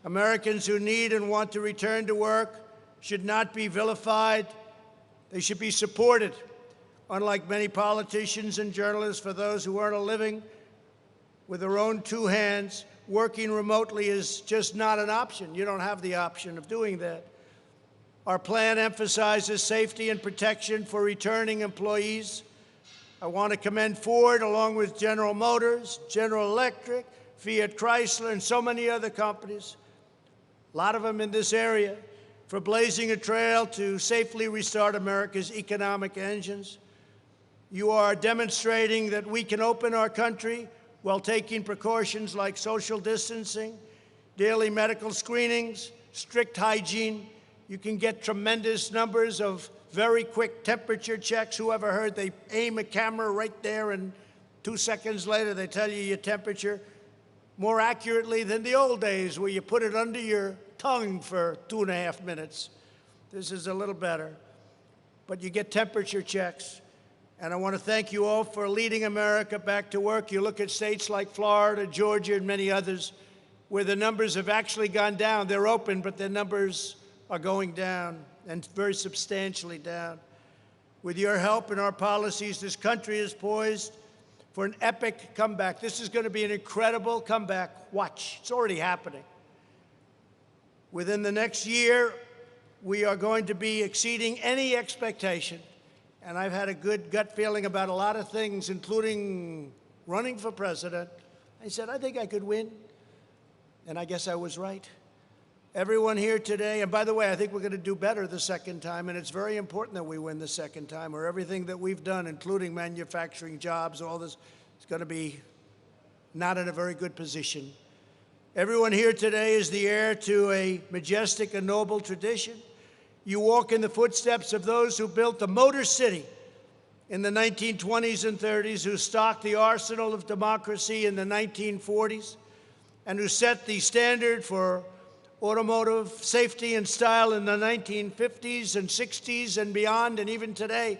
Americans who need and want to return to work should not be vilified. They should be supported. Unlike many politicians and journalists, for those who earn a living with their own two hands, working remotely is just not an option. You don't have the option of doing that. Our plan emphasizes safety and protection for returning employees. I want to commend Ford, along with General Motors, General Electric, Fiat Chrysler, and so many other companies, a lot of them in this area, for blazing a trail to safely restart America's economic engines. You are demonstrating that we can open our country while taking precautions like social distancing, daily medical screenings, strict hygiene. You can get tremendous numbers of very quick temperature checks. Whoever heard they aim a camera right there and 2 seconds later they tell you your temperature more accurately than the old days where you put it under your tongue for 2.5 minutes. This is a little better. But you get temperature checks. And I want to thank you all for leading America back to work. You look at states like Florida, Georgia, and many others where the numbers have actually gone down. They're open, but their numbers are going down, and very substantially down. With your help and our policies, this country is poised for an epic comeback. This is going to be an incredible comeback. Watch. It's already happening. Within the next year, We are going to be exceeding any expectation. And I've had a good gut feeling about a lot of things, including running for president. I said, I think I could win. And I guess I was right. Everyone here today, and by the way, I think we're going to do better the second time, and it's very important that we win the second time, or everything that we've done, including manufacturing jobs, all this, is going to be not in a very good position. Everyone here today is the heir to a majestic and noble tradition. You walk in the footsteps of those who built the Motor City in the 1920s and 30s, who stocked the arsenal of democracy in the 1940s, and who set the standard for automotive safety and style in the 1950s and 60s and beyond, and even today.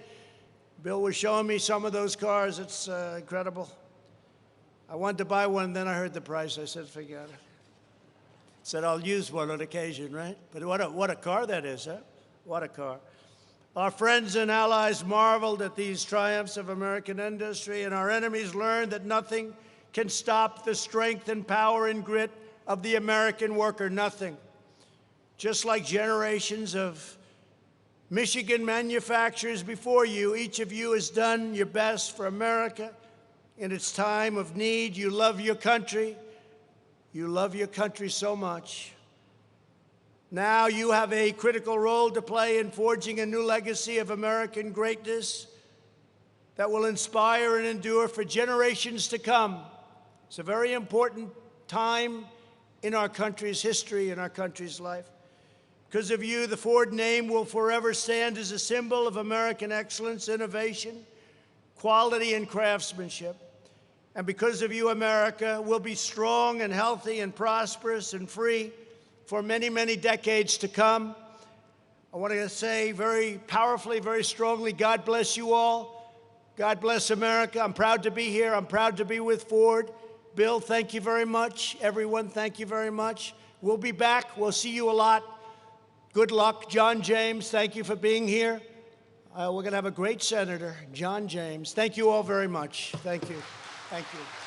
Bill was showing me some of those cars. It's incredible. I wanted to buy one, then I heard the price. I said, forget it. Said, I'll use one on occasion, right? But what a car that is, huh? What a car. Our friends and allies marveled at these triumphs of American industry, and our enemies learned that nothing can stop the strength and power and grit of the American worker, nothing. Just like generations of Michigan manufacturers before you, each of you has done your best for America in its time of need. You love your country. You love your country so much. Now you have a critical role to play in forging a new legacy of American greatness that will inspire and endure for generations to come. It's a very important time in our country's history, in our country's life. Because of you, the Ford name will forever stand as a symbol of American excellence, innovation, quality, and craftsmanship. And because of you, America will be strong and healthy and prosperous and free for many, many decades to come. I want to say very powerfully, very strongly, God bless you all. God bless America. I'm proud to be here. I'm proud to be with Ford. Bill, thank you very much. Everyone, thank you very much. We'll be back. We'll see you a lot. Good luck. John James, thank you for being here. We're going to have a great senator, John James. Thank you all very much. Thank you. Thank you.